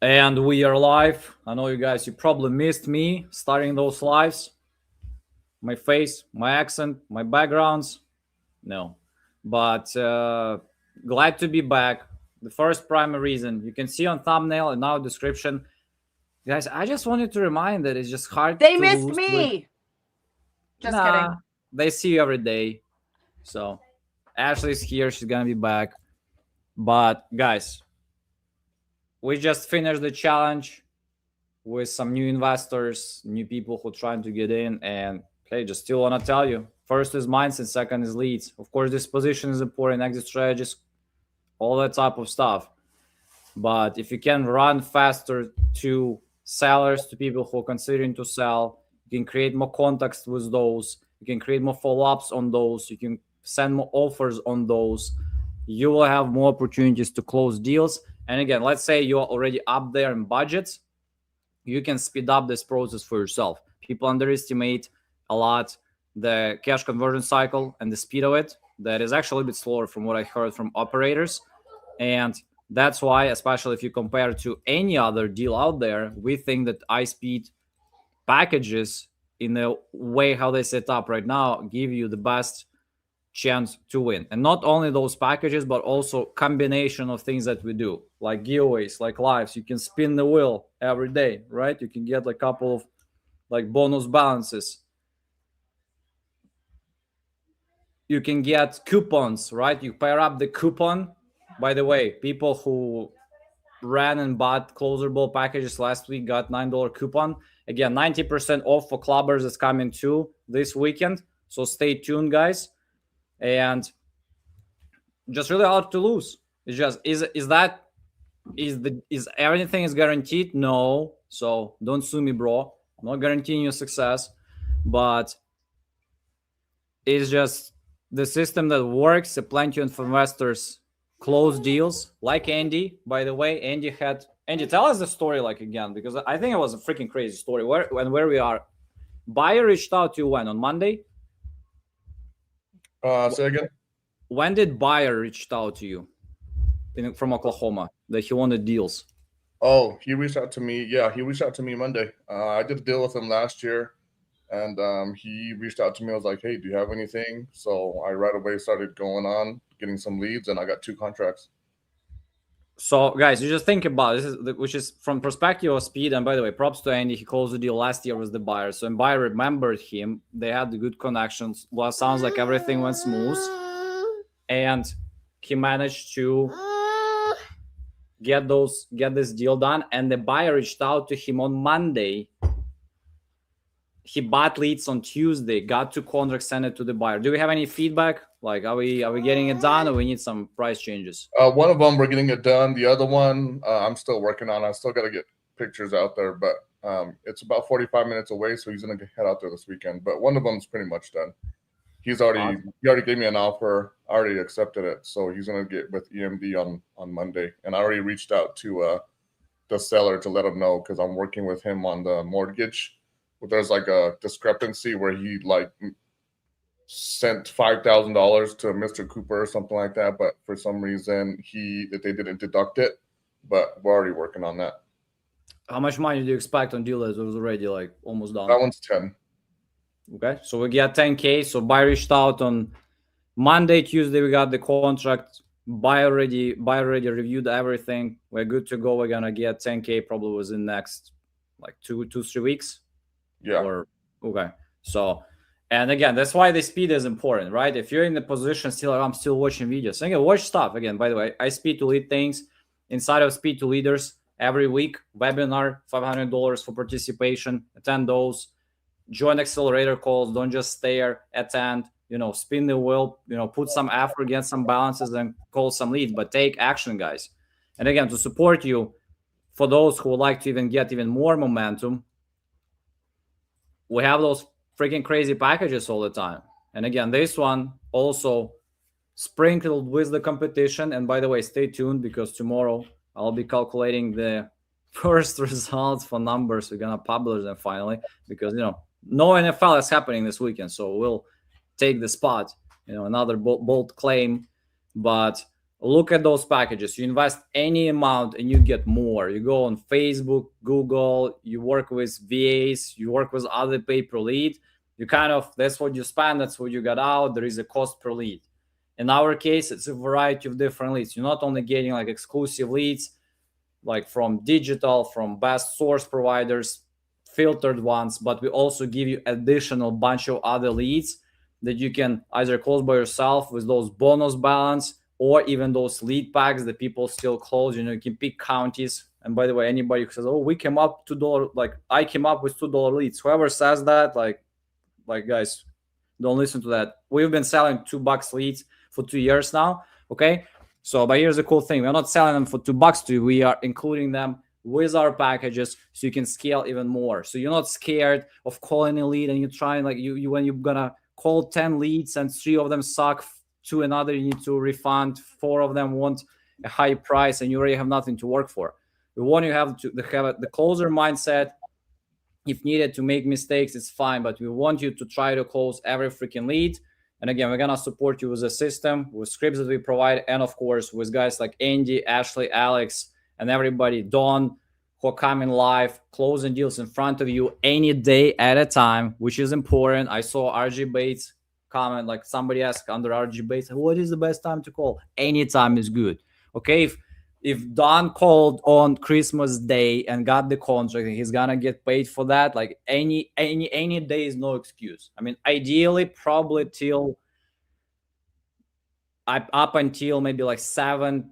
And we are live. I know you probably missed me starting those lives. My face, my accent, my backgrounds. No. But glad to be back. The first primary reason you can see on thumbnail and now description. Guys, I just wanted to remind that it's just hard They to missed lose with. me. Just Nah, kidding. they see you every day. So Ashley's here. She's going to be back. But guys, we just finished the challenge with some new investors, new people who are trying to get in. And hey, just still want to tell you, first is mindset, second is leads. Of course, this position is important, exit strategies, all that type of stuff. But if you can run faster to sellers, to people who are considering to sell, you can create more contacts with those. You can create more follow-ups on those. You can send more offers on those. You will have more opportunities to close deals. And again, let's say you're already up there in budgets. You can speed up this process for yourself. People underestimate a lot the cash conversion cycle and the speed of it. That is actually a bit slower from what I heard from operators. And that's why, especially if you compare to any other deal out there, we think that iSpeed packages, in the way how they set up right now, give you the best chance to win. And not only those packages, but also combination of things that we do, like giveaways, like lives. You can spin the wheel every day, right? You can get a couple of like bonus balances. You can get coupons, right? You pair up the coupon. By the way, people who ran and bought closer ball packages last week got $9 coupon. Again, 90% off for clubbers is coming too this weekend. So stay tuned, guys. And just really hard to lose. It's just is everything is guaranteed? No. So don't sue me, bro. I'm not guaranteeing your success, but it's just the system that works. Plenty of investors close deals, like Andy. By the way, Andy, tell us the story like again, because I think it was a freaking crazy story. Where we are. Buyer reached out to you when on Monday? Say again. When did buyer reached out to you from Oklahoma that he wanted deals? Oh, he reached out to me. Yeah, he reached out to me Monday. I did a deal with him last year, and he reached out to me. I was like, "Hey, do you have anything?" So I right away started going on, getting some leads, and I got 2 contracts. So, guys, you just think about this, which is from perspective of speed. And by the way, props to Andy. He closed the deal last year with the buyer. So, and buyer remembered him. They had the good connections. Well, sounds like everything went smooth. And he managed to get this deal done. And the buyer reached out to him on Monday. He bought leads on Tuesday, got 2 contracts, sent it to the buyer. Do we have any feedback? Like, are we getting it done, or we need some price changes? One of them we're getting it done. The other one I'm still working on. I still got to get pictures out there, but it's about 45 minutes away, so he's gonna head out there this weekend. But one of them's pretty much done. He already gave me an offer. I already accepted it, so he's gonna get with EMD on Monday. And I already reached out to the seller to let him know, because I'm working with him on the mortgage. But there's like a discrepancy where he like sent $5,000 to Mr. Cooper or something like that, but for some reason they didn't deduct it. But we're already working on that. How much money do you expect on deal that was already like almost done? That one's 10. Okay, so we get 10K. So buyer reached out on Monday, Tuesday. We got the contract. Buyer already reviewed everything. We're good to go. We're gonna get 10K probably within next like 2-3 weeks. Yeah. Okay. So, and again, that's why the speed is important, right? If you're in the position still, I'm still watching videos. So again, watch stuff. Again, by the way, iSpeedToLead things inside of Speed to Leaders every week. Webinar, $500 for participation. Attend those. Join accelerator calls. Don't just stare. Attend. Spin the wheel. Put some effort, get some balances, and call some leads. But take action, guys. And again, to support you, for those who would like to get even more momentum, we have those freaking crazy packages all the time. And again, this one also sprinkled with the competition. And by the way, stay tuned, because tomorrow I'll be calculating the first results for numbers. We're going to publish them finally, because, no NFL is happening this weekend. So we'll take the spot, another bold claim. But look at those packages. You invest any amount and you get more. You go on Facebook, Google, you work with VAs, you work with other pay per lead. You kind of, that's what you spend, that's what you got out. There is a cost per lead. In our case, it's a variety of different leads. You're not only getting like exclusive leads, like from digital, from best source providers, filtered ones, but we also give you additional bunch of other leads that you can either close by yourself with those bonus balance, or even those lead packs that people still close. You can pick counties. And by the way, anybody who says, "Oh, we came up $2," like I came up with $2 leads, whoever says that, like guys, don't listen to that. We've been selling $2 leads for 2 years now. Okay. So, but here's the cool thing: we're not selling them for $2 to you. We are including them with our packages, so you can scale even more. So you're not scared of calling a lead and you're trying, like you when you're gonna call 10 leads and 3 of them suck, to another you need to refund, 4 of them want a high price, and you already have nothing to work for. We want you have to have the closer mindset. If needed to make mistakes, it's fine, but we want you to try to close every freaking lead. And again, we're gonna support you with a system, with scripts that we provide, and of course with guys like Andy, Ashley, Alex, and everybody, Don, who are coming live, closing deals in front of you any day at a time, which is important. I saw RG Bates comment, like somebody asked under RG Bates, what is the best time to call? Anytime is good. Okay, if Don called on Christmas Day and got the contract, he's gonna get paid for that. Like any day is no excuse. I mean, ideally, probably till up until maybe like 7-8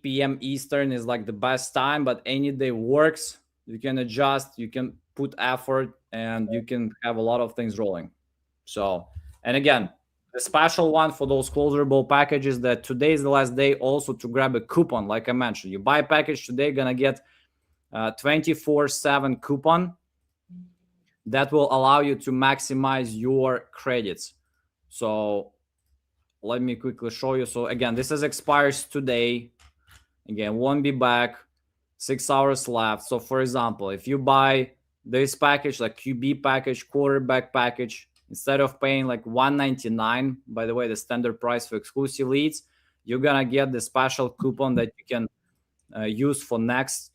p.m. Eastern is like the best time, but any day works. You can adjust, you can put effort, and you can have a lot of things rolling. So, and again, the special one for those closerable packages, that today is the last day also to grab a coupon. Like I mentioned, you buy a package today, gonna get 24/7 coupon that will allow you to maximize your credits. So let me quickly show you. So again, this is expires today. Again, won't be back. 6 hours left. So for example, if you buy this package, like QB package, quarterback package, instead of paying like $199, by the way, the standard price for exclusive leads, you're gonna get the special coupon that you can use for next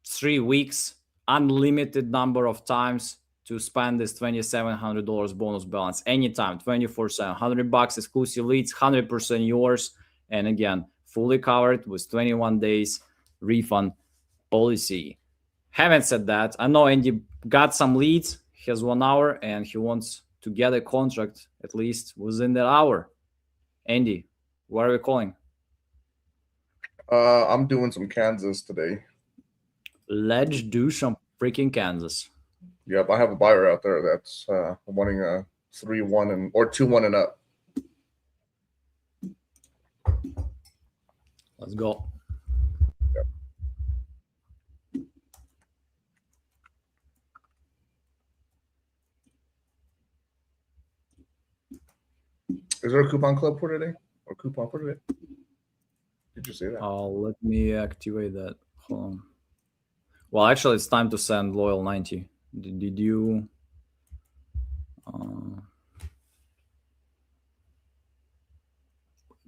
3 weeks, unlimited number of times to spend this $2,700 bonus balance anytime, 24/7, $100 exclusive leads, 100% yours, and again, fully covered with 21 days refund policy. Having said that, I know Andy got some leads. He has 1 hour and he wants to get a contract at least within that hour. Andy, where are we calling? I'm doing some Kansas today. Let's do some freaking Kansas. Yep, I have a buyer out there that's wanting a 3-1 and or 2-1 and up. Let's go. Yep. Is there a coupon club for today? Or coupon for today? Did you say that? Let me activate that. Hold on. Well, actually, it's time to send Loyal 90. Did you?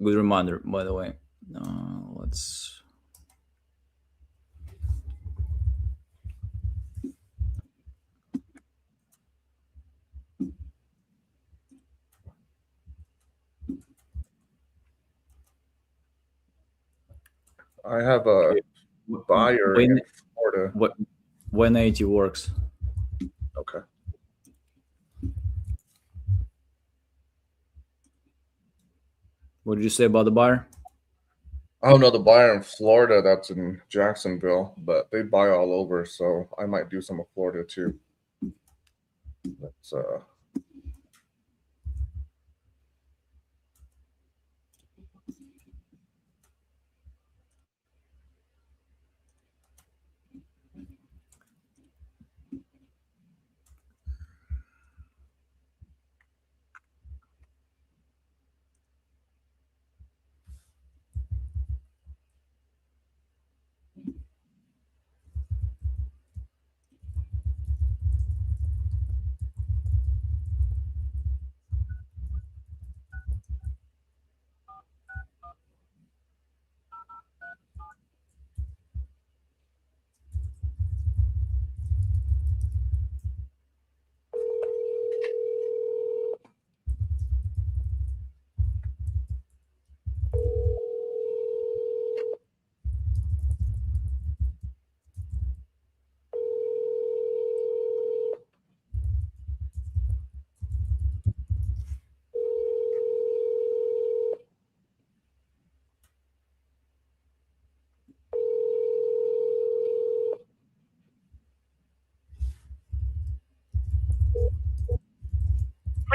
Good reminder, by the way. Let's. I have a buyer in Florida. When 80 works. Okay. What did you say about the buyer? I don't know the buyer in Florida that's in Jacksonville, but they buy all over, so I might do some of Florida too. Let's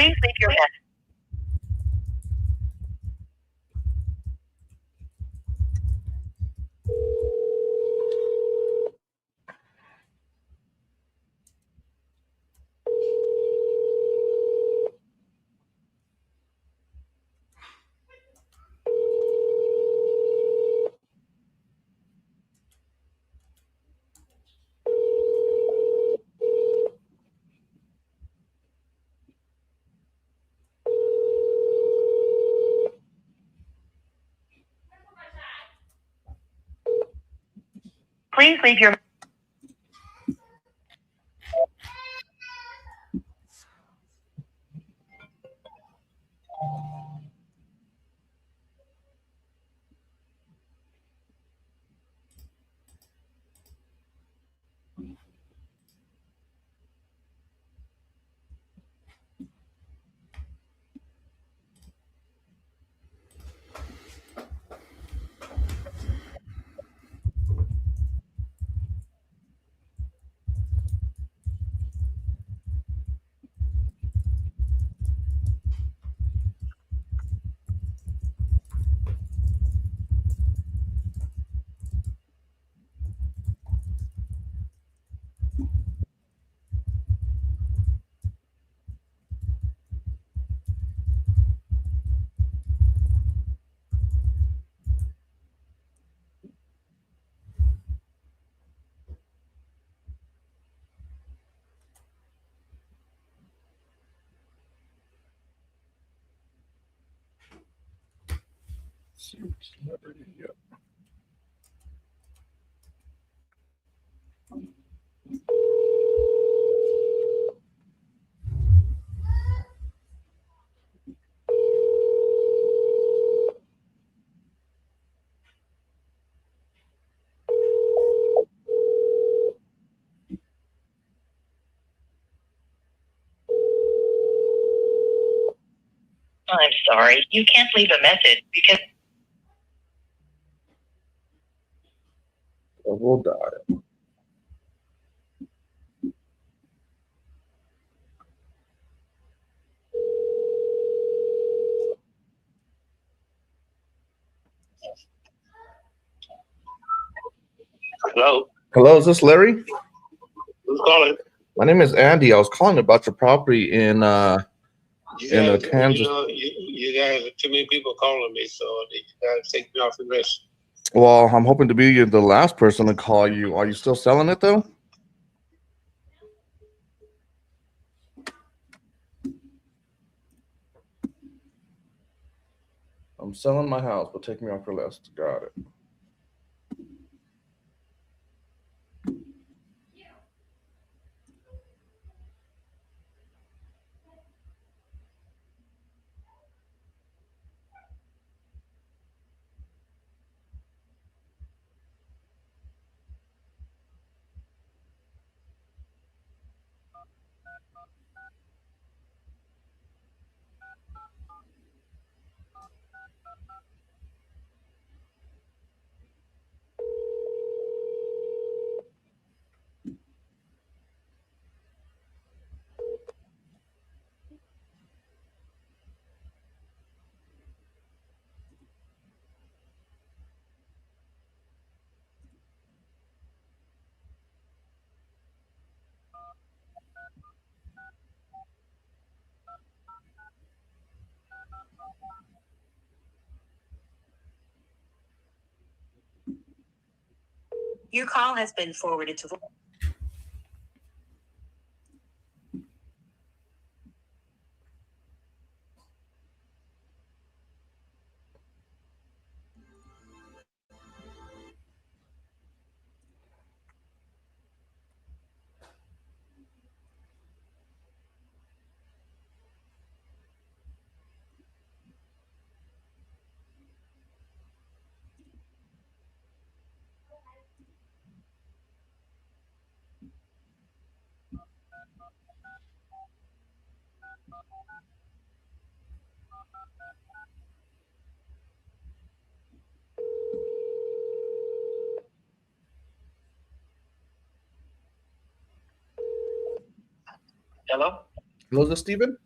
Please leave your message. Please leave your. I'm sorry, you can't leave a message because. We'll die. Hello, Hello, is this Larry? who's calling? My name is Andy. I was calling about your property in You In guys, Kansas. you guys are too many people calling me, so you gotta take me off the list. well, I'm hoping to be the last person to call you. Are you still selling it though? I'm selling my house, but take me off your list. Got it. Your call has been forwarded to. Hello? Hello, is this Steven?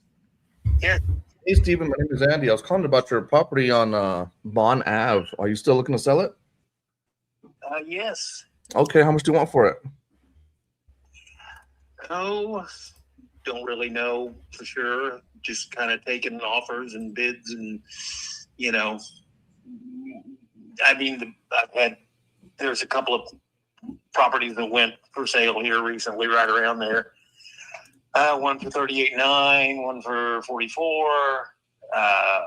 Yes. Hey, Stephen, my name is Andy. I was calling about your property on Bon Ave. Are you still looking to sell it? Yes. Okay, how much do you want for it? Oh, don't really know for sure. Just kind of taking offers and bids, and you know, I mean, there's a couple of properties that went for sale here recently, right around there. One for 38.9, one for 44. I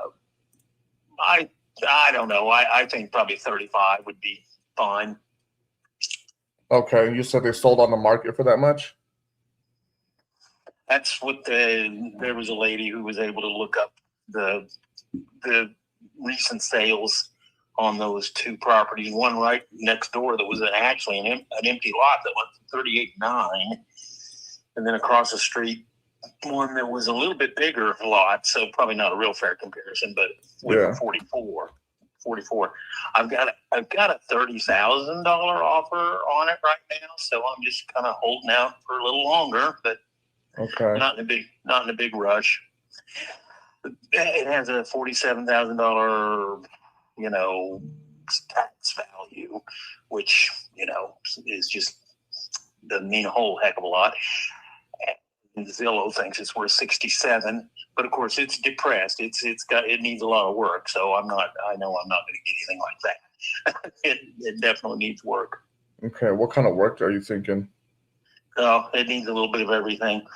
don't know. I think probably 35 would be fine. Okay, you said they sold on the market for that much? That's what there was a lady who was able to look up the recent sales on those two properties. One right next door that was actually an empty lot that went for 38.9, and then across the street one that was a little bit bigger lot, so probably not a real fair comparison, but went for 44. I've got a $30,000 offer on it right now, so I'm just kind of holding out for a little longer, but okay, not in a big rush. It has a $47,000, tax value, which is just doesn't mean a whole heck of a lot. And Zillow thinks it's worth 67, but of course it's depressed. It needs a lot of work. So I know I'm not going to get anything like that. it definitely needs work. Okay, what kind of work are you thinking? Oh, it needs a little bit of everything.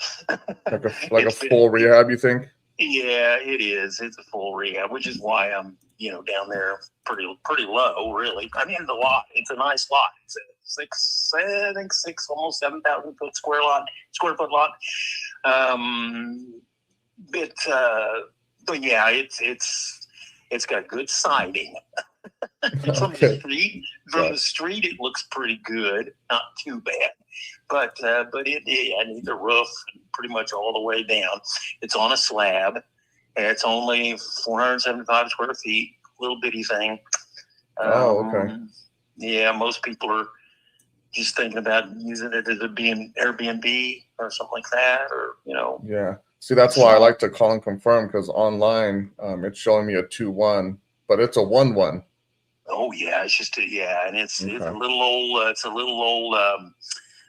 Like a full rehab, you think? Yeah, it is. It's a full rehab, which is why I'm down there pretty low, really. I mean, the lot. It's a nice lot. It's a six, almost 7,000 square foot lot. But yeah, it's got good siding. From the street, it looks pretty good, not too bad. But it needs a roof pretty much all the way down. It's on a slab. It's only 475 square feet, little bitty thing. Okay. Yeah, most people are just thinking about using it as an Airbnb or something like that, or Yeah. See, that's why I like to call and confirm, because online it's showing me a 2-1, but it's a 1-1. Oh yeah, it's just and it's Okay. it's a little old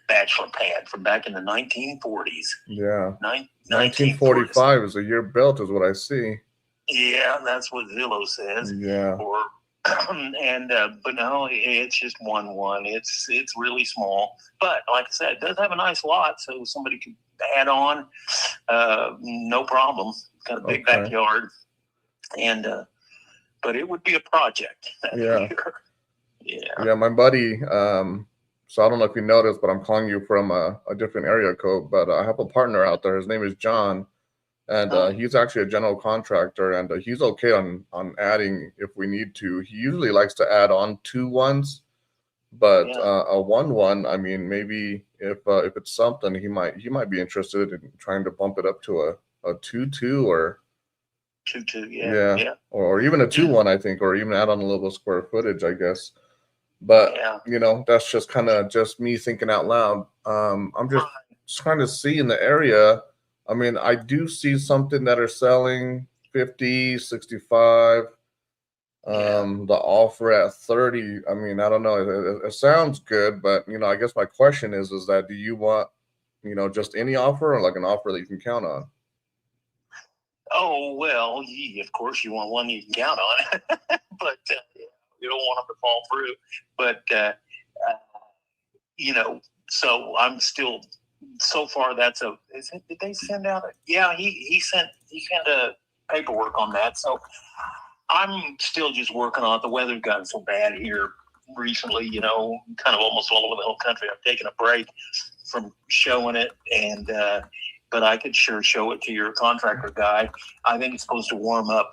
bachelor pad from back in the 1940s. Yeah. 1945 is a year built, is what I see. Yeah, that's what Zillow says. Yeah. Or but no, it's just 1-1. It's really small, but like I said, it does have a nice lot, so somebody could add on, no problem. Got a big backyard, and but it would be a project. Yeah. Yeah. My buddy. So I don't know if you noticed, but I'm calling you from a different area code. But I have a partner out there. His name is John, and he's actually a general contractor, and he's okay on adding if we need to. He usually likes to add on 2-1s, but a 1-1. I mean, maybe if it's something, he might be interested in trying to bump it up to a 2-2 or 2-2. Yeah. Or even a 2-1, I think, or even add on a little square footage, I guess. But that's just kind of just me thinking out loud. I'm just trying to see in the area. I mean, I do see something that are selling 50, 65. The offer at 30. I mean, I don't know. It sounds good, but I guess my question is that do you want, just any offer, or like an offer that you can count on? Oh well, of course you want one you can count on, but you don't want them to fall through. But so I'm still. So far, did they send out? He sent a paperwork on that. So I'm still just working on it. The weather's gotten so bad here recently, kind of almost all over the whole country. I've taken a break from showing it, and but I could sure show it to your contractor guy. I think it's supposed to warm up.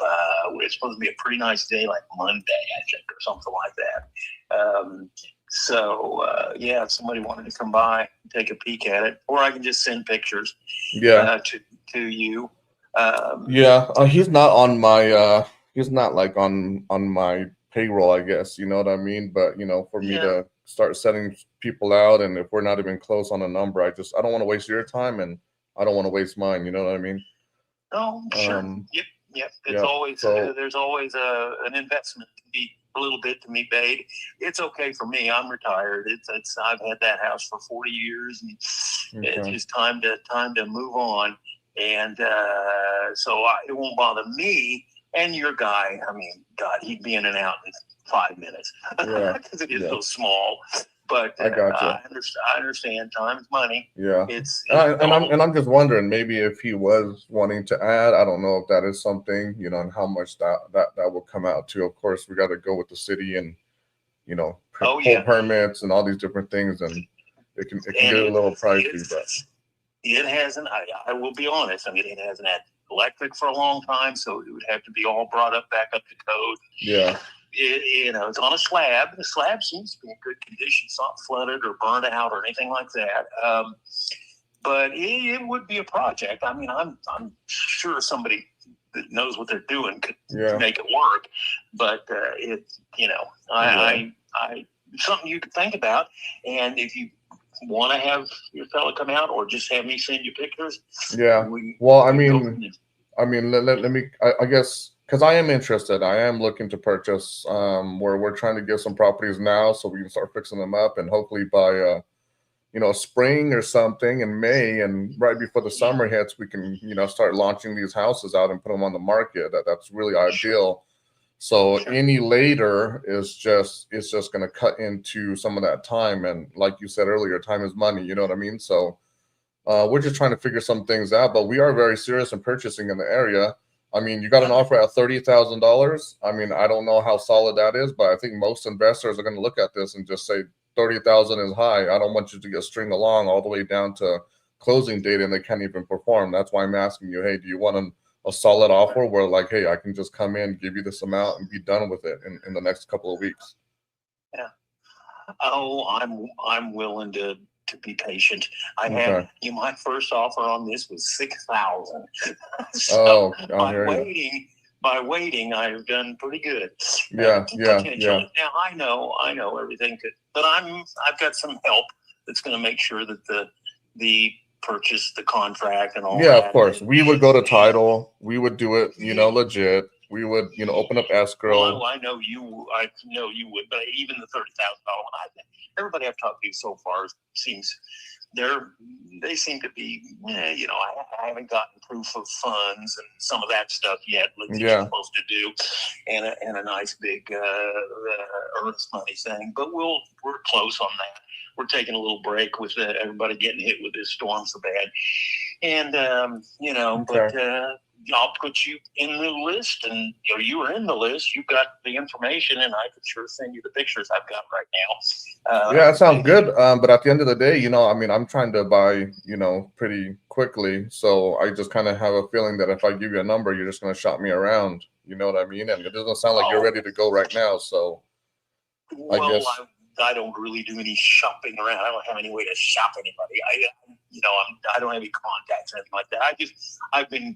It's supposed to be a pretty nice day, like Monday, I think, or something like that. So if somebody wanted to come by and take a peek at it, or I can just send pictures to you. He's not on my he's not like on my payroll, I guess, you know what I mean? But for me to start setting people out, and if we're not even close on a number, I don't want to waste your time, and I don't want to waste mine, you know what I mean? Oh, sure. Yep. It's always there's always an investment to be a little bit to be made. It's okay for me. I'm retired. It's I've had that house for 40 years, and it's just time to move on. And so it won't bother me. And your guy, I mean, God, he'd be in and out in 5 minutes because it is so small. But I got you. I understand. Time's money. Yeah. And I'm just wondering, maybe if he was wanting to add, I don't know if that is something, and how much that will come out to. Of course, we got to go with the city and pull permits and all these different things, and it can get a little pricey. But it hasn't. I will be honest. I mean, it hasn't had electric for a long time, so it would have to be all brought back up to code. Yeah. It's on a slab. The slab seems to be in good condition. It's not flooded or burned out or anything like that. But it would be a project. I mean, I'm sure somebody that knows what they're doing could make it work. But I something you could think about. And if you want to have your fella come out, or just have me send you pictures. Yeah. Let me. I guess. Because I am interested. I am looking to purchase where we're trying to get some properties now so we can start fixing them up, and hopefully by spring or something in May, and right before the summer hits, we can start launching these houses out and put them on the market. That's really ideal. So any later is just going to cut into some of that time, and like you said earlier, time is money. You know what I mean? So we're just trying to figure some things out, but we are very serious in purchasing in the area. I mean, you got an offer at $30,000. I mean, I don't know how solid that is, but I think most investors are going to look at this and just say 30,000 is high. I don't want you to get string along all the way down to closing date and they can't even perform. That's why I'm asking you, hey, do you want a solid offer where like, hey, I can just come in, give you this amount and be done with it in the next couple of weeks? Yeah. Oh, I'm willing to be patient. I had my first offer on this was 6,000. So by waiting, I've done pretty good. Yeah. Now I know everything could, but I've got some help that's going to make sure that the purchase, the contract, and all. Yeah, of course. We would go to title. We would do it, legit. We would, open up escrow. Well, I know you would, but even the $30,000 one, everybody I've talked to so far seems they seem to be, I haven't gotten proof of funds and some of that stuff yet, like you're supposed to do, and a nice big earnest money thing. But we're close on that. We're taking a little break with everybody getting hit with this storm so bad, and but. I'll put you in the list, and you were in the list. You got the information, and I could sure send you the pictures I've got right now. That sounds good. But at the end of the day, I'm trying to buy, pretty quickly. So I just kind of have a feeling that if I give you a number, you're just going to shop me around. You know what I mean? And it doesn't sound like you're ready to go right now. So I guess. I don't really do any shopping around. I don't have any way to shop anybody. I don't have any contacts or anything like that. I've been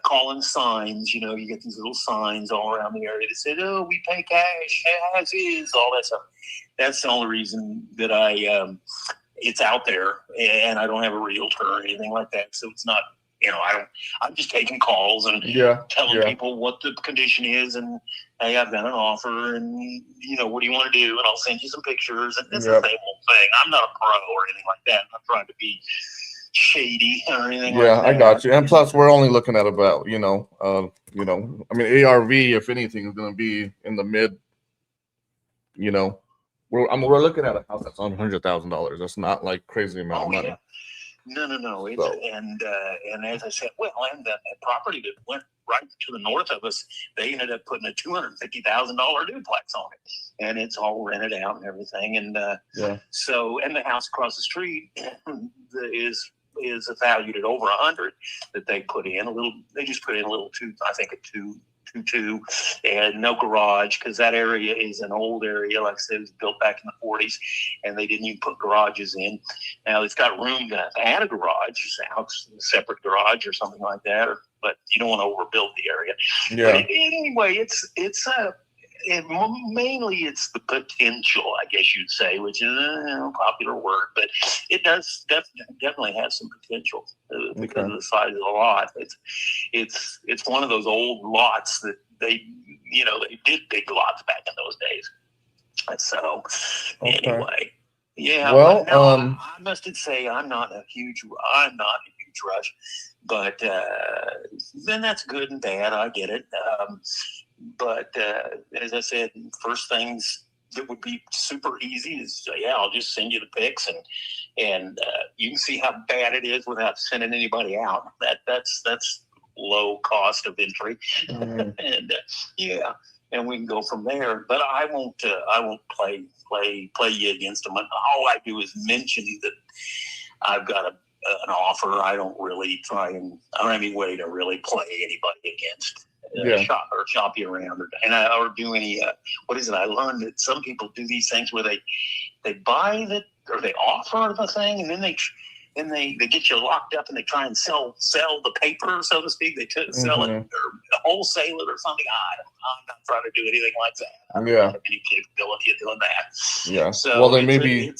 calling signs, you get these little signs all around the area that said, "Oh, we pay cash, as is," all that stuff. That's the only reason that it's out there, and I don't have a realtor or anything like that. So it's not, I'm just taking calls and telling people what the condition is, and hey, I've got an offer, and what do you want to do? And I'll send you some pictures, and it's the same old thing. I'm not a pro or anything like that. I'm not trying to be shady or anything like that. I got you. And plus we're only looking at about, ARV, if anything, is going to be in the mid, we're looking at a house that's on $100,000. That's not like crazy amount of money. Yeah. No. It's, and as I said, and that property that went right to the north of us, they ended up putting a $250,000 duplex on it, and it's all rented out and everything. And so, and the house across the street is valued at over 100 that they put in they just put in a little two, and no garage, because that area is an old area. Like I said, it was built back in the 40s, and they didn't even put garages in. Now it's got room to add a garage, a separate garage or something like that, but you don't want to overbuild the area. But anyway, mainly it's the potential, I guess you'd say, which is a popular word, but it does definitely have some potential because of the size of the lot. It's one of those old lots that they did big lots back in those days. So anyway, yeah. Well, I must say I'm not in a huge rush, but then that's good and bad. I get it. But as I said, first things that would be super easy is I'll just send you the pics and you can see how bad it is without sending anybody out. That's low cost of entry, and and we can go from there. But I won't play you against them. All I do is mention that I've got an offer. I don't really I don't have any way to really play anybody against. Shop you around, or do any. What is it? I learned that some people do these things where they buy or they offer the thing, and then they get you locked up, and they try and sell the paper, so to speak. They sell it or wholesale it or something. I'm not trying to do anything like that. I don't have any capability of doing that. Yeah. So well, then maybe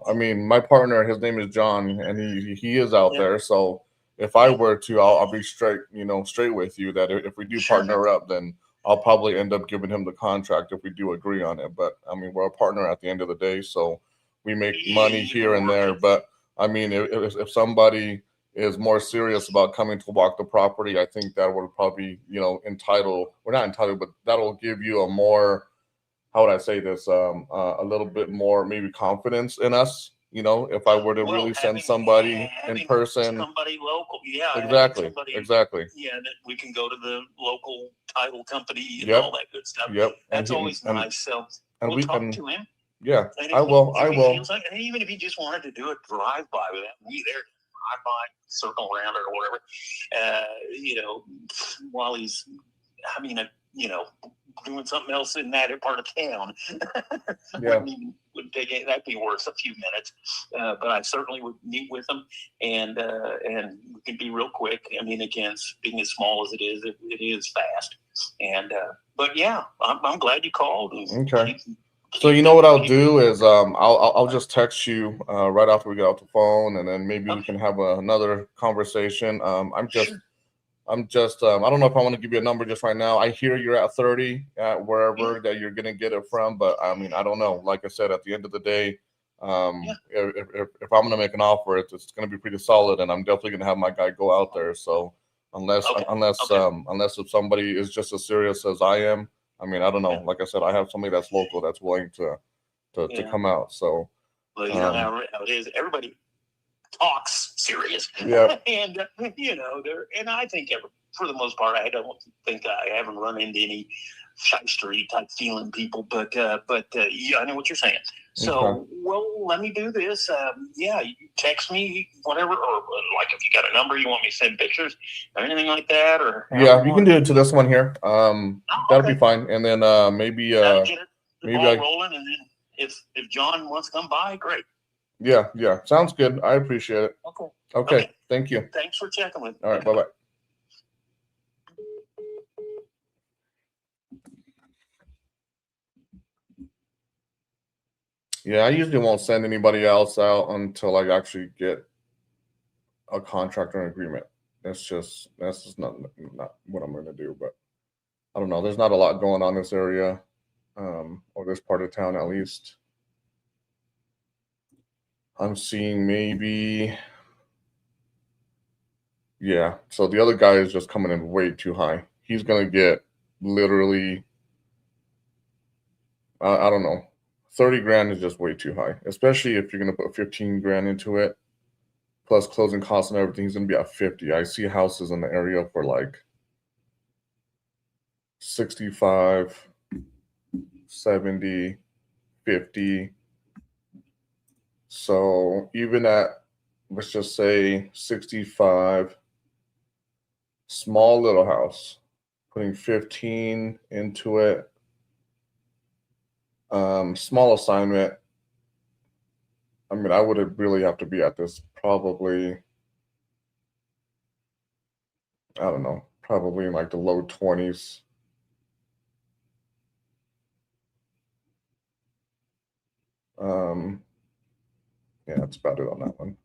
I mean, my partner, his name is John, and he is out there. So if I were to, I'll be straight with you that if we do partner up, then I'll probably end up giving him the contract if we do agree on it. But I mean, we're a partner at the end of the day, so we make money here and there. But I mean, if somebody is more serious about coming to walk the property, I think that would probably, entitle. We're not entitled, but that'll give you a more, how would I say this, a little bit more maybe confidence in us. If I were to really send somebody in person, somebody local, exactly. Yeah, that we can go to the local title company and all that good stuff. That's always nice. So we'll talk to him. Yeah, I will. And even if he just wanted to do a drive-by without me there, drive-by, circle around or whatever, while he's, doing something else in that part of town. Wouldn't take it. That'd be worth a few minutes. But I certainly would meet with him, and we can be real quick. I mean, again, being as small as it is fast. And but yeah, I'm glad you called. Okay. So you know what I'll do is I'll just text you right after we get off the phone, and then maybe we can have another conversation. I'm just I don't know if I want to give you a number just right now. I hear you're at 30 at wherever that you're gonna get it from, but I mean, I don't know. Like I said, at the end of the day, if I'm gonna make an offer, it's gonna be pretty solid, and I'm definitely gonna have my guy go out there. So unless if somebody is just as serious as I am, I mean, I don't know. Like I said, I have somebody that's local that's willing to come out. So well, you know how it is. Everybody talks serious. Yeah. And and I think for the most part, I don't think I haven't run into any shy street type feeling people, but yeah, I know what you're saying. So, well, let me do this. You text me whatever, or like if you got a number you want me to send pictures or anything like that, or you can do it to this one here. That'll be fine. And then maybe get the ball rolling, and then if John wants to come by, great. Yeah, sounds good. I appreciate it. Okay. Thank you. Thanks for checking with me. All right, bye-bye. Yeah, I usually won't send anybody else out until I actually get a contract or an agreement. That's just not what I'm going to do. But I don't know. There's not a lot going on in this area, or this part of town at least. I'm seeing maybe, so the other guy is just coming in way too high. He's going to get literally, I don't know, 30 grand is just way too high, especially if you're going to put 15 grand into it, plus closing costs and everything. He's going to be at 50. I see houses in the area for like 65, 70, 50. So even at, let's just say 65, small little house, putting 15 into it, small assignment. I mean, I would really have to be at this probably, I don't know, probably in like the low 20s. Yeah, that's about it on that one.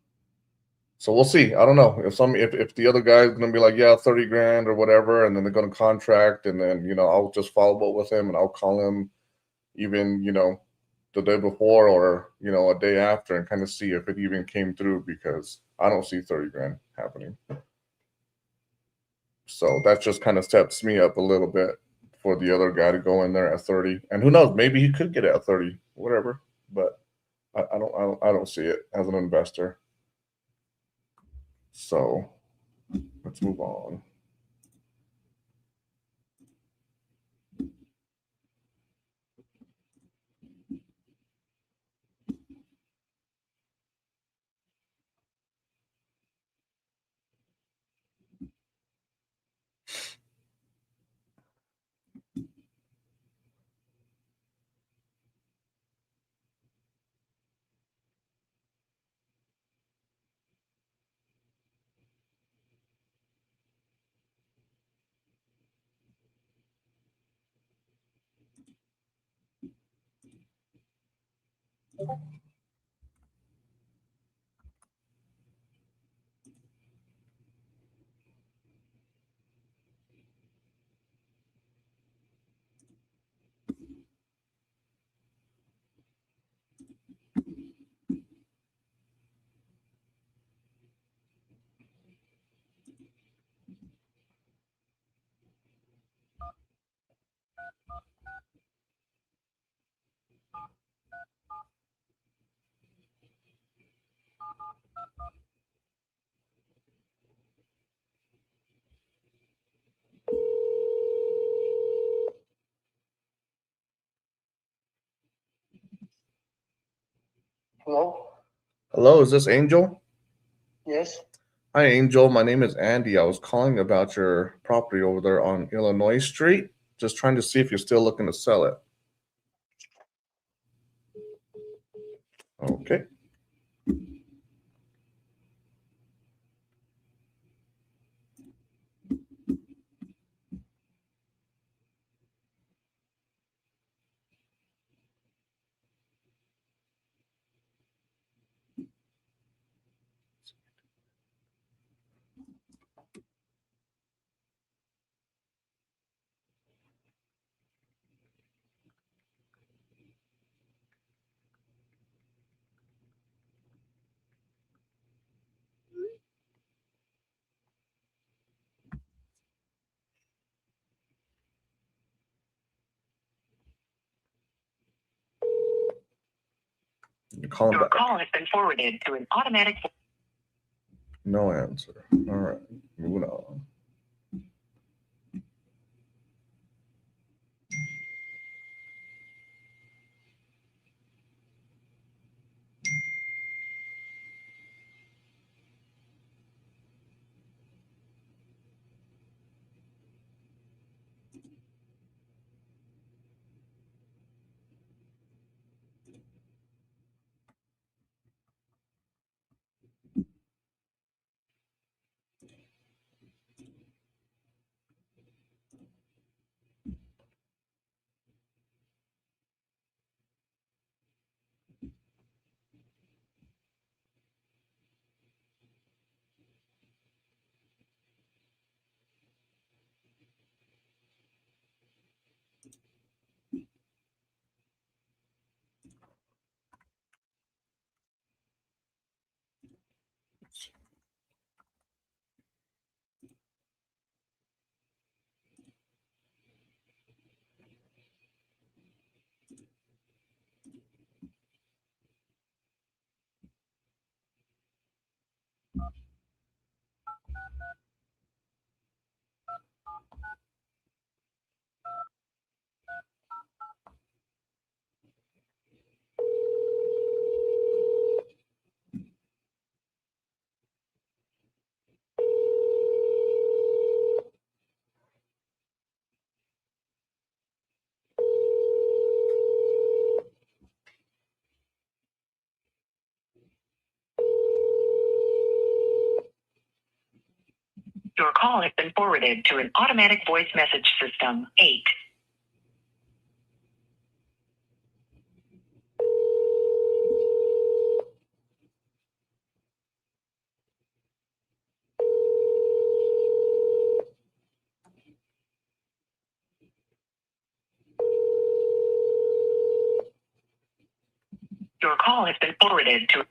So we'll see. I don't know if the other guy's gonna be like, yeah, 30 grand or whatever, and then they're gonna contract, and then I'll just follow up with him and I'll call him even the day before or a day after and kind of see if it even came through, because I don't see 30 grand happening. So that just kind of steps me up a little bit for the other guy to go in there at 30, and who knows, maybe he could get it at 30, whatever. But I don't see it as an investor. So let's move on. Hello? Hello, is this Angel? Yes? Hi, Angel. My name is Andy. I was calling about your property over there on Illinois Street. Just trying to see if you're still looking to sell it. Okay. You're calling Your back. call has been forwarded to an automatic. No answer. All right. Moving on. Your call has been forwarded to an automatic voice message system. 8. Your call has been forwarded to.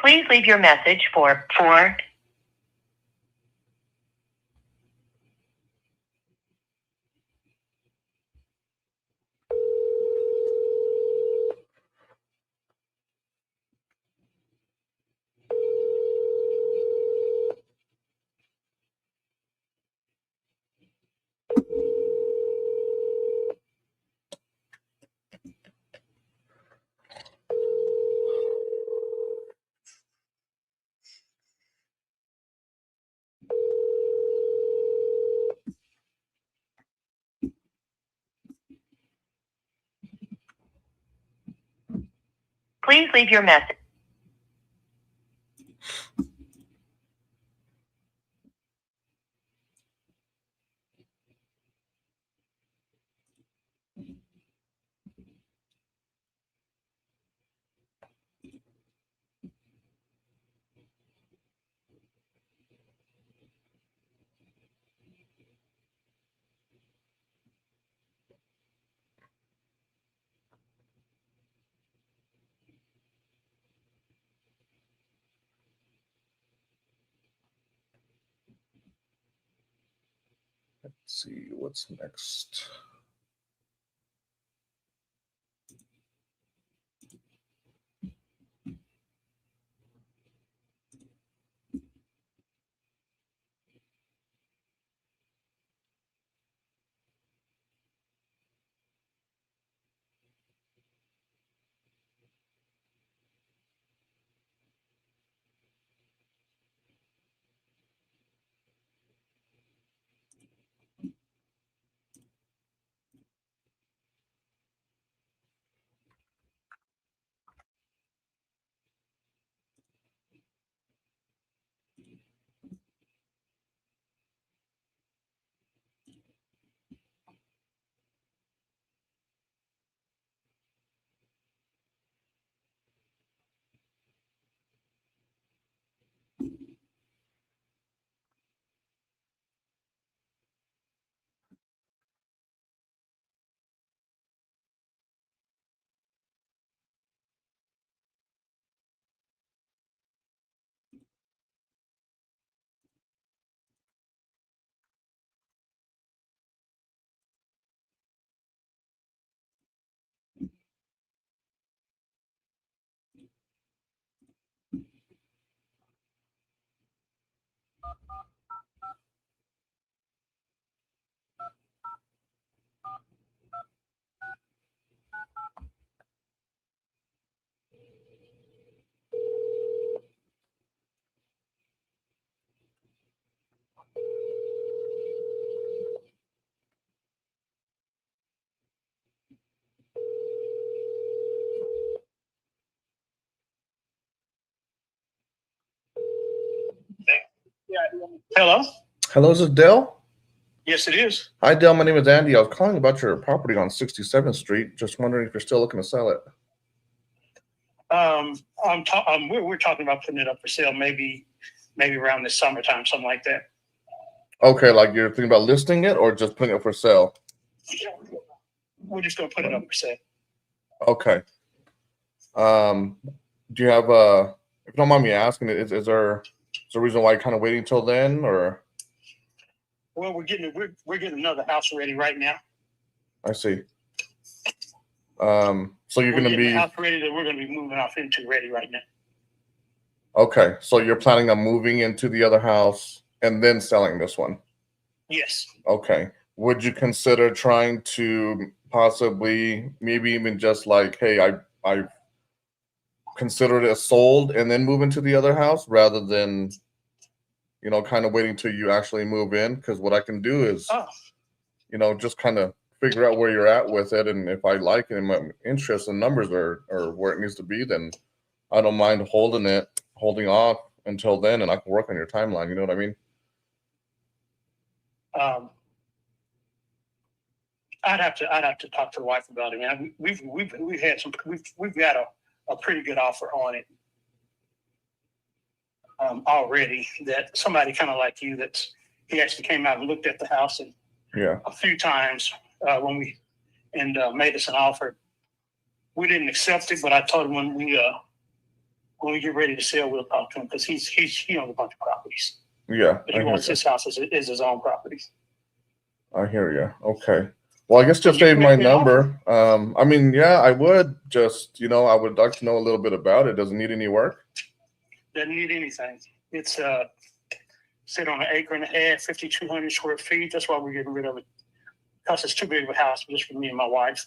Please leave your message for 4. Please leave your message. Let's see what's next. Hello? Hello, is this Dale? Yes, it is. Hi, Dale. My name is Andy. I was calling about your property on 67th Street. Just wondering if you're still looking to sell it. We're talking about putting it up for sale, maybe around the summertime, something like that. Okay, like you're thinking about listing it or just putting it for sale? We're just going to put it up for sale. Okay. Do you have if you don't mind me asking, is there a reason why you're kind of waiting until then, or? Well, we're getting another house ready right now. I see. So you're We're going to getting the be house ready that we're going to be moving off into ready right now. okay. So you're planning on moving into the other house and then selling this one. Yes. Okay. Would you consider trying to possibly maybe even just like, hey, I consider it sold and then move into the other house rather than, you know, kind of waiting till you actually move in? Because what I can do is, Oh, you know, just kind of figure out where you're at with it, and if I like it and my interest and numbers are where it needs to be, then I don't mind holding off until then, and I can work on your timeline. You know what I mean? I'd have to talk to the wife about it, man. We've had some we've got a pretty good offer on it already. That somebody kind of like you, he actually came out and looked at the house and Yeah. a few times when we made us an offer. We didn't accept it, but I told him when we get ready to sell, we'll talk to him because he owns a bunch of properties, Yeah. but he wants his house as his own property. I hear you. Okay. Well, I guess just You save can my make me an number. I mean, yeah, I would just, you know, I would like to know a little bit about it. Does it need any work? Doesn't need anything. It's sit on an acre and a half, 5,200 square feet. That's why we're getting rid of it because it's too big of a house just for me and my wife.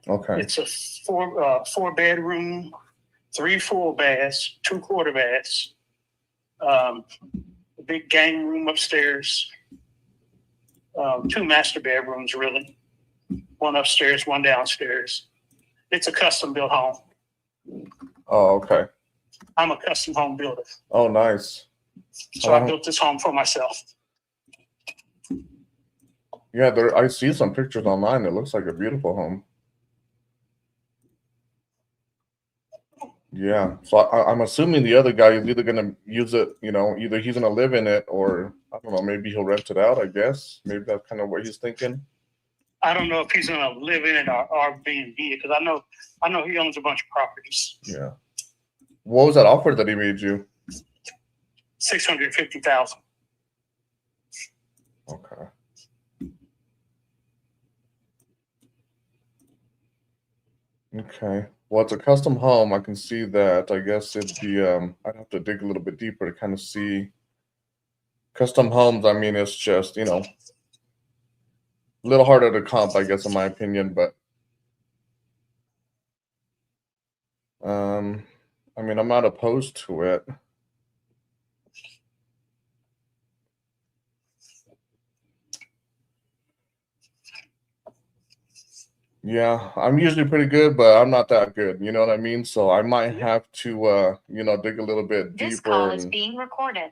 Okay. It's a four bedroom, 3 full baths, 2 quarter baths, a big game room upstairs, 2 master bedrooms, really, 1 upstairs, 1 downstairs. It's a custom built home. Oh, okay. I'm a custom home builder, Oh, nice. so I built this home for myself. Yeah, I see some pictures online. It looks like a beautiful home. Yeah. So I'm assuming the other guy is either going to use it, you know, either he's going to live in it or I don't know, maybe he'll rent it out, I guess. Maybe that's kind of what he's thinking. I don't know if he's going to live in it or Airbnb it because I know he owns a bunch of properties. Yeah. What was that offer that he made you? $650,000. Okay. Okay. Well, it's a custom home. I can see that. I guess it'd be I'd have to dig a little bit deeper to kind of see custom homes. I mean, it's just, you know, a little harder to comp, I guess, in my opinion, but I mean, I'm not opposed to it. Yeah, I'm usually pretty good, but I'm not that good. You know what I mean? So I might have to, you know, dig a little bit This deeper. call is And being recorded.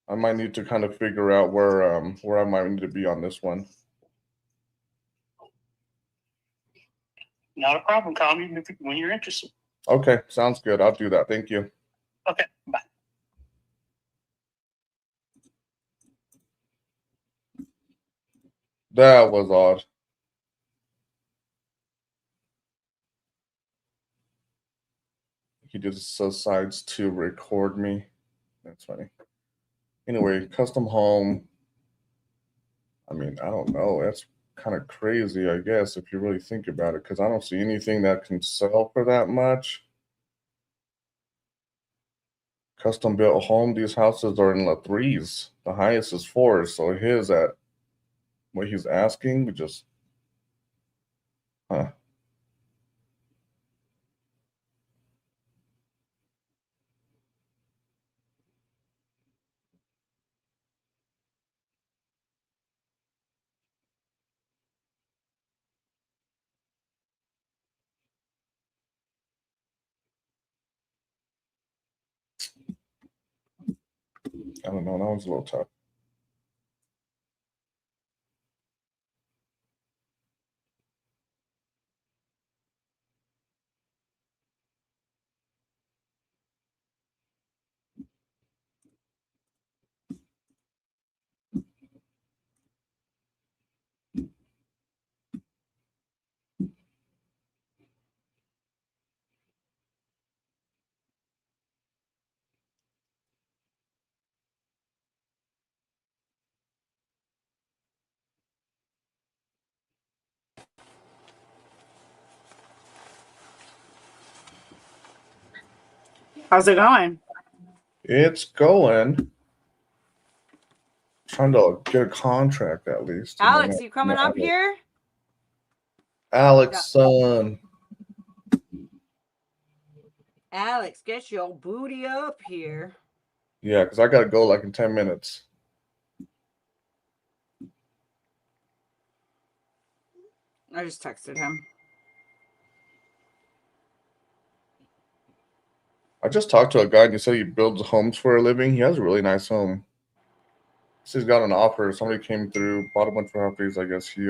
I might need to kind of figure out where I might need to be on this one. Not a problem. Call me when you're interested. Okay, sounds good. I'll do that. Thank you. Okay, bye. That was odd. He just decides to record me. That's funny. Anyway, custom home. I mean, I don't know. That's kind of crazy, I guess, if you really think about it, because I don't see anything that can sell for that much. Custom built home, these houses are in the 3s. The highest is 4s. So his at what he's asking, we just, huh. I don't know. That was a little tough. How's it going? It's going. Trying to get a contract at least. Alex, you coming up here? Alex, son. Alex, get your booty up here. Yeah, because I got to go like in 10 minutes. I just texted him. I just talked to a guy and he said he builds homes for a living. He has a really nice home. So he's got an offer. Somebody came through, bought a bunch of properties. I guess he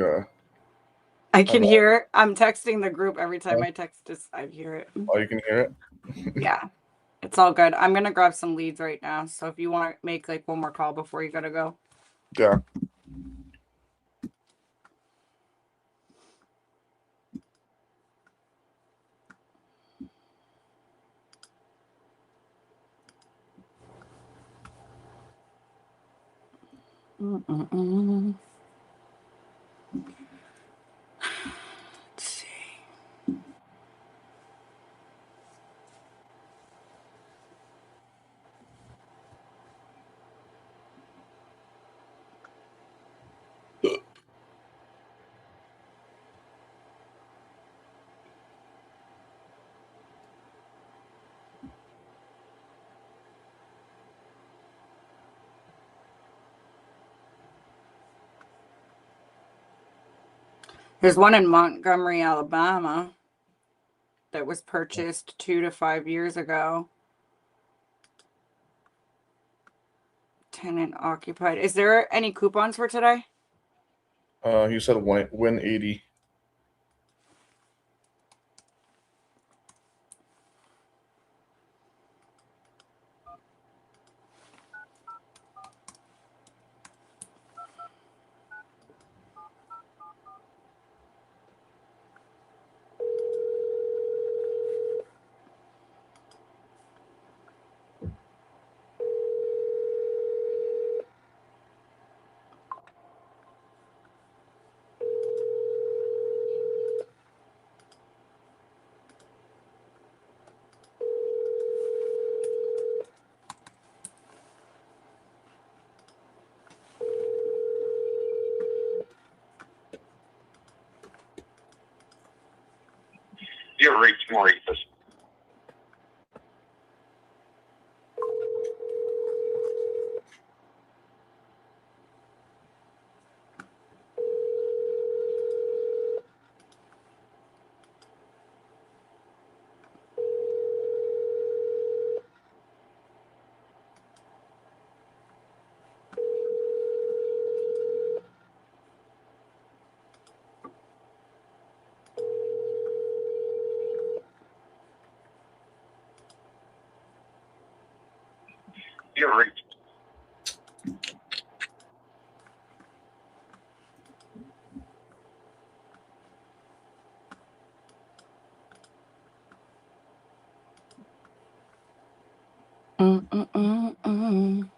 I can hear it. I'm texting the group every time I text this. I hear it. Oh, you can hear it? Yeah. It's all good. I'm gonna grab some leads right now. So if you want to make like one more call before you gotta go. Yeah. Mm-mm-mm. Let's see. There's one in Montgomery, Alabama that was purchased 2 to 5 years ago. Tenant occupied. Is there any coupons for today? He said win 80. You're reached Maurice's. You're reached. Mm-mm-mm-mm.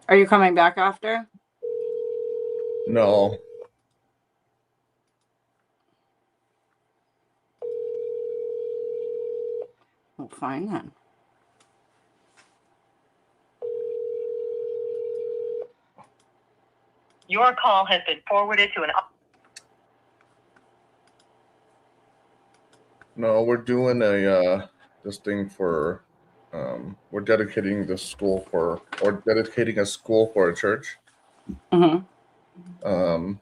Are you coming back after? No. Well, fine then. Your call has been forwarded to an. No, we're doing a this thing for we're dedicating the school for or dedicating a school for a church. Mm-hmm.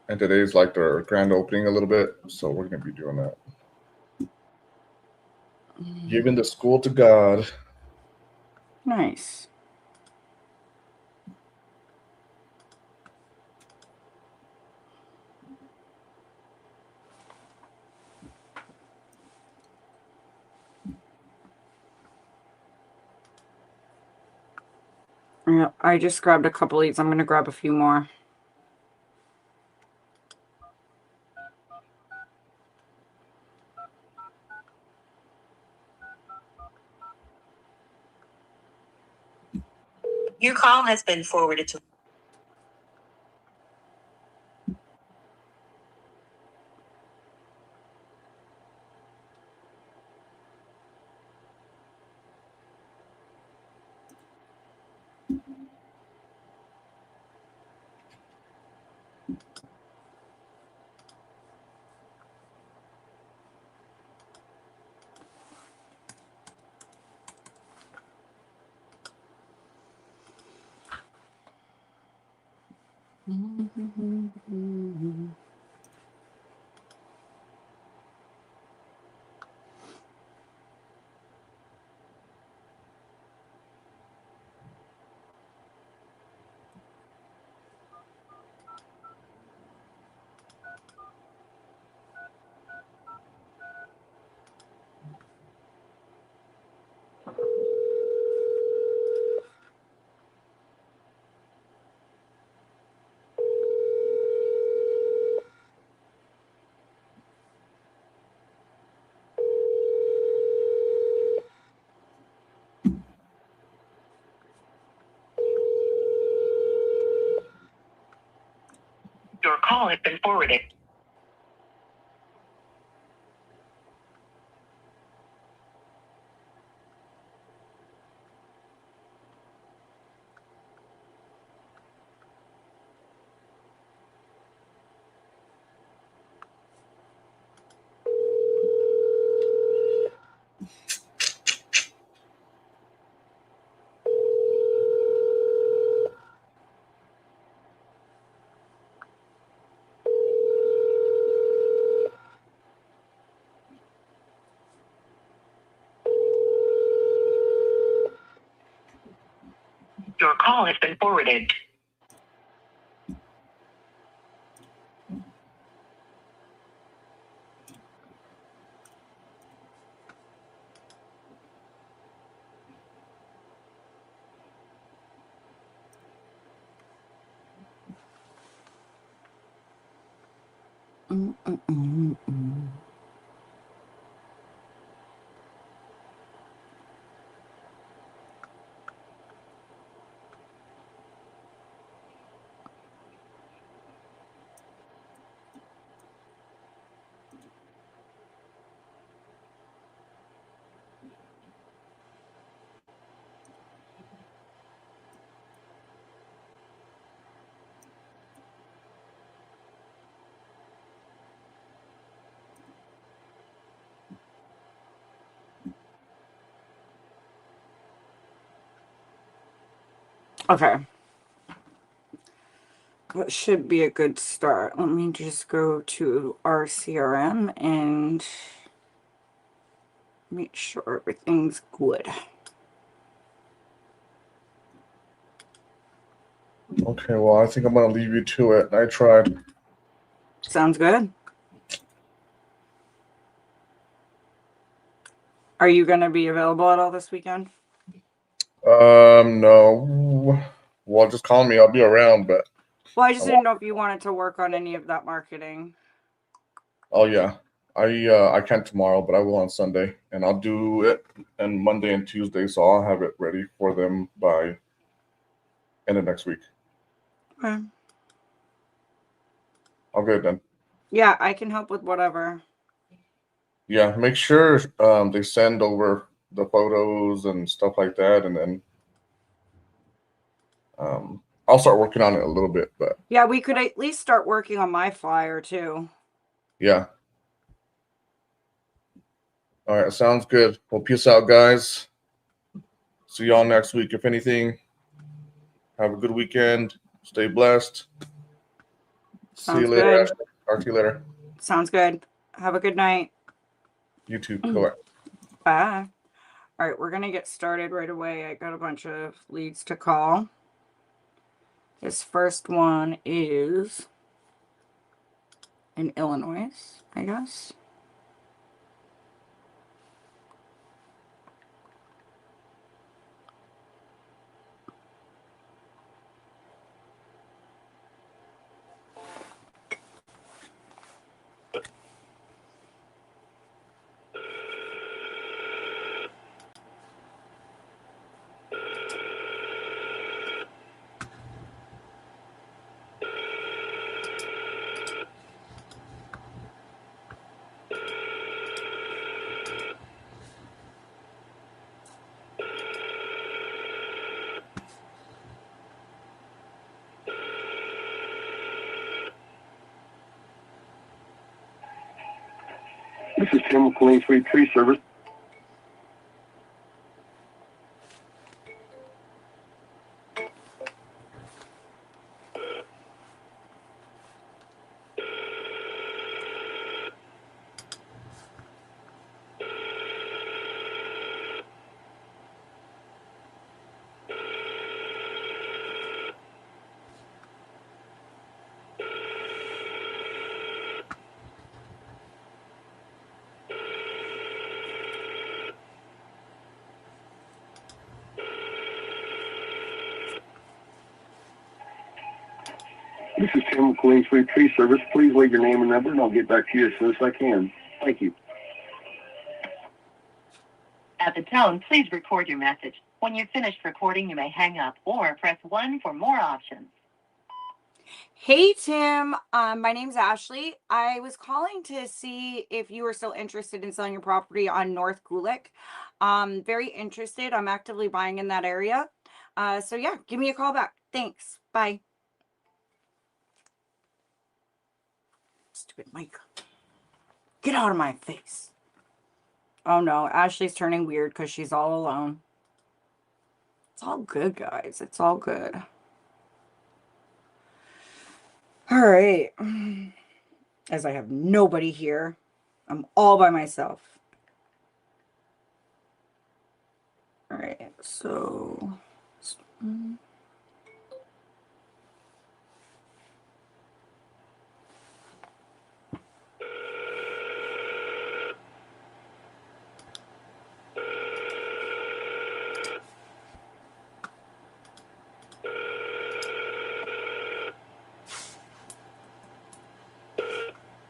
And today's like their grand opening a little bit, so we're gonna be doing that. Giving the school to God. Nice. Yeah, I just grabbed a couple leads. I'm going to grab a few more. Your call has been forwarded to. Your call has been forwarded. Your call has been forwarded. Okay. That should be a good start. Let me just go to our CRM and make sure everything's good. Okay, well, I think I'm gonna leave you to it. I tried. Sounds good. Are you going to be available at all this weekend? No. Well, just call me. I'll be around, but Well, I just didn't know if you wanted to work on any of that marketing. oh yeah. I can't tomorrow, but I will on Sunday, and I'll do it on Monday and Tuesday, so I'll have it ready for them by end of next week. Okay. I'll get it done. Yeah, I can help with whatever. Yeah, make sure they send over the photos and stuff like that, and then I'll start working on it a little bit. But Yeah, we could at least start working on my flyer too. yeah. All right, sounds good. Well, peace out, guys. See y'all next week. If anything, have a good weekend. Stay blessed. See you Sounds later, good. Ashley. Talk to you later. Sounds good. Have a good night. You too. Bye. Bye. All right, we're going to get started right away. I got a bunch of leads to call. This first one is in Illinois, I guess. This is Tim calling for tree service. This is Tim calling for tree service. Please leave your name and number, and I'll get back to you as soon as I can. Thank you. At the tone, please record your message. When you've finished recording, you may hang up or press 1 for more options. Hey, Tim. My name's Ashley. I was calling to see if you were still interested in selling your property on North Gulick. Very interested. I'm actively buying in that area. So yeah, give me a call back. Thanks. Bye. Stupid mic. Get out of my face. Oh no, Ashley's turning weird because she's all alone. It's all good, guys. It's all good. All right. As I have nobody here, I'm all by myself. All right, so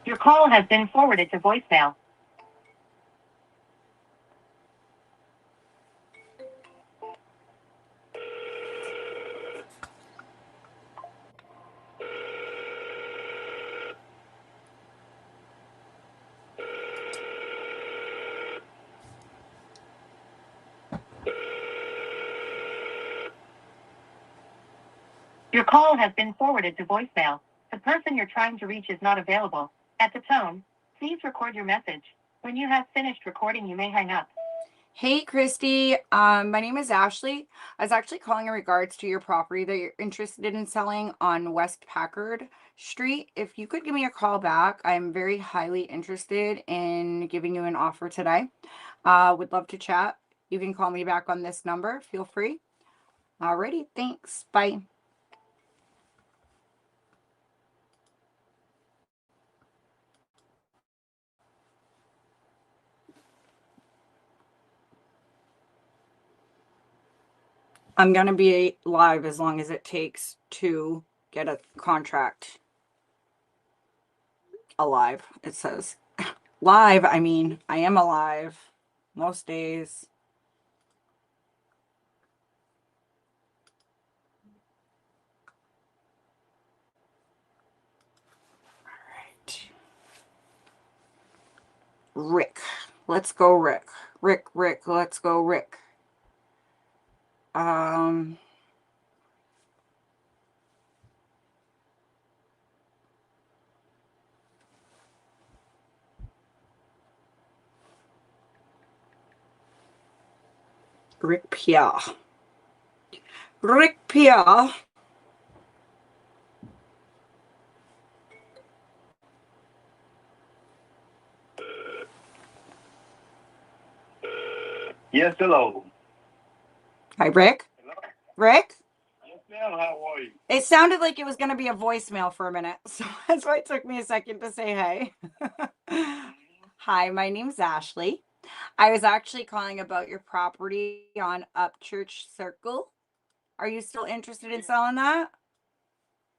Your call has been forwarded to voicemail. Your call has been forwarded to voicemail. The person you're trying to reach is not available. At the tone, please record your message. When you have finished recording, you may hang up. hey, Christy. My name is Ashley. I was actually calling in regards to your property that you're interested in selling on West Packard Street. If you could give me a call back, I'm very highly interested in giving you an offer today. Would love to chat. You can call me back on this number. Feel free. Alrighty, thanks. Bye. I'm going to be live as long as it takes to get a contract alive. It says live. I mean, I am alive most days. Rick. Let's go, Rick. Rick, let's go, Rick. Rick Pierre. Rick Pierre. Yes, hello. Hi, Rick. Hello. Rick? Yes, ma'am. How are you? It sounded like it was going to be a voicemail for a minute, so that's why it took me a second to say hey. Hi, my name's Ashley. I was actually calling about your property on Upchurch Circle. Are you still interested in selling that?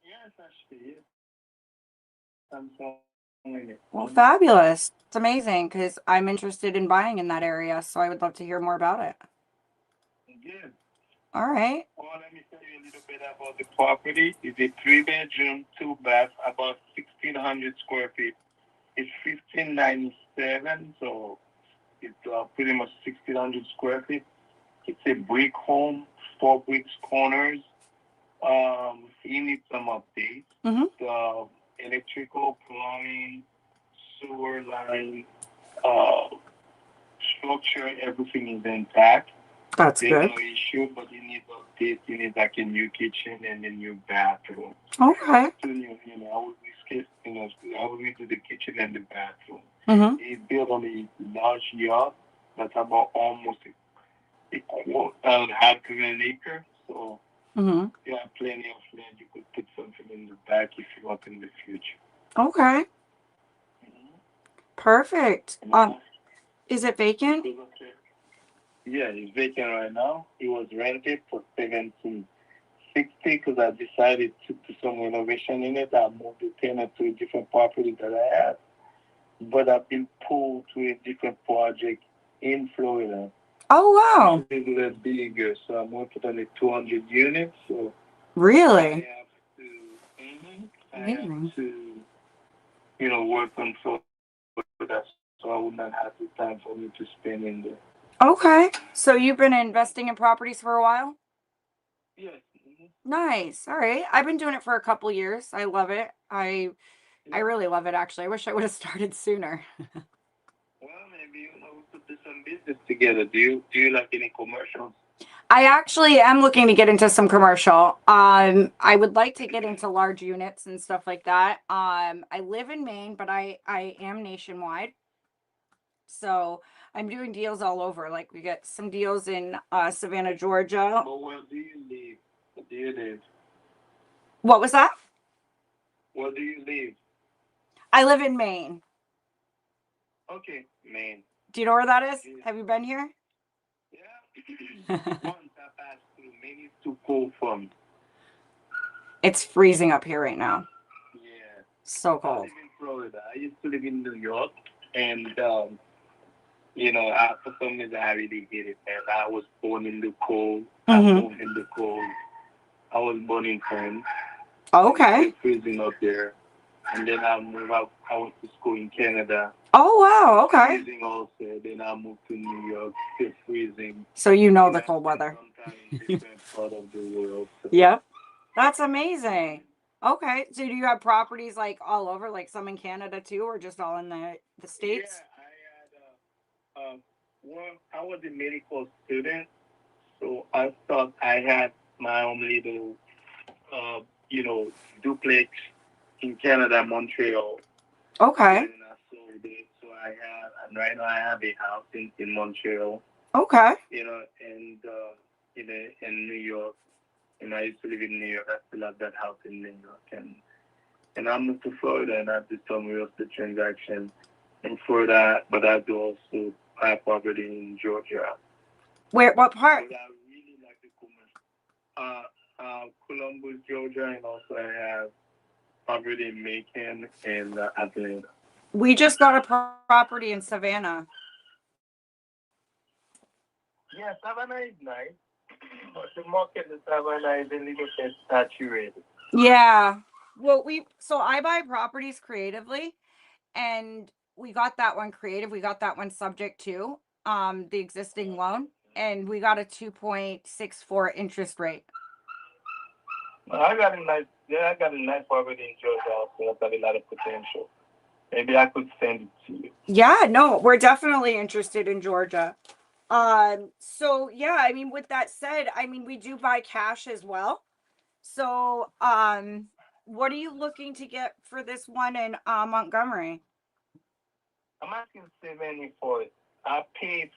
Yes, actually. Yes. I'm selling it. Well, fabulous. It's amazing because I'm interested in buying in that area, so I would love to hear more about it. Good. All right. Well, let me tell you a little bit about the property. It's a 3-bedroom, 2-bath, about 1,600 square feet. It's 1,597, so it's pretty much 1,600 square feet. It's a brick home, 4 bricks corners. He needs some updates. Mm-hmm. The electrical, plumbing, sewer line, structure, everything is intact. That's There's good. no issue, but you need update. You need like a new kitchen and a new bathroom. Okay. So, I would risk it. I would redo the kitchen and the bathroom. Mm-hmm. It's built on a large yard that's about almost half of an acre. So Mm-hmm. you have plenty of land. You could put something in the back if you want in the future. Okay. Perfect. And Is it vacant? yeah, it's vacant right now. It was rented for $17.60 because I decided to do some renovation in it. I moved the tenant to a different property that I had, but I've been pulled to a different project in Florida. Oh wow. It's a little bigger, so I'm working on a 200 units. So Really? I have to, work on for that, so I would not have the time for me to spend in there. Okay. So you've been investing in properties for a while? Yes. Nice. All right. I've been doing it for a couple years. I love it. I really love it actually. I wish I would have started sooner. Well, maybe we could do some business together. Do you like any commercials? I actually am looking to get into some commercial. I would like to get into large units and stuff like that. I live in Maine, but I am nationwide. So I'm doing deals all over. Like we get some deals in Savannah, Georgia. But where do you live? Where do you live? What was that? Where do you live? I live in Maine. Okay, Maine. Do you know where that is? Have you been here? Yeah. Once I passed through, Maine is too cold for me. It's freezing up here right now. Yeah. So I cold. live in Florida. I used to live in New York, and for some reason I really hate it, man. I was born in the cold. I moved in the cold. I was born in France. Okay. It's freezing up there. And then I moved out. I went to school in Canada. Oh wow, okay. Freezing also. Then I moved to New York. Still freezing. So you know the cold weather. Sometimes in different part of the world. So. Yep. That's amazing. Okay. So do you have properties like all over, like some in Canada too, or just all in the States? Yeah, I had I was a medical student, so I thought I had my own little duplex in Canada, Montreal. Okay. And I sold it. So and right now I have a house in Montreal. Okay. And in New York. And I used to live in New York. I still have that house in New York. And I moved to Florida and I did some real estate transaction in Florida, but I do also have property in Georgia. Where? What part? But I really like the commercial. Columbus, Georgia, and also I have property in Macon and Atlanta. We just got a property in Savannah. Yeah, Savannah is nice, but the market in Savannah is a little bit saturated. Yeah. Well, I buy properties creatively, and we got that one creative. We got that one subject to the existing loan, and we got a 2.64 interest rate. I got a nice property in Georgia also. I've got a lot of potential. Maybe I could send it to you. Yeah, no, we're definitely interested in Georgia. So yeah, I mean, with that said, I mean, we do buy cash as well. So, what are you looking to get for this one in Montgomery? I'm asking 70 for it. I paid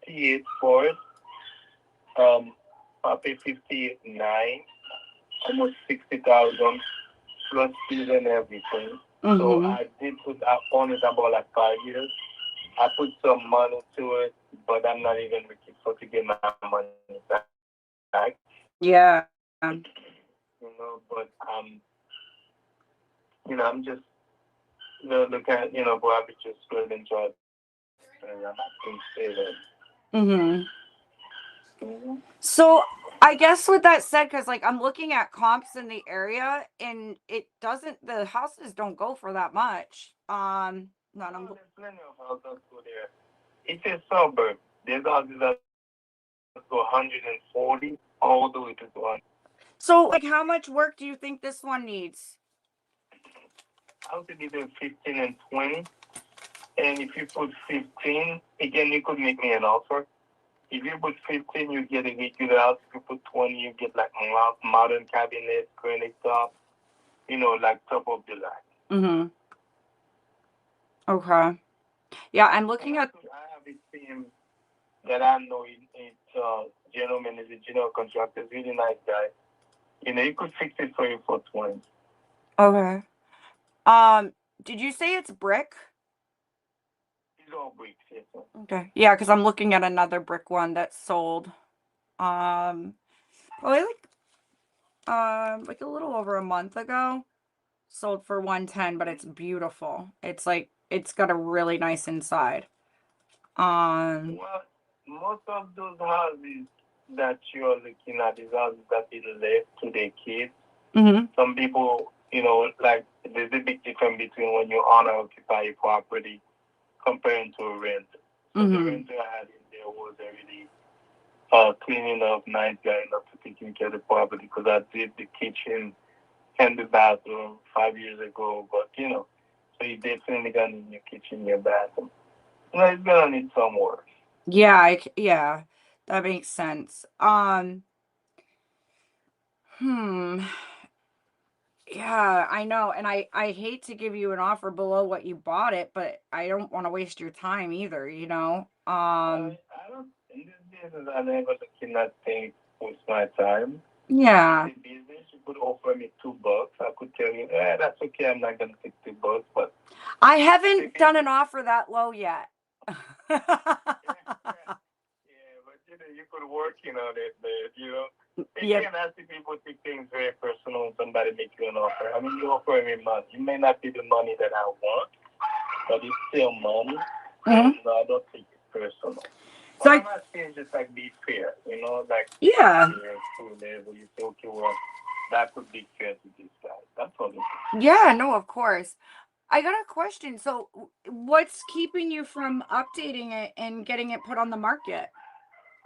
58 for it. I paid 58.9, almost 60,000 plus fees and everything. So I did I owned it about like 5 years. I put some money to it, but I'm not even looking for to get my money back. Yeah. But I'm just looking at probably just good and enjoy it. And I can say that. So I guess with that said, because like I'm looking at comps in the area, and the houses don't go for that much. There's plenty of houses go there. It's a suburb. There's houses that go 140 all the way to 200. So like, how much work do you think this one needs? I would say between 15 and 20. And if you put 15, again, you could make me an offer. If you put 15, you get a regular house. If you put 20, you get like modern cabinet, granite top, like top of the line. Okay. Yeah, I'm looking at. I have a team that I know. It's gentleman is a general contractor, really nice guy. You could fix it for you for 20. Okay. Did you say it's brick? It's all bricks, yes, sir. Okay. Yeah, because I'm looking at another brick one that's sold. Probably like a little over a month ago. Sold for 110, but it's beautiful. It's like it's got a really nice inside. Well, most of those houses that you're looking at is houses that is left to their kids. Some people, like there's a big difference between when you owner occupy a property comparing to a rent. So the renter I had in there was already clean enough, nice guy enough to taking care of the property because I did the kitchen and the bathroom 5 years ago. But so you definitely gonna need your kitchen, your bathroom. It's gonna need some work. Yeah, yeah, that makes sense. Yeah, I know, and I hate to give you an offer below what you bought it, but I don't want to waste your time either, I don't. In this business, I never looking at things with my time. Yeah. It's a business. You could offer me $2. I could tell you, that's okay. I'm not gonna take $2, but I haven't done an offer that low yet. yeah, but you could work on it, man. Again, I see people take things very personal when somebody makes you an offer. I mean, you offer me money. It may not be the money that I want, but it's still money. I don't take it personal. So I'm not saying just like be fair, like yeah. To level, you say, okay, well, that could be fair to this guy. That's all. Yeah, no, of course. I got a question. So what's keeping you from updating it and getting it put on the market?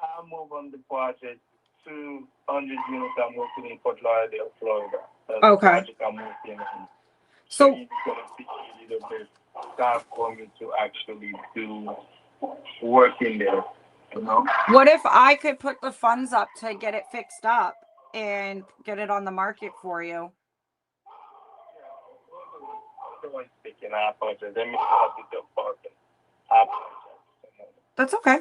I move on the project 200 units. I'm working in Fort Lauderdale, Florida. That's the project I'm working on. So it's going to be a little bit tough for me to actually do work in there. What if I could put the funds up to get it fixed up and get it on the market for you? Speaking, I apologize. Let me start with the parking. I apologize. That's okay.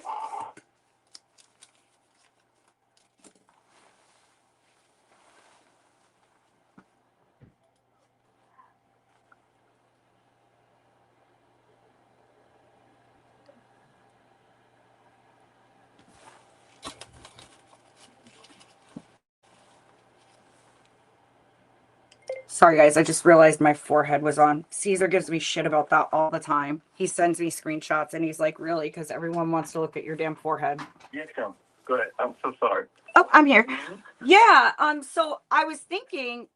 Sorry, guys. I just realized my forehead was on. Caesar gives me shit about that all the time. He sends me screenshots and he's like, really? Because everyone wants to look at your damn forehead. Yes, go ahead. I'm so sorry. Oh, I'm here. Yeah. So I was thinking,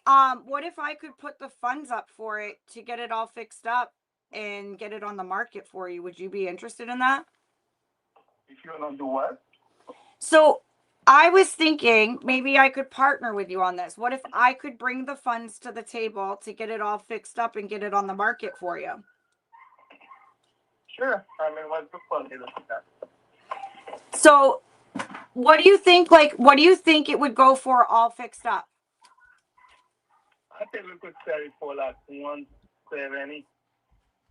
what if I could put the funds up for it to get it all fixed up and get it on the market for you? Would you be interested in that? If you want to do what? So I was thinking maybe I could partner with you on this. What if I could bring the funds to the table to get it all fixed up and get it on the market for you? Sure. I mean, what's the fun in that? So what do you think? What do you think it would go for all fixed up? I think we could sell it for like 170,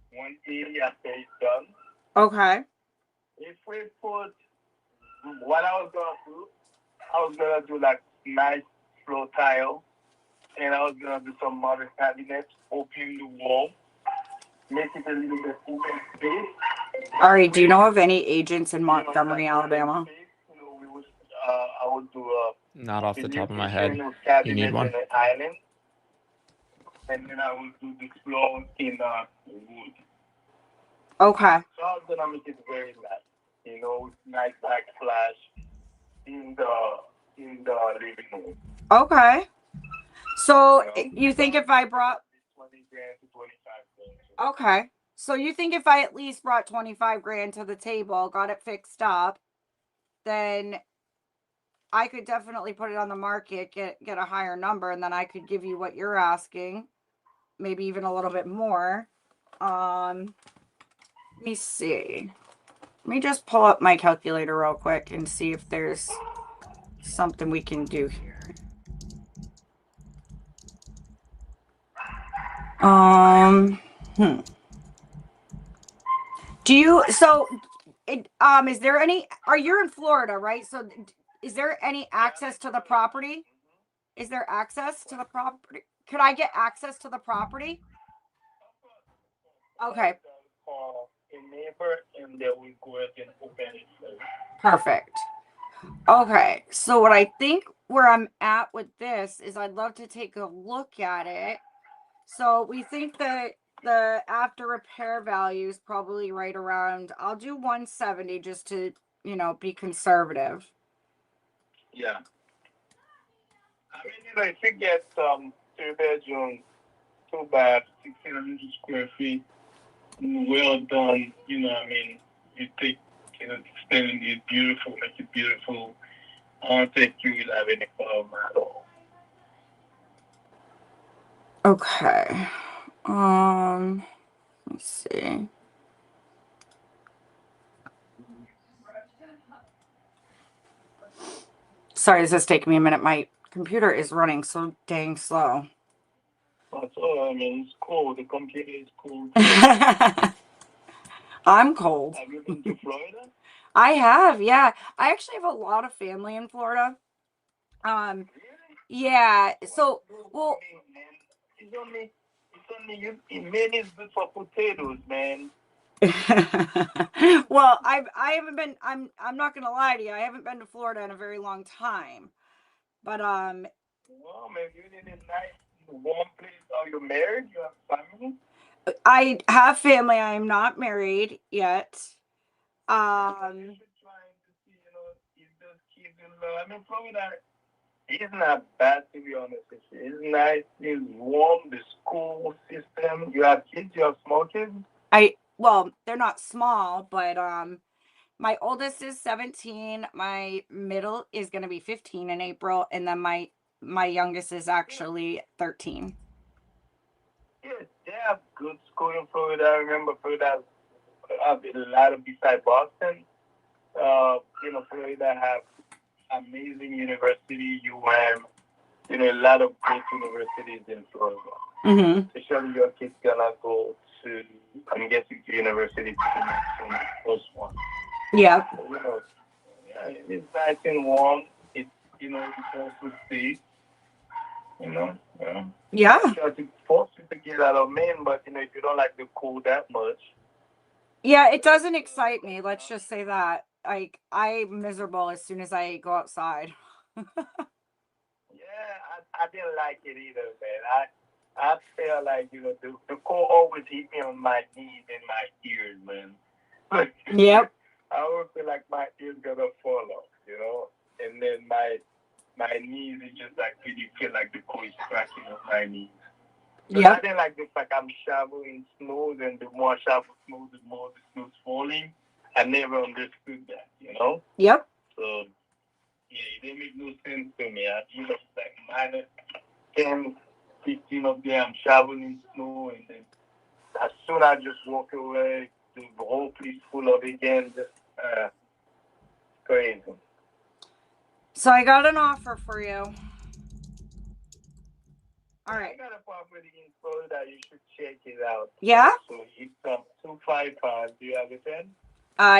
180 after it's done. Okay. If we put what I was gonna do like nice floor tile, and I was gonna do some modern cabinets, open the wall, make it a little bit open space. Ari, do you know of any agents in Montgomery, Alabama? I would do not off the top of my head. You need one? Island, and then I will do the floor in wood. Okay. So I was gonna make it very nice, with nice backsplash in the living room. Okay. So you think if I brought 20 grand to 25 grand. Okay. So you think if I at least brought 25 grand to the table, got it fixed up, then I could definitely put it on the market, get a higher number, and then I could give you what you're asking, maybe even a little bit more. Let me see. Let me just pull up my calculator real quick and see if there's something we can do here. Do you, so, is there any, you're in Florida, right? So is there any access to the property? Is there access to the property? Could I get access to the property? Okay. Call a neighbor and they will go ahead and open it for you. Perfect. Okay. So what I think where I'm at with this is I'd love to take a look at it. So we think that the after repair value is probably right around, I'll do 170 just to, you know, be conservative. Yeah. I mean, you know, if you get 3 bedroom, 2 bath, 1,600 square feet, well done, you know, I mean, you take, you know, extending it beautiful, make it beautiful. I don't think you will have any problem at all. Okay. Let's see. Sorry, this is taking me a minute. My computer is running so dang slow. That's all. I mean, it's cold. The computer is cold. I'm cold. Have you been to Florida? I have, yeah. I actually have a lot of family in Florida. Yeah. So, well, It's only you. Maine is good for potatoes, man. well, I haven't been. I'm not gonna lie to you. I haven't been to Florida in a very long time. But Well, maybe you need a nice warm place. Are you married? You have family? I have family. I am not married yet. You should try to see, you know, if those kids in love. I mean, Florida, it's not bad to be honest with you. It's nice. It's warm. The school system. You have kids. You have small kids. Well, they're not small, but my oldest is 17. My middle is going to be 15 in April, and then my youngest is actually 13. Yes, they have good school in Florida. I remember Florida have a lot of besides Boston. You know, Florida have amazing university. You know, a lot of great universities in Florida. Mm-hmm. Especially your kids gonna go to, I'm guessing, to university soon, first one. Yeah. So, you know, yeah, it's nice and warm. It's, you know, it's also safe. You know, Yeah. try to force you to get out of Maine, but you know, if you don't like the cold that much. Yeah, it doesn't excite me. Let's just say that. Like, I'm miserable as soon as I go outside. Yeah, I didn't like it either, man. I felt like, you know, the cold always hit me on my knees and my ears, man. Yep. I always feel like my ears gonna fall off, you know, and then my knees is just like really feel like the cold is cracking on my knees. So Yep. I didn't like the fact I'm shoveling snow, and the more I shovel snow, the more the snow's falling. I never understood that, you know. Yep. So yeah, it didn't make no sense to me. You know, like minus 10, 15 up there, I'm shoveling snow, and then as soon as I just walk away, the whole place full of again, just crazy. So I got an offer for you. All right. I got a property in Florida. You should check it out. Yeah? So it's 255. Do you have a pen?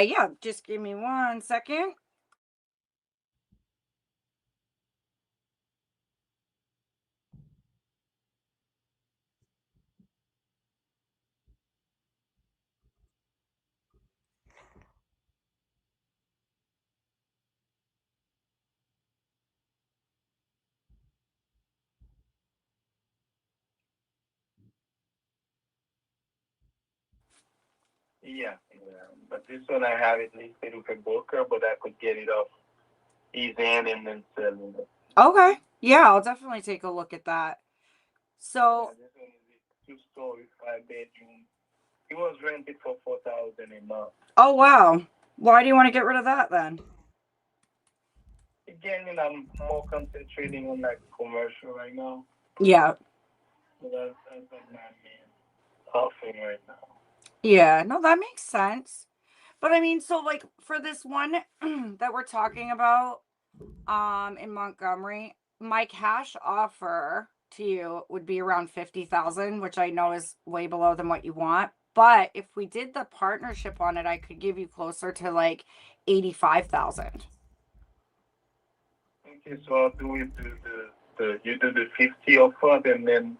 Yeah, just give me 1 second. Yeah. But this one I have it listed with a broker, but I could get it off his hand and then sell it. Okay. Yeah, I'll definitely take a look at that. So This one is a 2-story, 5 bedroom. It was rented for $4,000 a month. oh wow. Why do you want to get rid of that then? Again, you know, I'm more concentrating on like commercial right now. Yeah. So that's like my main offering right now. Yeah, no, that makes sense. But I mean, so like for this one that we're talking about, in Montgomery, my cash offer to you would be around 50,000, which I know is way below than what you want. But if we did the partnership on it, I could give you closer to like 85,000. Okay, so I'll do it you do the 50 upfront and then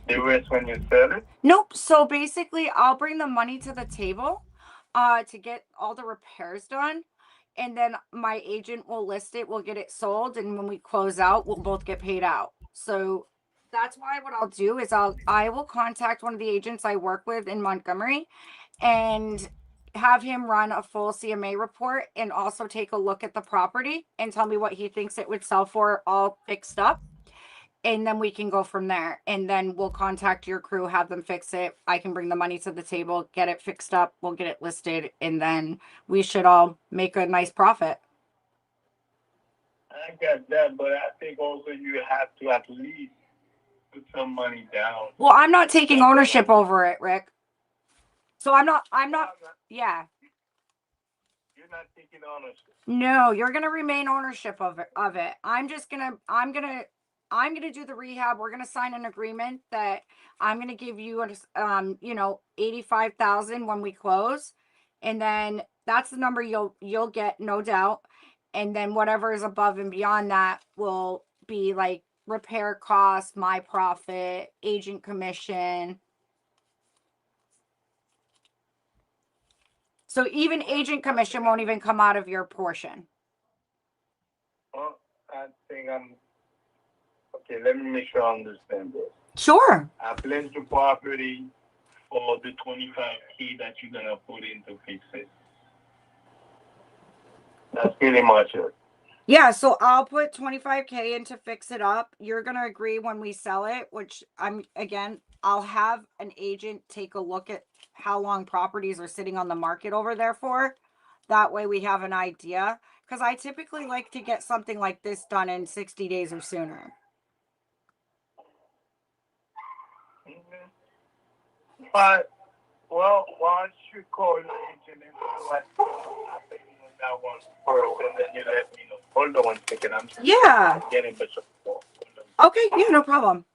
the rest when you sell it? Nope. So basically, I'll bring the money to the table to get all the repairs done. And then my agent will list it, we'll get it sold, and when we close out, we'll both get paid out. So that's why what I'll do is I will contact one of the agents I work with in Montgomery and have him run a full CMA report and also take a look at the property and tell me what he thinks it would sell for all fixed up. And then we can go from there. And then we'll contact your crew, have them fix it. I can bring the money to the table, get it fixed up, we'll get it listed, and then we should all make a nice profit. I got that, but I think also you have to at least put some money down. Well, I'm not taking ownership over it, Rick. So I'm not, yeah. You're not taking ownership. No, you're gonna remain ownership of it. I'm gonna do the rehab. We're gonna sign an agreement that I'm gonna give you 85,000 when we close, and then that's the number you'll get, no doubt. And then whatever is above and beyond that will be like repair costs, my profit, agent commission. So even agent commission won't even come out of your portion. Well, I think okay. Let me make sure I understand this. Sure. I pledged the property for the 25K that you're gonna put in to fix it. That's pretty much it. Yeah, so I'll put 25K in to fix it up. You're gonna agree when we sell it, which I'll have an agent take a look at how long properties are sitting on the market over there for. That way we have an idea. Because I typically like to get something like this done in 60 days or sooner. But well, why don't you call your agent and see what happened with that one first, and then you let me know. Hold on 1 second. I'm Yeah. getting the support. Okay, yeah, no problem.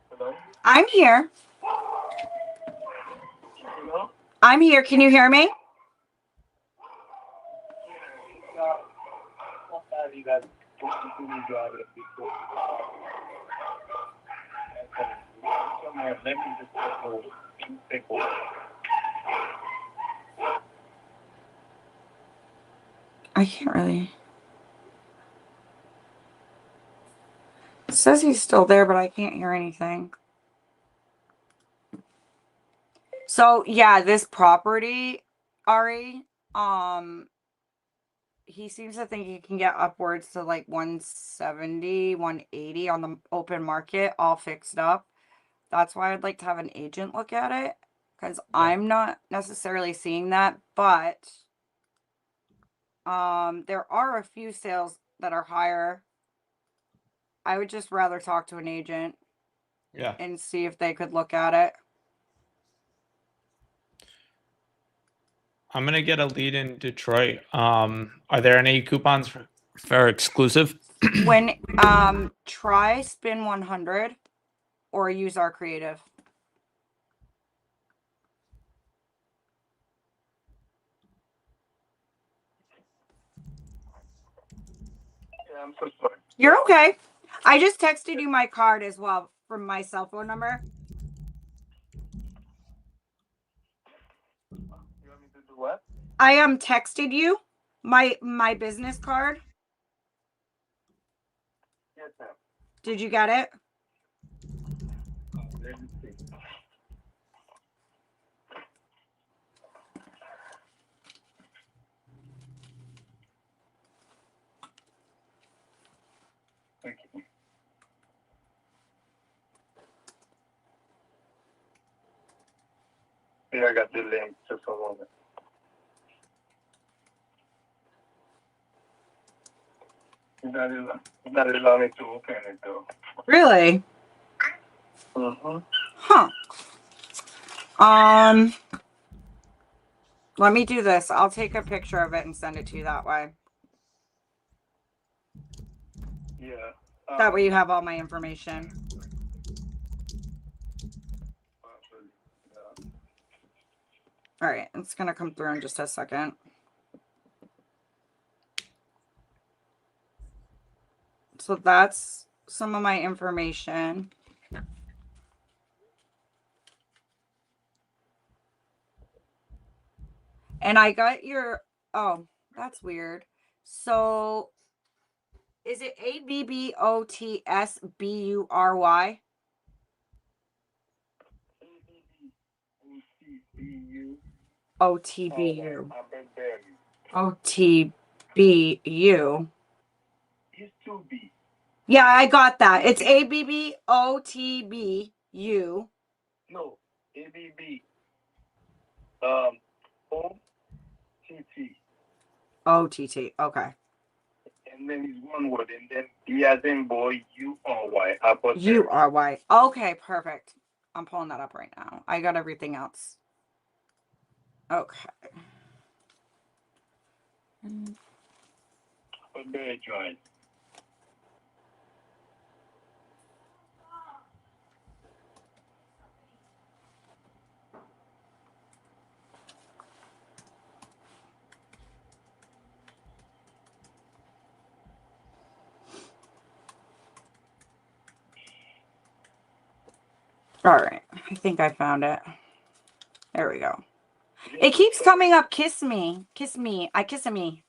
Hello? I'm here. Hello? I'm here. Can you hear me? Somebody that's talking to me driver before. Let me just take over. I can't really. It says he's still there, but I can't hear anything. So yeah, this property, Ari, he seems to think he can get upwards to like 170, 180 on the open market, all fixed up. That's why I'd like to have an agent look at it, because I'm not necessarily seeing that, but there are a few sales that are higher. I would just rather talk to an agent. Yeah. And see if they could look at it. I'm gonna get a lead in Detroit. Are there any coupons for exclusive? When try spin 100 or use our creative. Yeah, I'm so sorry. You're okay. I just texted you my card as well from my cell phone number. You want me to do what? I texted you my business card. Yes, ma'am. Did you get it? Let me see. Thank you. Yeah, I got the link just a moment. Not allow me to open it though. Really? Mm-hmm. Huh. Let me do this. I'll take a picture of it and send it to you that way. Yeah. That way you have all my information. All right, it's gonna come through in just a second. So that's some of my information. And I got your, oh, that's weird. So is it ABBOTSBURY? OTBU. OTBU. It's 2B. Yeah, I got that. It's ABBOTBU. No, ABB. OTT. OTT. Okay. And then it's one word, and then B as in boy, URY. URY. Okay, perfect. I'm pulling that up right now. I got everything else. Okay. Very joint. All right. I think I found it. There we go. It keeps coming up. Kiss me. Kiss me. I kiss me.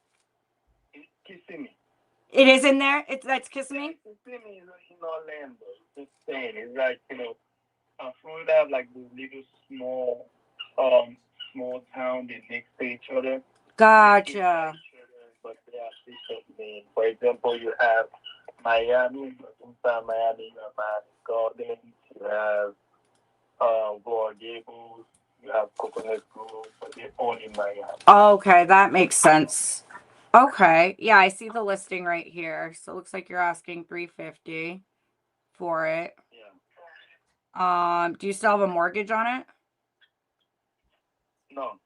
It's kissing me. It is in there? That's kiss me? Kissing me is in Orlando. It's insane. It's like, Florida have like these little small town they next to each other. Gotcha. But they are different names. For example, you have Miami, but inside Miami, you have Miami Gardens, you have Goa Gables, you have Coconut Grove, but they're all in Miami. Okay, that makes sense. Okay. Yeah, I see the listing right here. So it looks like you're asking $350 for it. Yeah. Do you still have a mortgage on it? No.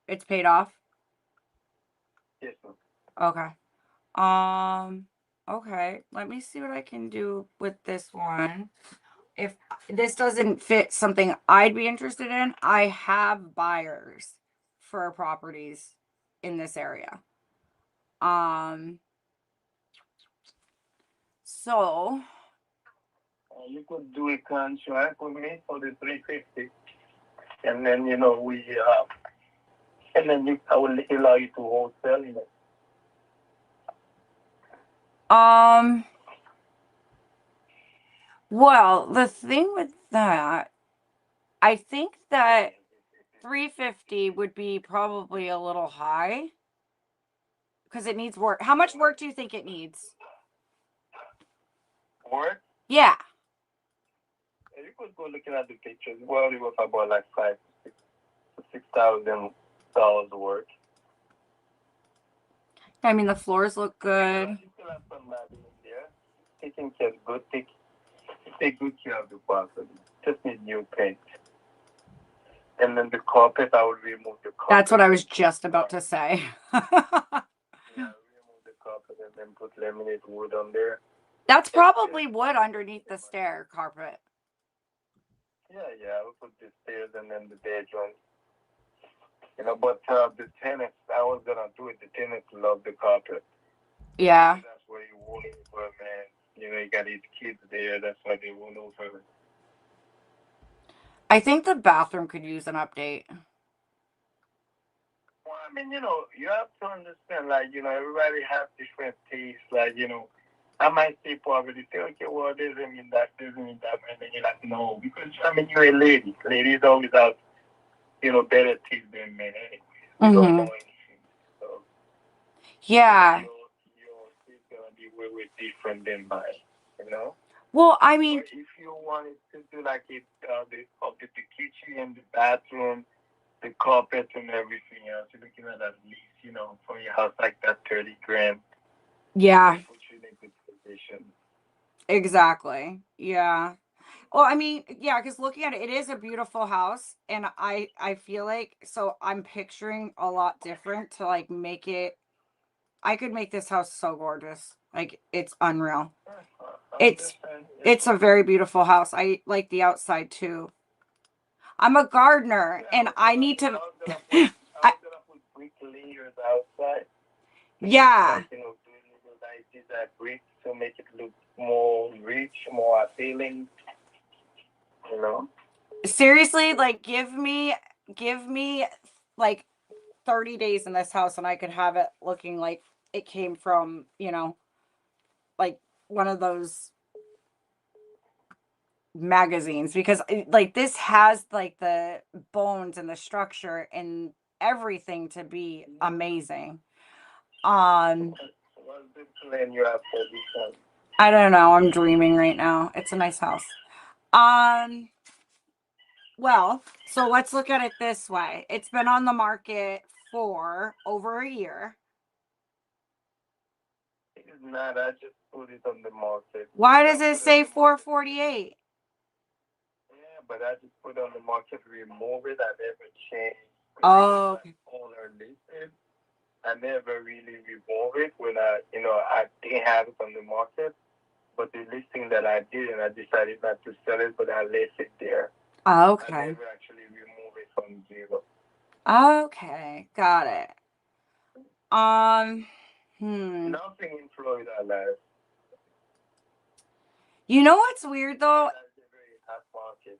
It's paid off? Yes, sir. Okay. Okay. Let me see what I can do with this one. If this doesn't fit something I'd be interested in, I have buyers for properties in this area. So You could do a contract with me for the 350, and then I will allow you to wholesale it. Well, the thing with that, I think that 350 would be probably a little high because it needs work. How much work do you think it needs? Work? Yeah. You could go looking at the pictures. Well, it was about like $6,000 work. I mean, the floors look good. You still have somebody in there taking care of good. Take good care of the property. Just need new paint. And then the carpet, I would remove the carpet. That's what I was just about to say. Yeah, remove the carpet and then put laminate wood on there. That's probably wood underneath the stair carpet. Yeah, I would put the stairs and then the bedroom. But the tenants, I was gonna do it. The tenants love the carpet. Yeah. So that's where you won't over, man. You got these kids there. That's why they won't over. I think the bathroom could use an update. Well, I mean, you have to understand, everybody has different tastes. I might say probably say, okay, well, doesn't mean that, and then you're like, no, because, you're a lady. Ladies always have, better taste than men anyway. You don't know anything. So, yeah. Your taste going to be way different than mine, Well, I mean, but if you wanted to do like the kitchen and the bathroom, the carpet and everything else, you're looking at least, for your house like that $30,000. yeah. Put you in condition. Exactly. Yeah. Well, I mean, yeah, because looking at it, it is a beautiful house, and I feel like so I'm picturing a lot different to like make it. I could make this house so gorgeous, like it's unreal. It's it's a very beautiful house. I like the outside too. I'm a gardener, and I need to. I I, was gonna put brick layers outside. yeah. Like, doing little like these bricks to make it look more rich, more appealing. You know. Seriously, like give me like 30 days in this house and I could have it looking like it came from, like one of those magazines because like this has like the bones and the structure and everything to be amazing. What's the plan you have for this one? I don't know, I'm dreaming right now. It's a nice house. Well, so let's look at it this way. It's been on the market for over a year. It's not. I just put it on the market. Why does it say 448? Yeah, but I just put it on the market, remove it. I never changed. Oh, okay. Owner listed. I never really remove it when I didn't have it on the market. But the listing that I did, and I decided not to sell it, but I left it there. Okay. I never actually remove it from zero. Okay, got it. Nothing in Florida life. You know what's weird though? That's a very hot market,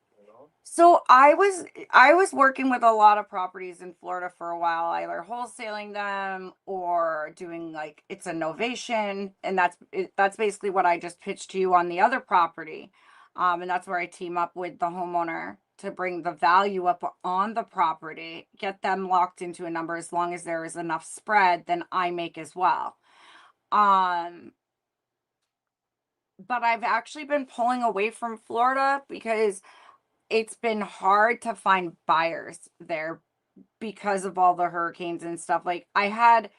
So I was working with a lot of properties in Florida for a while, either wholesaling them or doing like it's a novation, and that's basically what I just pitched to you on the other property. And that's where I team up with the homeowner to bring the value up on the property, get them locked into a number as long as there is enough spread, then I make as well. Um, but I've actually been pulling away from Florida because it's been hard to find buyers there because of all the hurricanes and stuff. Like I had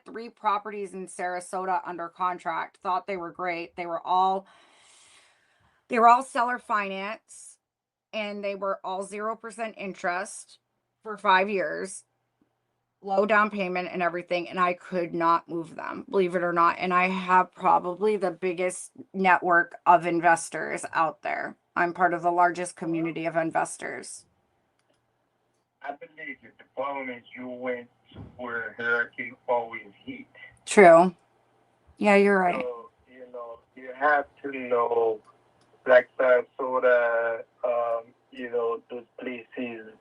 3 properties in Sarasota under contract, thought they were great. They were all seller finance and they were all 0% interest for 5 years. Low down payment and everything, and I could not move them, believe it or not. And I have probably the biggest network of investors out there. I'm part of the largest community of investors. I believe that the problem is you went where hurricane always hit. True. Yeah, you're right. So, you have to know, like Sarasota, those places,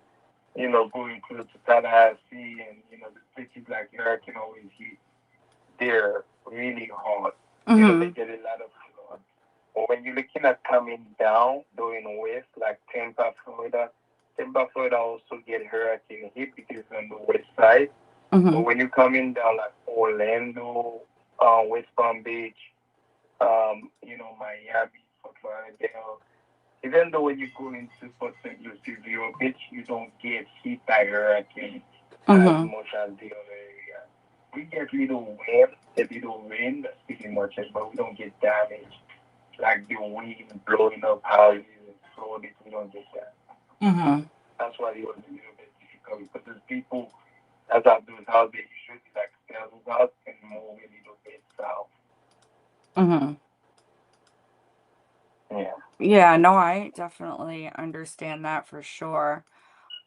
going close to Tallahassee and, the places like hurricane always hit, they're really hard. They get a lot of flood. But when you're looking at coming down, going west, like Tampa, Florida also get hurricane hit because it's on the west side. But when you're coming down like Orlando, West Palm Beach, Miami, Fort Lauderdale, even though when you go into Port St. Lucie, Vero Beach, you don't get hit by hurricane as much as the other area. We get a little rain, that's pretty much it, but we don't get damage. Like the wind blowing up houses and flooding, we don't get that. That's why it was a little bit difficult because there's people that have those houses, they usually like sell those houses and move a little bit south. Yeah. Yeah, no, I definitely understand that for sure.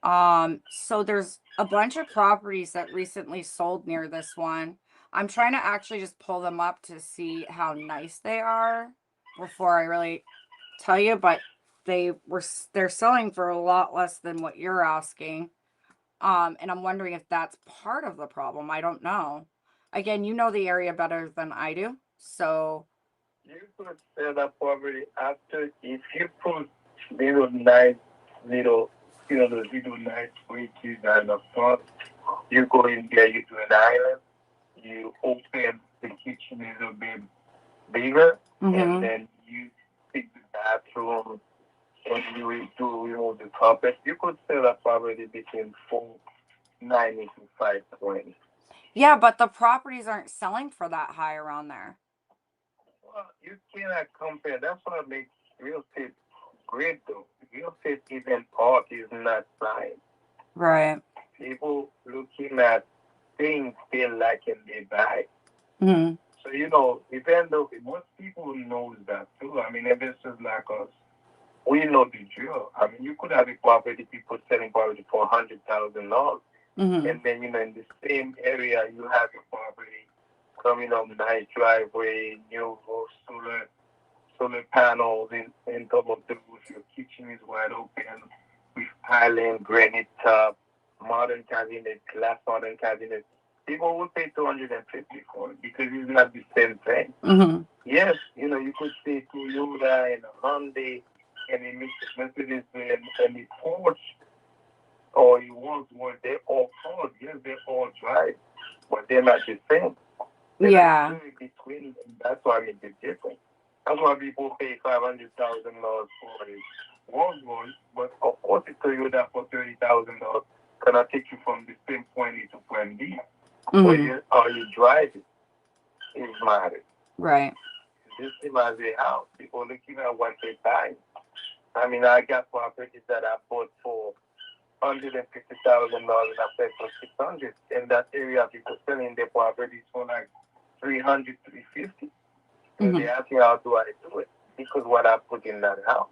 So there's a bunch of properties that recently sold near this one. I'm trying to actually just pull them up to see how nice they are before I really tell you, but they're selling for a lot less than what you're asking. And I'm wondering if that's part of the problem. I don't know. Again, you know the area better than I do. So You could sell that property after if you put those little nice bridges and the front. You go in there, you do an island, you open the kitchen a little bit bigger, and then you take the bathroom and you do remove the carpet. You could sell that property between 490 to 520. yeah, but the properties aren't selling for that high around there. you cannot compare. That's what makes real estate great, though. Real estate even art is not science. Right. People looking at things they like and they buy. Mm-hmm. So, you know, even though most people know that too, I mean, investors like us, we know the drill. I mean, you could have a property, people selling property for $100,000. Mm-hmm. And then, you know, in the same area, you have a property coming up, nice driveway, new roof, solar panels in top of the roof. Your kitchen is wide open with island, granite top, modern cabinet, glass modern cabinet. People will pay $250 for it because it's not the same thing. Mm-hmm. Yes, you know, you could say Toyota and a Hyundai and a Mercedes and a Porsche or you want one, they're all cars. Yes, they're all drive, but they're not the same. They're Yeah. not between them. That's why I make the difference. That's why people pay $500,000 for a Rolls Royce, but of course a Toyota for $30,000 cannot take you from the same point A to point B. Mm-hmm. How you drive it is matters. Right. This is as a house. People looking at what they buy. I mean, I got properties that I bought for $150,000 and I paid for $600. In that area, people selling their properties for like $300, $350. And they ask me how do I do it? Because what I put in that house.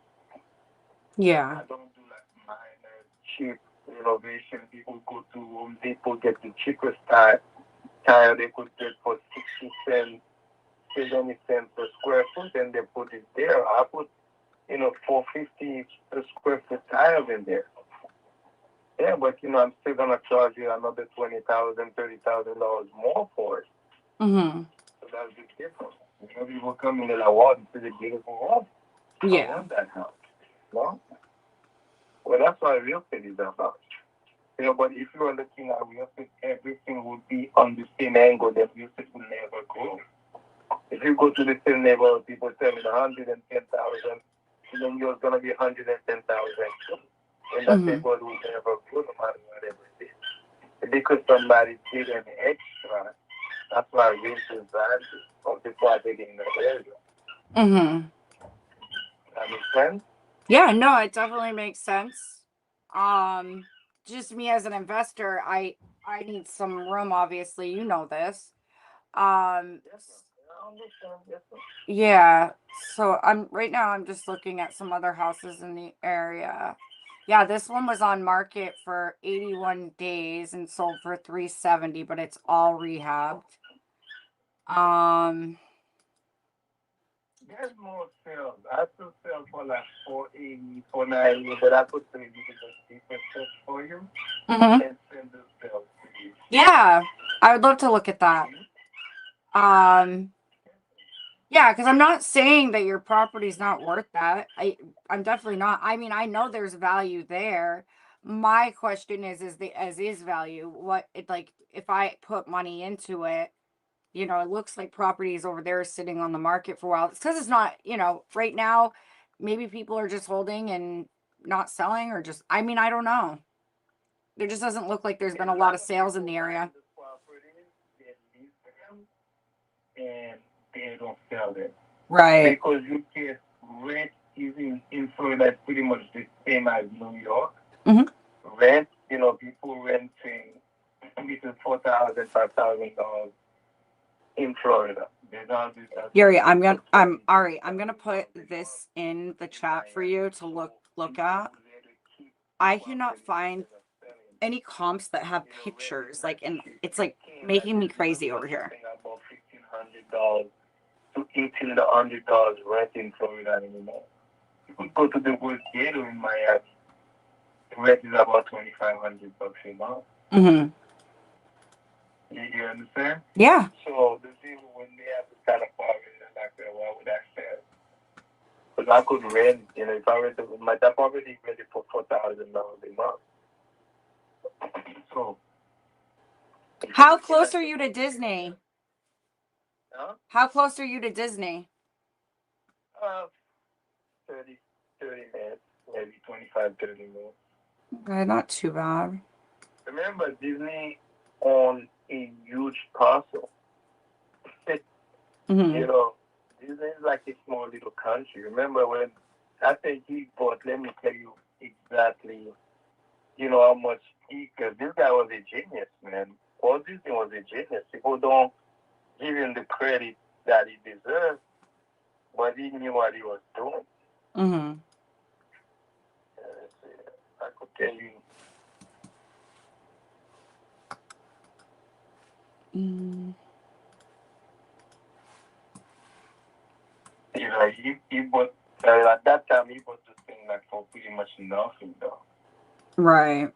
Yeah. I don't do like minor cheap renovation. People go to Home Depot, get the cheapest tile they could get for 60 cents, 70 cents per square foot, and they put it there. I put, $4.50 per square foot tiles in there. Yeah, but I'm still gonna charge you another $20,000, $30,000 more for it. Mm-hmm. So that's the difference. People come in and like, wow, this is a beautiful home. Yeah. I want that house. No? Well, that's what real estate is about. But if you are looking at real estate, everything would be on the same angle that real estate will never grow. If you go to the same neighborhood, people selling 110,000, then you're gonna be 110,000. And that neighborhood will never grow no matter whatever it is. Because somebody did an extra, that's why real estate value of the property in that area. Mm-hmm. That makes sense? Yeah, no, it definitely makes sense. Just me as an investor, I need some room, obviously, you know this. Yeah, so I'm just looking at some other houses in the area. Yeah, this one was on market for 81 days and sold for 370, but it's all rehabbed. There's more sales. I still sell for like 480, 490, but I put the different stuff for you Mm-hmm. and send the sales to you. Yeah, I would love to look at that. Yeah, because I'm not saying that your property's not worth that. I'm definitely not. I mean, I know there's value there. My question is value. What it like if I put money into it, it looks like properties over there sitting on the market for a while. It's because it's not, right now, maybe people are just holding and not selling or just, I mean, I don't know. There just doesn't look like there's been a lot of sales in the area. And they don't sell them. Right. Because you can rent in Florida pretty much the same as New York. Mm-hmm. Rent, people renting between $4,000 and $5,000 in Florida. Yuri, I'm gonna put this in the chat for you to look at. I cannot find any comps that have pictures, and it's like making me crazy over here. About $1,500 to $1,800 rent in Florida anymore. You could go to the West Ghetto in Miami. The rent is about $2,500 a month. Mm-hmm. You understand? Yeah. So the people when they have this kind of property, they're like, why would I sell? Because I could rent, if I rent that property rented for $4,000 a month. So. How close are you to Disney? Huh? How close are you to Disney? 30 minutes, maybe 25, 30 minutes. Okay, not too bad. Remember, Disney owns a huge parcel. Mm-hmm. This is like a small little country. Remember when I think he bought? Let me tell you exactly. You know how much because this guy was a genius, man. Walt Disney was a genius. People don't give him the credit that he deserved, but he knew what he was doing. Mm-hmm. I could tell you. Mm. You know, he bought at that time he bought this thing like for pretty much nothing, though. Right.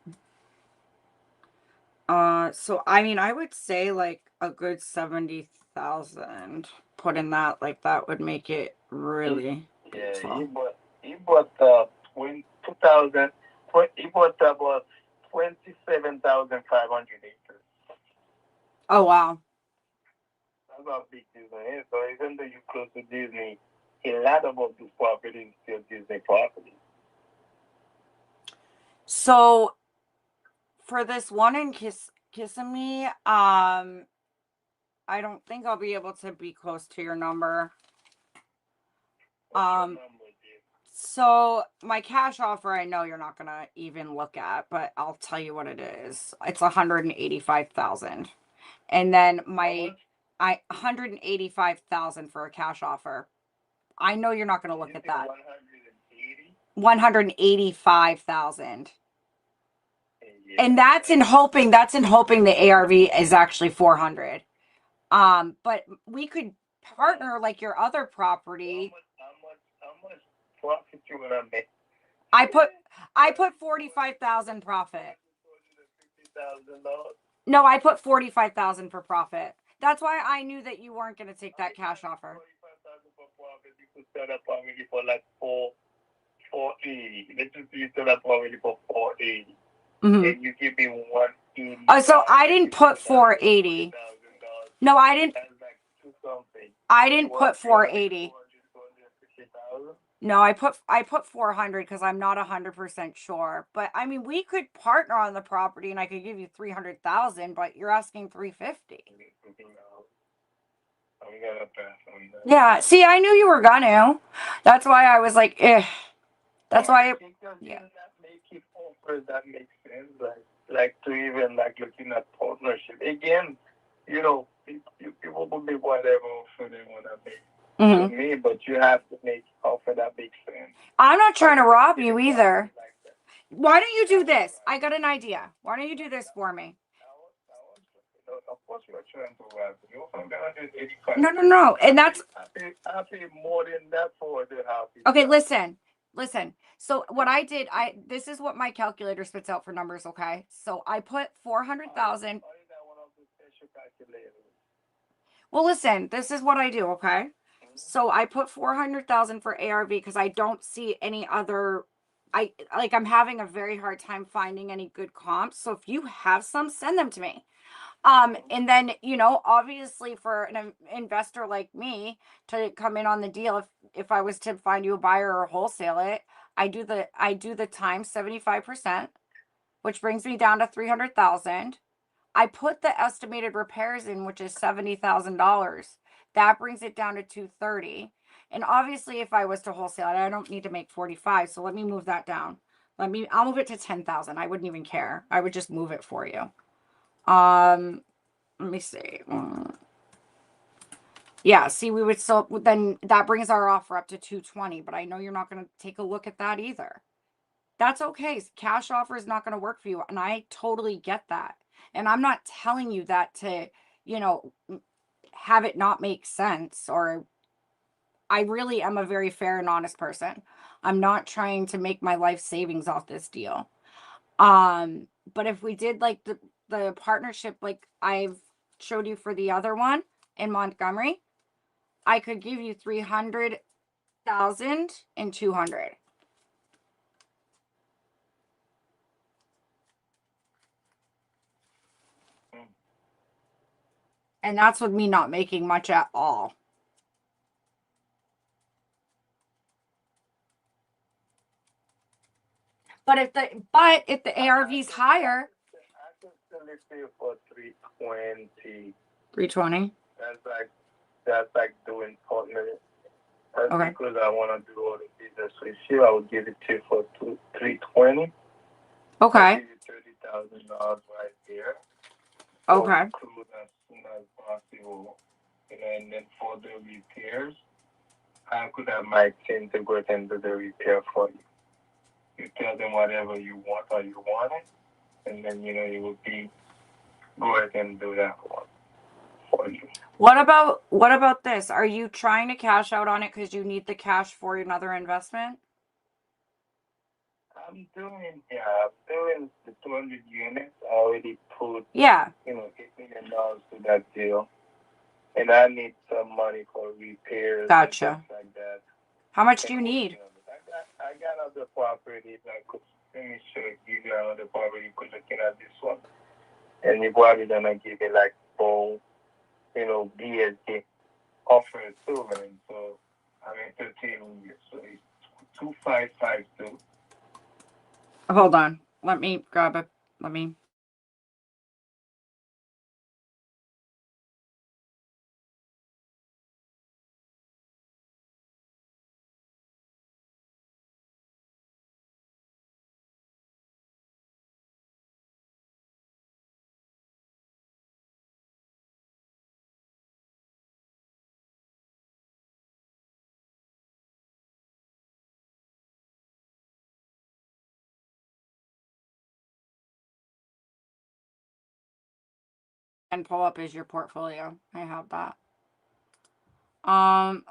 So I mean, I would say like a good 70,000 put in that, like that would make it really. Yeah, So. he bought when 2000 he bought about 27,500 acres. Oh wow. That's how big Disney is. So even though you're close to Disney, a lot of this property is still Disney property. So for this one in Kissimmee, I don't think I'll be able to be close to your number. What's your number, Dave? So my cash offer, I know you're not gonna even look at, but I'll tell you what it is. It's 185,000, and then my 185,000 for a cash offer. I know you're not gonna look at that. 180? 185,000. Yeah. And that's in hoping the ARV is actually 400. But we could partner like your other property. How much profit you gonna make? I put 45,000 profit. $50,000. No, I put 45,000 for profit. That's why I knew that you weren't gonna take that cash offer. 45,000 for profit. You could sell that property for like 480. Let's just say you sell that property for 480. Mm-hmm. And you give me 180. Oh, so I didn't put 480. No, I didn't. That's like two something. I didn't put 480. 250,000. No, I put 400 because I'm not 100% sure. But I mean, we could partner on the property, and I could give you 300,000. But you're asking 350. We gotta pass on that. Yeah. See, I knew you were gonna. That's why I was like, eh. That's why. Yeah. That make it offers that makes sense. Like to even like looking at partnership again. You know, people will be whatever offer they want to make. Mm-hmm. To me, but you have to make offer that makes sense. I'm not trying to rob you either. Why don't you do this? I got an idea. Why don't you do this for me? Of course, you're trying to rob you. No. And that's I pay more than that for the house. okay. Listen. So what I did, this is what my calculator spits out for numbers. Okay. So I put 400,000. Well, listen, this is what I do. Okay. So I put 400,000 for ARV because I don't see any other. I'm having a very hard time finding any good comps. So if you have some, send them to me. And then, obviously for an investor like me to come in on the deal, if I was to find you a buyer or wholesale it, I do the times 75%, which brings me down to 300,000. I put the estimated repairs in, which is $70,000. That brings it down to 230. And obviously if I was to wholesale it, I don't need to make 45. So let me move that down. I'll move it to 10,000. I wouldn't even care. I would just move it for you. Let me see. Yeah, see, we would still, then that brings our offer up to 220, but I know you're not going to take a look at that either. That's okay. Cash offer is not going to work for you. And I totally get that. And I'm not telling you that to, have it not make sense, or I really am a very fair and honest person. I'm not trying to make my life savings off this deal. But if we did like the partnership, like I've showed you for the other one in Montgomery, I could give you 300,000 and 200. And that's with me not making much at all. But if the ARV's higher, I can sell it to you for 320. 320. That's like doing partner. That's Okay. because I want to do all the business with you. I would give it to you for $320. I'll Okay. give you $30,000 right there. Okay. Close as soon as possible. And then for the repairs, I could have my team to go ahead and do the repair for you. You tell them whatever you want or you want it, and then you will be go ahead and do that one for you. What about this? Are you trying to cash out on it because you need the cash for another investment? I'm doing the 200 units. I already put Yeah. $8 million to that deal, and I need some money for repairs Gotcha. and things like that. How much do you need? I got other properties. I could finish give you another property. You could looking at this one, and you're probably gonna give it like full, BSD offer too, man. So I'm entertaining you. So it's 2552. Hold on. Let me grab it. Let me. And pull up is your portfolio. I have that.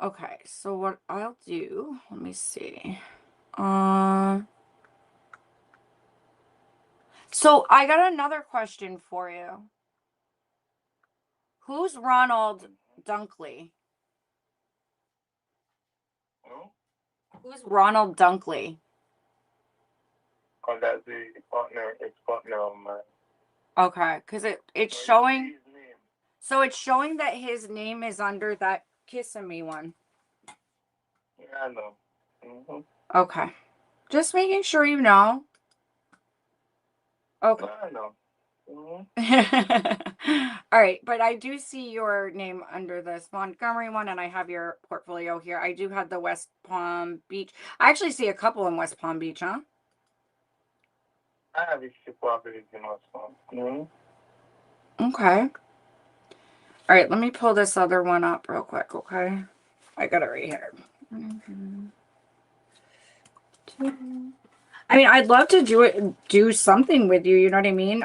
Okay, so what I'll do, let me see. So I got another question for you. Who's Ronald Dunkley? Who's Ronald Dunkley? Oh, that's the ex-partner of mine. Okay, because it's showing. So it's showing that his name is under that Kissing Me one. Yeah, I know. Mm-hmm. Okay. Just making sure you know. Okay. I know. Mm-hmm. All right, but I do see your name under this Montgomery one, and I have your portfolio here. I do have the West Palm Beach. I actually see a couple in West Palm Beach, huh? I have a few properties in West Palm. Mm-hmm. Okay. All right, let me pull this other one up real quick, okay? I got it right here. I mean, I'd love to do something with you, you know what I mean?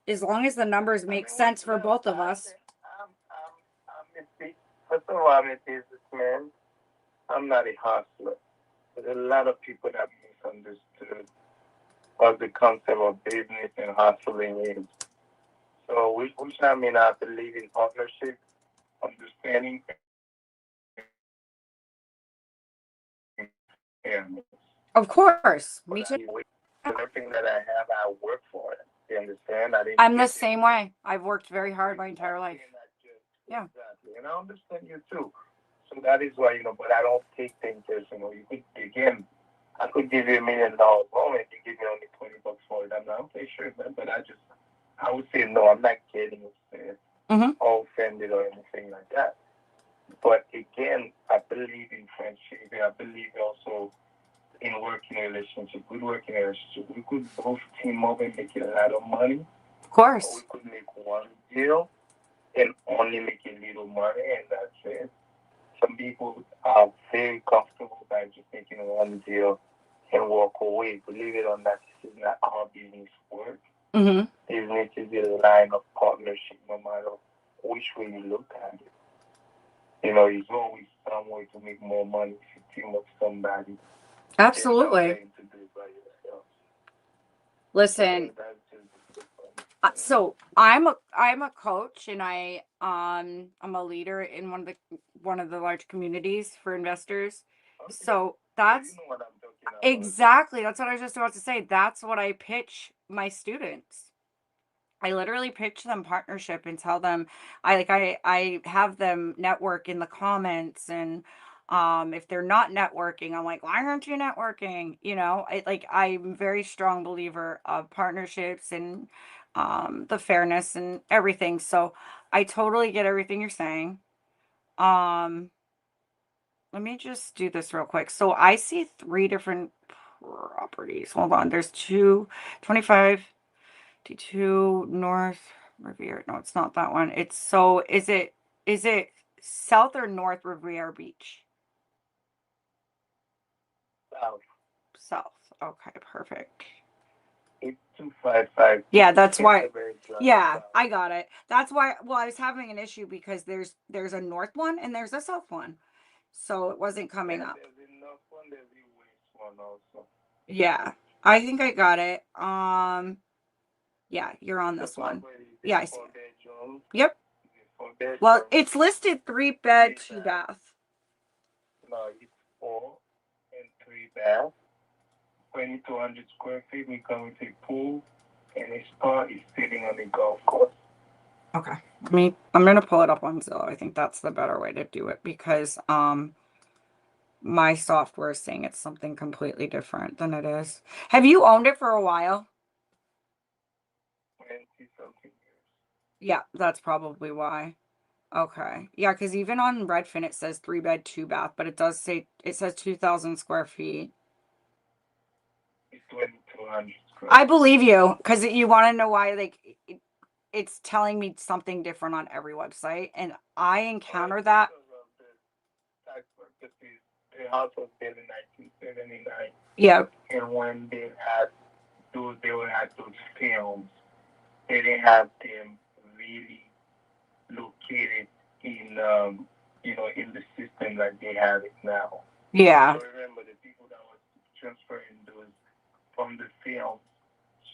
As long as the numbers make sense for both of us. First of all, I'm a businessman. I'm not a hustler. There's a lot of people that misunderstood what the concept of business and hustling is. So, which I mean, I believe in partnership, understanding, and Of course, me too. everything that I have, I work for it. You understand? I'm the same way. I've worked very hard my entire life. Yeah. Exactly. And I understand you too. So that is why, but I don't take things personal. You could, again, I could give you $1 million loan and you give me only $20 for it. I'm not, okay, sure, man, but I would say no, I'm not getting upset or offended or anything like that. But again, I believe in friendship. I believe also in working relationship, good working relationship. We could both team up and make a lot of money. Of course. Or we could make one deal and only make a little money, and that's it. Some people are very comfortable by just making one deal and walk away. Believe it or not, this is not how business works. Mm-hmm. There needs to be a line of partnership no matter which way you look at it. There's always some way to make more money if you team up somebody. Absolutely. Listen, so I'm a coach, and I'm a leader in one of the large communities for investors. Okay. So that's what I'm talking about. Exactly. That's what I was just about to say. That's what I pitch my students. I literally pitch them partnership and tell them I have them network in the comments, and if they're not networking, I'm like, why aren't you networking? I'm a very strong believer of partnerships and the fairness and everything. So I totally get everything you're saying. let me just do this real quick. So I see 3 different properties. Hold on. There's 225 T2 North Riviera. No, it's not that one. It's so is it South or North Riviera Beach? South. Okay, perfect. 8255. Yeah, that's why. Canterbury Drive, Yeah, South. I got it. That's why. Well, I was having an issue because there's a north one and there's a south one, so it wasn't coming up. There's a north one, there's a west one also. Yeah, I think I got it. Yeah, you're on this one. Yeah, I see it. Bedroom, Yep. bedroom. Well, it's listed 3 bed, 2 bath. No, it's 4 and 3 baths. 2,200 square feet. We come with a pool, and a spa is sitting on the golf course. Okay. I'm gonna pull it up on Zillow. I think that's the better way to do it because my software is saying it's something completely different than it is. Have you owned it for a while? 20-something years. Yeah, that's probably why. Okay. Yeah, because even on Redfin it says 3 bed, 2 bath, but it does say it says 2,000 square feet. It's 2,200 square I believe you because you want to know why it's telling me something different on every website, and I encounter that. Because of the tax purposes, the house was built in 1979. Yeah. And when they were at those films, they didn't have them really located in in the system like they have it now. Yeah. So remember, the people that was transferring those from the film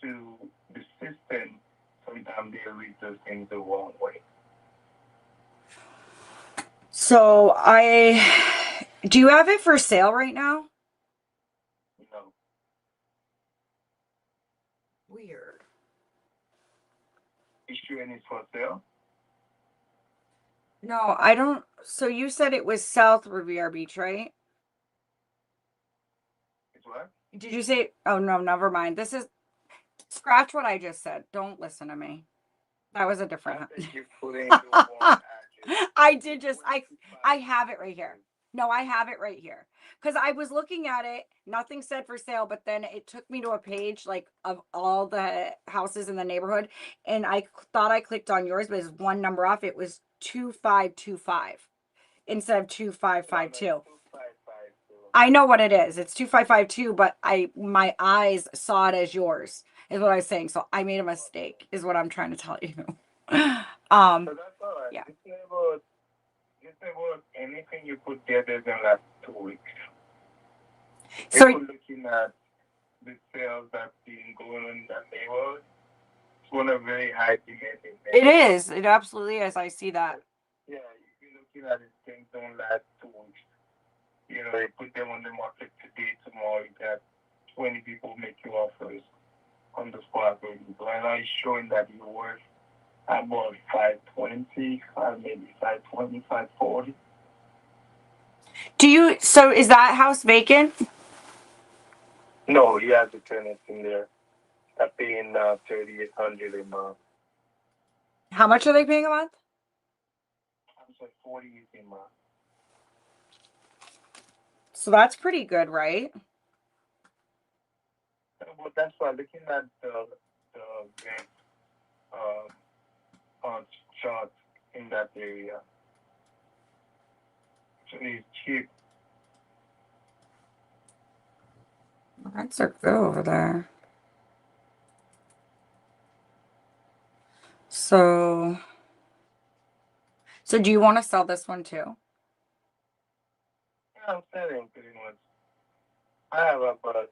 to the system, sometimes they read those things the wrong way. So do you have it for sale right now? No. Weird. Issuing is for sale? No, I don't. So you said it was South Riviera Beach, right? It's what? Did you say? Oh no, never mind. This is scratch what I just said. Don't listen to me. That was a different. I think you put in the wrong address. I did just I have it right here. No, I have it right here. Because I was looking at it, nothing said for sale, but then it took me to a page like of all the houses in the neighborhood, and I thought I clicked on yours, but it's one number off. It was 2525 instead of 2552. 2552. I know what it is. It's 2552, but my eyes saw it as yours, is what I was saying. So I made a mistake, is what I'm trying to tell you. So that's all right. Yeah. Just about anything you put there doesn't last 2 weeks. So People looking at the sales that's been going on in that neighborhood, it's one of very high demanding it neighborhood. is. It absolutely is. I see that. Yeah, if you're looking at it, things don't last 2 weeks. You know, they put them on the market today, tomorrow, you got 20 people make you offers on the spot. Right now, it's showing that you're worth about 520, maybe 520, 540. So is that house vacant? No, you have the tenants in there. They're paying 3,800 a month. How much are they paying a month? I'm sorry, 48 a month. So that's pretty good, right? Well, that's why looking at the rent on chart in that area, so it's cheap. Rents are good over there. So do you want to sell this one too? Yeah, I'm selling pretty much. I have about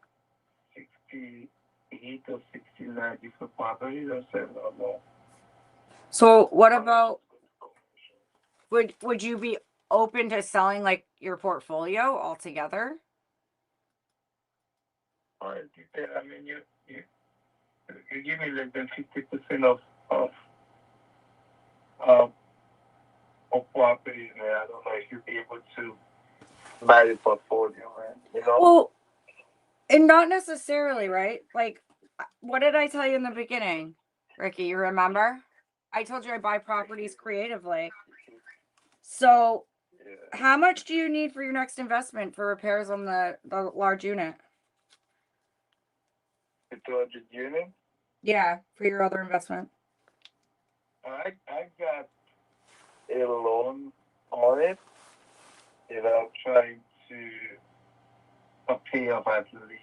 68 or 69 different properties. I'm selling a lot. So what about would you be open to selling like your portfolio altogether? All right, I mean, you give me less than 50% of properties, man. I don't know if you'll be able to buy the portfolio, man. You know? Well, and not necessarily, right? Like, what did I tell you in the beginning, Ricky? You remember? I told you I buy properties creatively. So Yeah. How much do you need for your next investment for repairs on the large unit? The 200 unit. Yeah, for your other investment. I got a loan on it, and I'm trying to pay off at least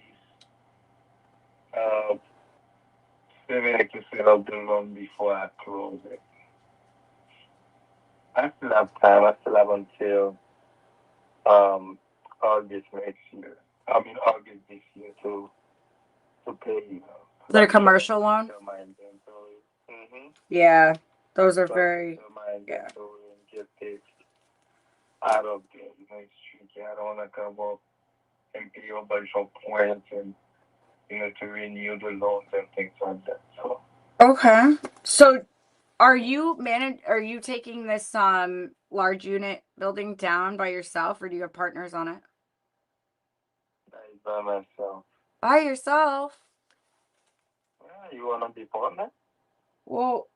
70% of the loan before I close it. I still have time. I still have until August next year. I mean August this year to pay. Is that a commercial loan? My inventory. Mm-hmm. Yeah, those are So very. my inventory and get it out of there. You know, it's tricky. I don't want to come up and pay a bunch of points and to renew the loans and things like that. So Okay. So are you taking this large unit building down by yourself, or do you have partners on it? I by myself. By yourself? Yeah, you wanna be partner? Well,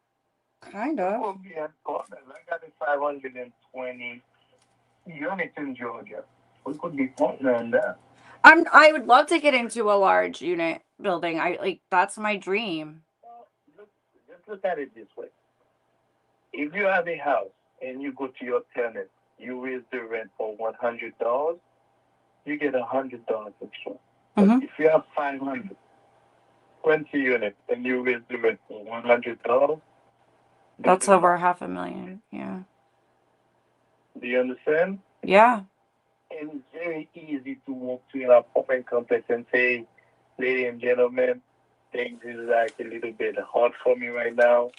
kind You of. will be a partner. I got a 520 units in Georgia. We could be partner in that. I would love to get into a large unit building. That's my dream. Just look at it this way. If you have a house and you go to your tenant, you raise the rent for $100, you get $100 extra. But if you have 520 units and you raise the rent for $100, that's over $500,000. Yeah. Do you understand? Yeah. And it's very easy to walk to an apartment complex and say, ladies and gentlemen, things is like a little bit hard for me right now,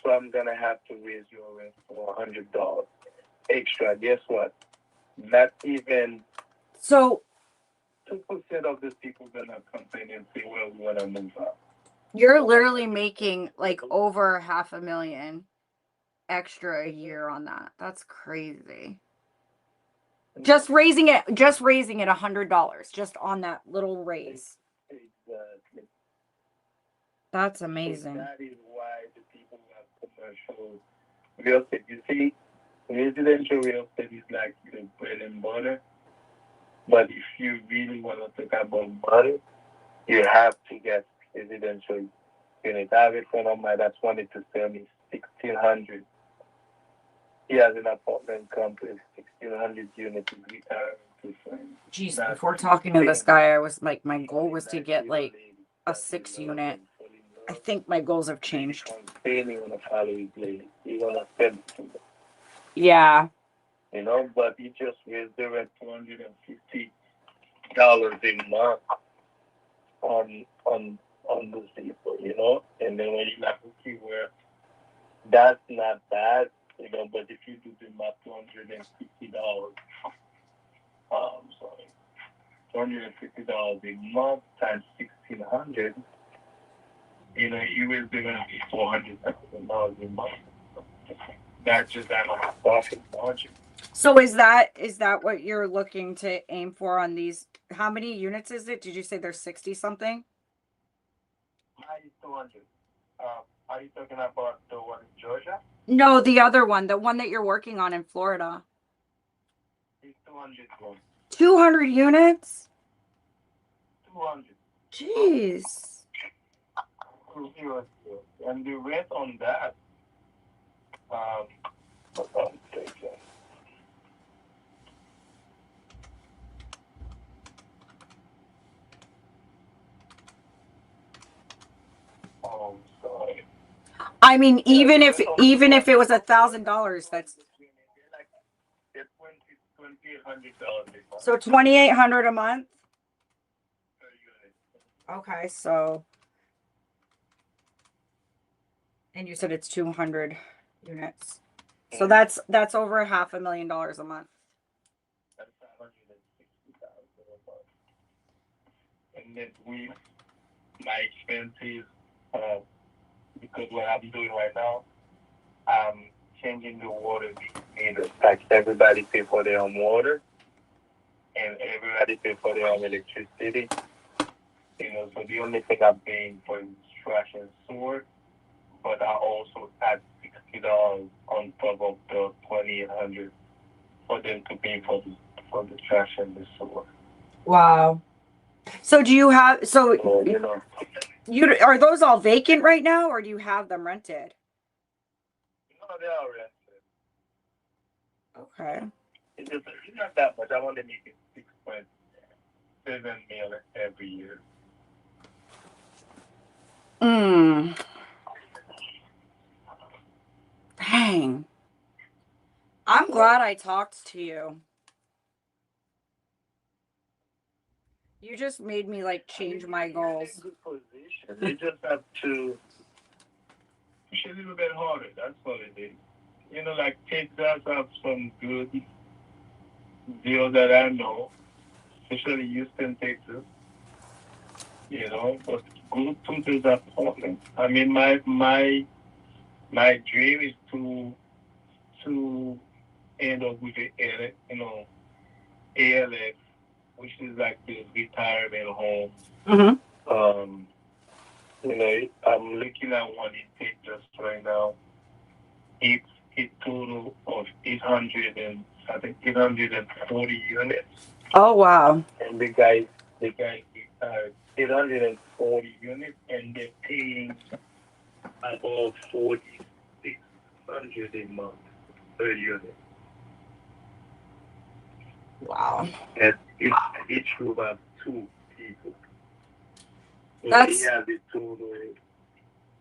so I'm gonna have to raise your rent for $100 extra. Guess what? Not even So 2% of the people gonna complain and say, "Well, we wanna move out." you're literally making like over $500,000 extra a year on that. That's crazy. Just raising it $100 just on that little raise. Exactly. That's amazing. So that is why the people have commercial real estate. You see, residential real estate is like the bread and butter. But if you really want to talk about money, you have to get residential unit. I have a friend of mine that's wanted to sell me 1,600. He has an apartment complex, 1,600 units. Jeez, before talking to this guy, I was like, my goal was to get like a 6 unit. I think my goals have changed. Yeah. You know, but he just raised the rent $250 a month on those people, you know. And then when you have to see where that's not bad, you know, but if you do the math, $250, $250 a month times 1,600, you know, you will be going to be $400,000 a month. That's just that on a profit margin. So is that what you're looking to aim for on these? How many units is it? Did you say there's 60 something? Mine is 200. Are you talking about the one in Georgia? No, the other one, the one that you're working on in Florida. It's 200. 200 units? 200. Jeez. And the rent on that, hold on a second. Oh, sorry. I mean, even if it was $1,000, that's $2,800. so $2,800 a month. Okay, so and you said it's 200 units, so that's over $500,000 a month. That's $560,000 a month. And then with my expenses, because what I'm doing right now, I'm changing the water meters. Like everybody pay for their own water, and everybody pay for their own electricity. You know, so the only thing I'm paying for is trash and sewer, but I also add $60 on top of the 2,800 for them to pay for the trash and the sewer. Wow. So do you have, so You know, are those all vacant right now, or do you have them rented? no, they are rented. Okay. It's not that much. I want to make it 6.7 million every year. Dang. I'm glad I talked to you. You just made me like change my goals. Good position. You just have to push a little bit harder. That's all it is. You know, like Texas have some good deals that I know, especially Houston, Texas. You know, but good tutors are Portland. I mean, my dream is to end up with a ALF, which is like the retirement home. Mm-hmm. You know, I'm looking at one in Texas right now. It's a total of 840 units. Oh wow. And the guy 840 units, and they're paying about 4,600 a month per unit. Wow. And each room has 2 people. So That's- he has a total.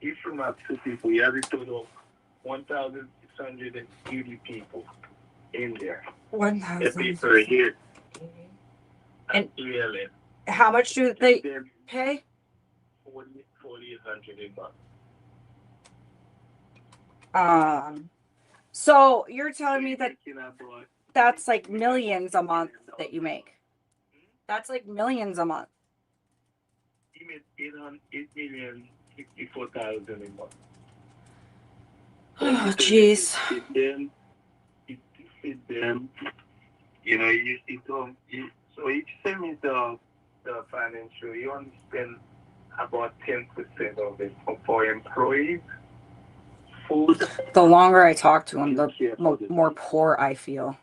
Each room has 2 people. He has a total of 1,680 people in there. 1,000 per year. And really, how much do they pay? 4,800 a month. So you're telling me that that's like millions a month that you make. That's like millions a month. He made 8,064,000 a month. Oh, jeez. It fit them. You know, so each send me the financial, you only spend about 10% of it for employees. Food. The longer I talk to him, the more poor I feel.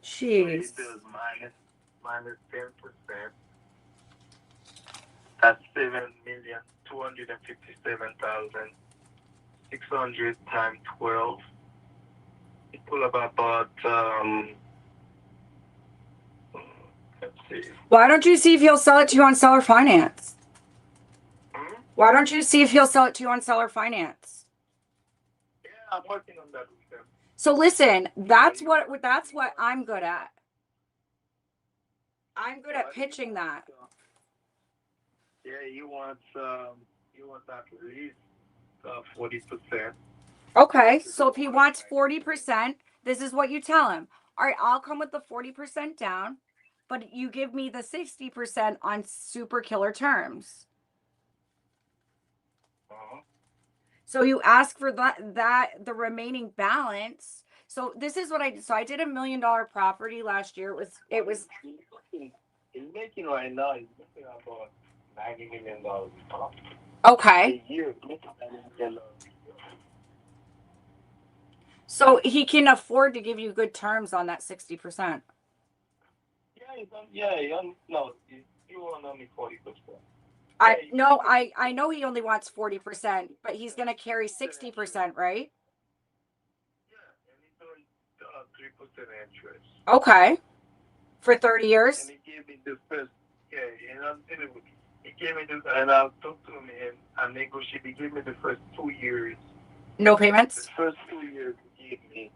Jeez. So it does minus 10%. That's 7,257,600 times 12. It pull up about let's see. Why don't you see if he'll sell it to you on seller finance? Why don't you see if he'll sell it to you on seller finance? Yeah, I'm working on that with them. So listen, that's what I'm good at. I'm good at pitching that. Yeah, you want at least 40%. Okay, so if he wants 40%, this is what you tell him. All right, I'll come with the 40% down, but you give me the 60% on super killer terms. So you ask for that the remaining balance. So this is what I did. So I did $1 million property last year. It was He's making right now, he's making about $90 million. okay. A year, $90 million. So he can afford to give you good terms on that 60%. No, you want only 40%. I know he only wants 40%, but he's gonna carry 60%, right? Yeah, and he's doing 3% interest. Okay. For 30 years? And he gave me the first, he gave me this, and I talked to him and I negotiated. He gave me the first 2 years. No payments? The first 2 years he gave me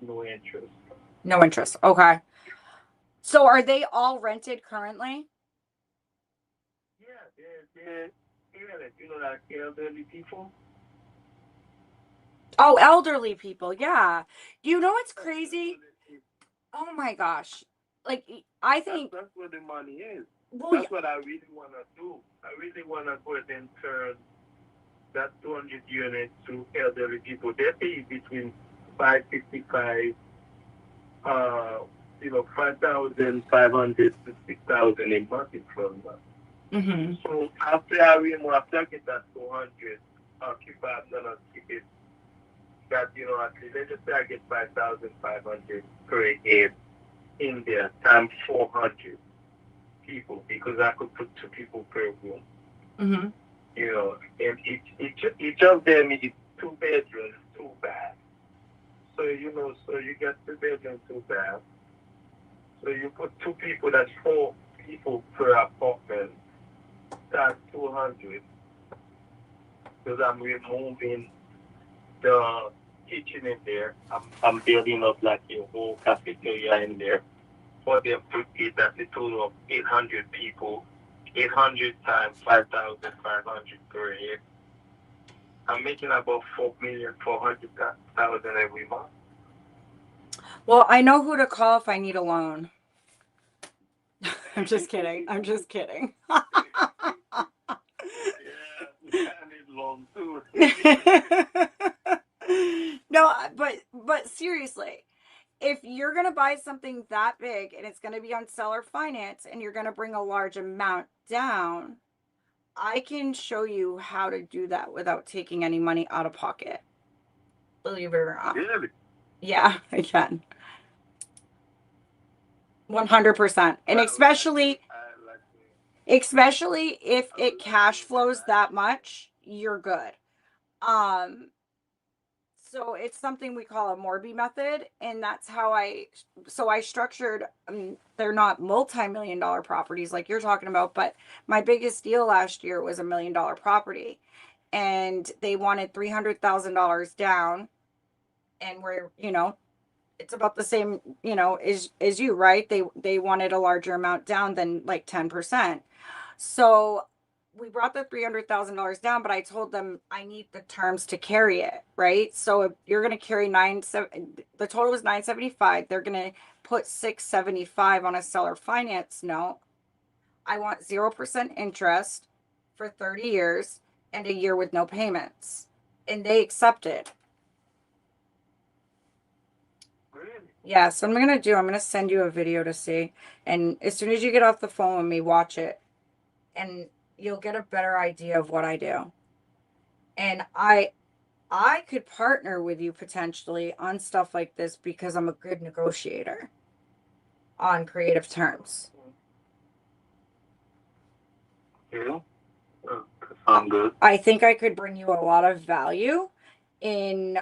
no interest. No interest. Okay. So are they all rented currently? Yeah, they're like elderly people. Oh, elderly people. Yeah. You know what's crazy? Oh my gosh. Like, I think That's where the money is. well, That's what I really want to do. I really want to go ahead and turn that 200 units to elderly people. They pay between 555, 5,500 to 6,000 a month in Florida. mm-hmm. So after I get that 200 occupied, I'm gonna keep it got, at least, let's just say I get 5,500 per acre in there times 400 people because I could put 2 people per room. Mm-hmm. And each of them is 2 bedrooms, 2 baths. So so you got 2 bedrooms, 2 baths. So you put 2 people, that's 4 people per apartment. That's 200. Because I'm removing the kitchen in there. I'm building up like a whole cafeteria in there. For them to eat, that's a total of 800 people. 800 times 5,500 per year. I'm making about 4,400,000 every month. Well, I know who to call if I need a loan. I'm just kidding. I'm just kidding. Yeah, I need loan too. No, but seriously, if you're gonna buy something that big and it's gonna be on seller finance and you're gonna bring a large amount down, I can show you how to do that without taking any money out of pocket. Believe it or not. Really? Yeah, I can. 100%. And especially if it cash flows that much, you're good. So it's something we call a Morby method, and that's how I structured, they're not multi-million dollar properties like you're talking about, but my biggest deal last year was $1 million property, and they wanted $300,000 down, and we're, it's about the same, as you, right? They wanted a larger amount down than like 10%. So we brought the $300,000 down, but I told them I need the terms to carry it, right? So if you're going to carry the total was 975. They're going to put 675 on a seller finance note. I want 0% interest for 30 years and a year with no payments. And they accepted. Yeah, so I'm going to send you a video to see. And as soon as you get off the phone with me, watch it. And you'll get a better idea of what I do. And I could partner with you potentially on stuff like this because I'm a good negotiator on creative terms. Yeah. I'm good. I think I could bring you a lot of value in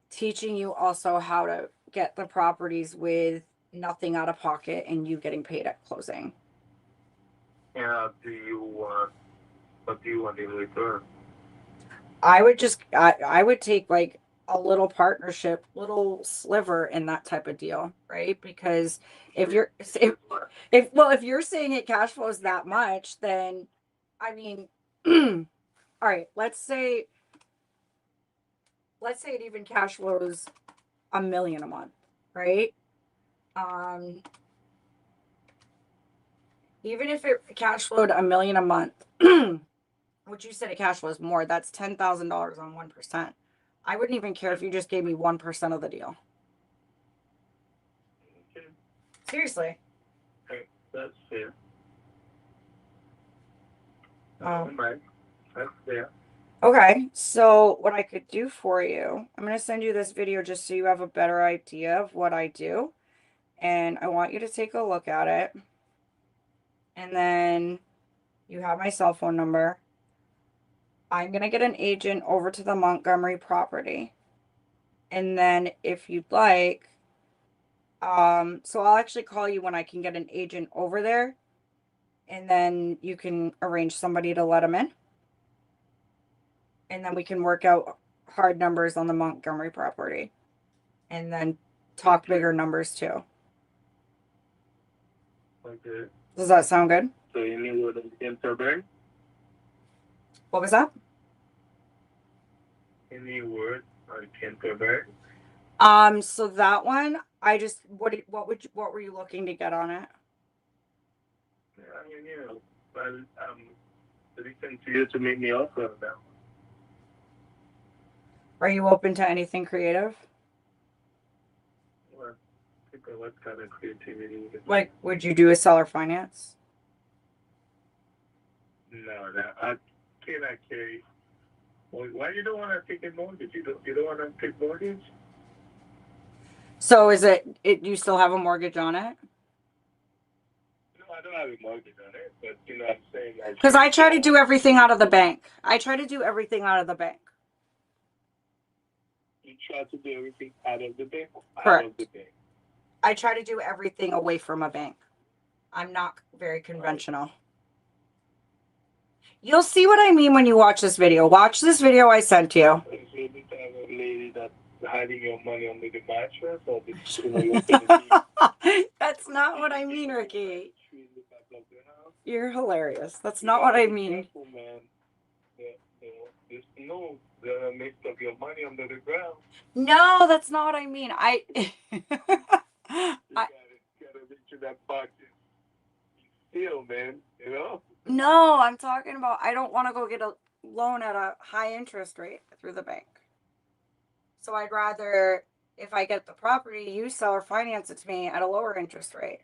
teaching you also how to get the properties with nothing out of pocket and you getting paid at closing. Yeah, what do you want in return? I would take like a little partnership, little sliver in that type of deal, right? Because if you're saying it cash flows that much, then I mean, all right, let's say it even cash flows $1 million a month, right? Even if it cash flowed $1 million a month, which you said it cash flows more, that's $10,000 on 1%. I wouldn't even care if you just gave me 1% of the deal. Okay. Seriously. Okay, that's fair. Oh. That's fair. Okay, so what I could do for you, I'm going to send you this video just so you have a better idea of what I do. And I want you to take a look at it. And then you have my cell phone number. I'm going to get an agent over to the Montgomery property. And then if you'd like, so I'll actually call you when I can get an agent over there. And then you can arrange somebody to let them in. And then we can work out hard numbers on the Montgomery property. And then talk bigger numbers too. Okay. Does that sound good? So any word on Canterbury? What was that? Any word on Canterbury? So that one, what were you looking to get on it? Yeah, I mean, but listen to you to make me offer on that one. Are you open to anything creative? Well, what kind of creativity? Like, would you do a seller finance? No, I cannot carry Why you don't want to take a mortgage? You don't want to take mortgage? So is it you still have a mortgage on it? No, I don't have a mortgage on it, but you know what I'm saying? Like, Because I try to do everything out of the bank. I try to do everything out of the bank. you try to do everything out of the bank. Correct. Out of the bank. I try to do everything away from a bank. I'm not very conventional. You'll see what I mean when you watch this video. Watch this video I sent you. So this type of lady that's hiding your money under the mattress, or this, you know, you're gonna That's not what I mean, Ricky. be in the back of the house. You're hilarious. That's not what I mean. Careful, man. Yeah, you know, just know the mix of your money under the ground. No, that's not what I mean. You gotta reach in that pocket. Still, man, you know? No, I'm talking about I don't want to go get a loan at a high interest rate through the bank. So I'd rather, if I get the property, you sell or finance it to me at a lower interest rate.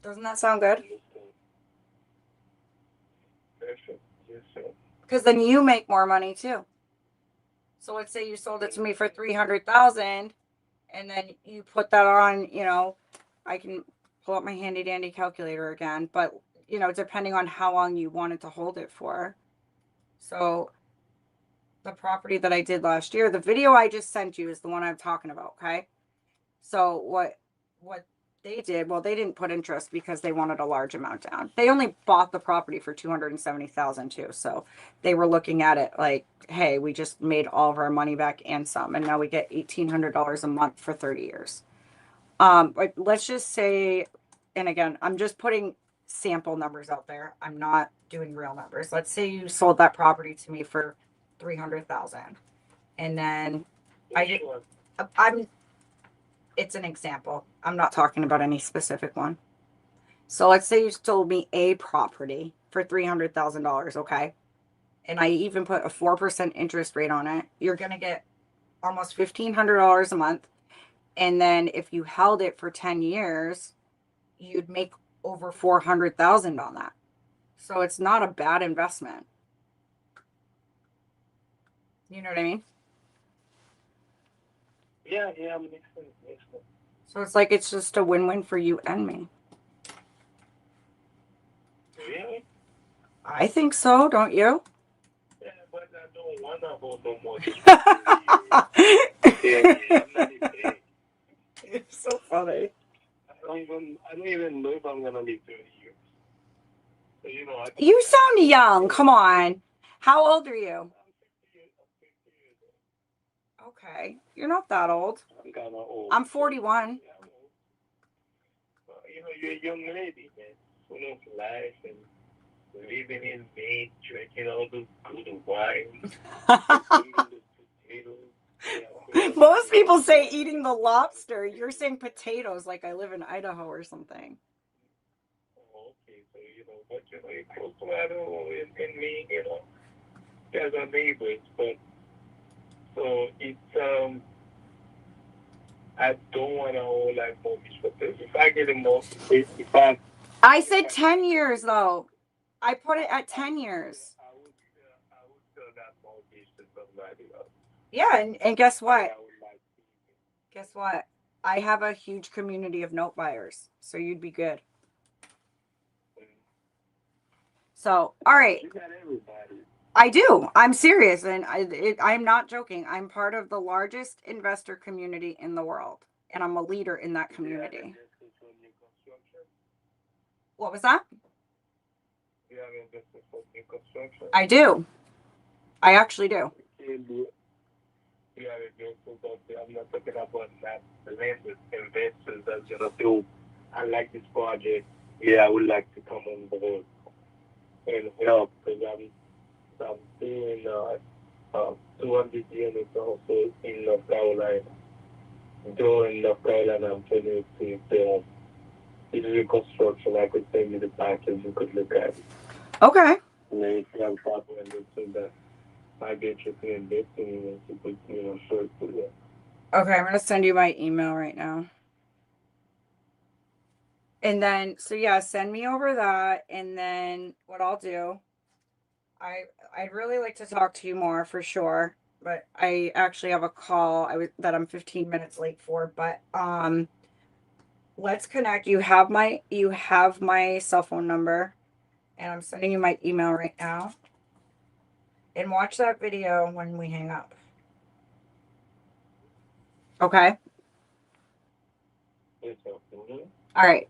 Doesn't that sound good? Perfect. Yes, sir. Because then you make more money too. So let's say you sold it to me for 300,000, and then you put that on. You know, I can pull up my handy dandy calculator again, but you know, depending on how long you wanted to hold it for. So the property that I did last year, the video I just sent you is the one I'm talking about. Okay. So what they did, well, they didn't put interest because they wanted a large amount down. They only bought the property for $270,000 too. So they were looking at it like, hey, we just made all of our money back and some, and now we get $1,800 a month for 30 years. But let's just say, and again, I'm just putting sample numbers out there. I'm not doing real numbers. Let's say you sold that property to me for 300,000, and then it's an example. I'm not talking about any specific one. So let's say you sold me a property for $300,000, okay? And I even put a 4% interest rate on it. You're going to get almost $1,500 a month. And then if you held it for 10 years, you'd make over $400,000 on that. So it's not a bad investment. You know what I mean? Yeah, makes sense. So it's like it's just a win-win for you and me. Really? I think so, don't you? Yeah, but I don't want to hold no more. I'm not even. It's so funny. I don't even know if I'm gonna live 30 years. So you know, You sound young. Come on. How old are you? I'm 50 years old. Okay. You're not that old. I'm kind of old. I'm 41. Yeah, I'm old. You know, you're a young lady, man. Full of life and living in Maine, drinking all the good wine, eating the potatoes. Yeah, Most people say eating the lobster. You're saying potatoes like I live in Idaho or something. Oh, okay, so you know, but you know, you're close to Idaho and me, you know, as our neighbors, but so it's I don't want to hold like mortgage for this. If I get a mortgage, I said 10 years though. I put it at 10 years. I would sell that mortgage to somebody else. Yeah, and guess what? I would like to. Guess what? I have a huge community of note buyers, so you'd be good. So, all right. You got everybody. I do. I'm serious, and I'm not joking. I'm part of the largest investor community in the world, and I'm a leader in that community. What was that? You have investors for new construction. I do. I actually do. You have investors out there. I'm not talking about that. The lenders, investors that's gonna do. I like this project. Yeah, I would like to come on board and help because I'm doing 200 units also in North Carolina. Doing North Carolina, I'm telling you, if it's reconstruction, I could send you the package. You could look at it. Okay. And then if you have proper investors that might be interested in investing in it, you could, you know, show it to them. Okay, I'm going to send you my email right now. And then, so yeah, send me over that. And then what I'll do, I'd really like to talk to you more for sure, but I actually have a call that I'm 15 minutes late for, but let's connect. You have my cell phone number, and I'm sending you my email right now. And watch that video when we hang up. Okay? All right.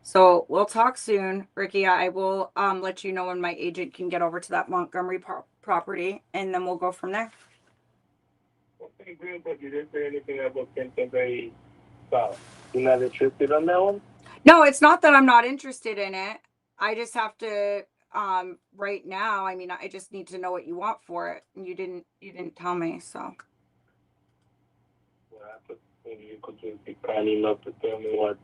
So we'll talk soon, Ricky. I will let you know when my agent can get over to that Montgomery property, and then we'll go from there. Okay, good, but you didn't say anything about Canterbury South. You're not interested on that one? No, it's not that I'm not interested in it. I just have to right now, I mean, I just need to know what you want for it. And you didn't tell me, so. Well, I thought maybe you could just be kind enough to tell me what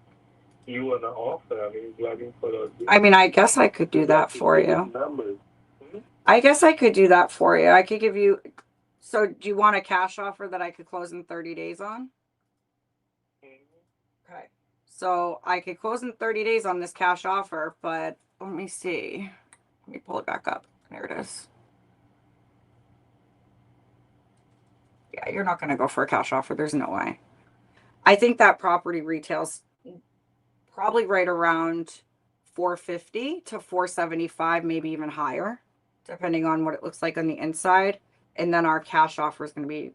you want to offer. I mean, driving for the. I mean, I guess I could do that for you. Numbers. I guess I could do that for you. I could give you. So, do you want a cash offer that I could close in 30 days on? Okay. So, I could close in 30 days on this cash offer, but let me see. Let me pull it back up. There it is. Yeah, you're not going to go for a cash offer. There's no way. I think that property retails probably right around 450 to 475, maybe even higher, depending on what it looks like on the inside. And then our cash offer is going to be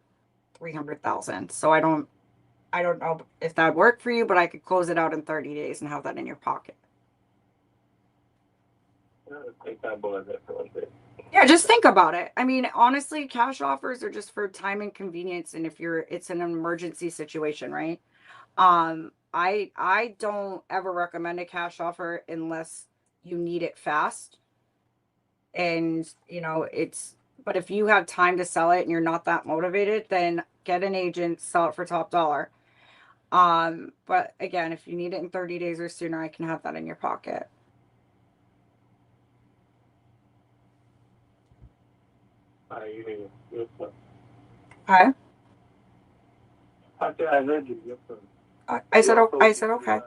300,000. So I don't know if that would work for you, but I could close it out in 30 days and have that in your pocket. Yeah, just think about it. I mean, honestly, cash offers are just for time and convenience, and if it's an emergency situation, right? I don't ever recommend a cash offer unless you need it fast. And, but if you have time to sell it and you're not that motivated, then get an agent, sell it for top dollar. But again, if you need it in 30 days or sooner, I can have that in your pocket. Okay. I said okay.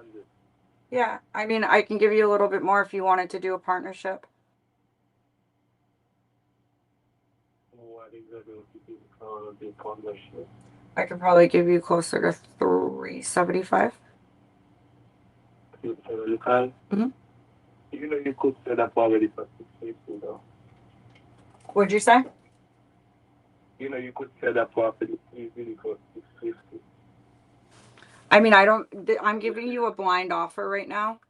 Yeah, I mean, I can give you a little bit more if you wanted to do a partnership. What exactly would you partnership? I could probably give you closer to 375. 375? Mhm. You could set up already for 650 though. What'd you say? You could set up already easily for 650. I mean, I'm giving you a blind offer right now.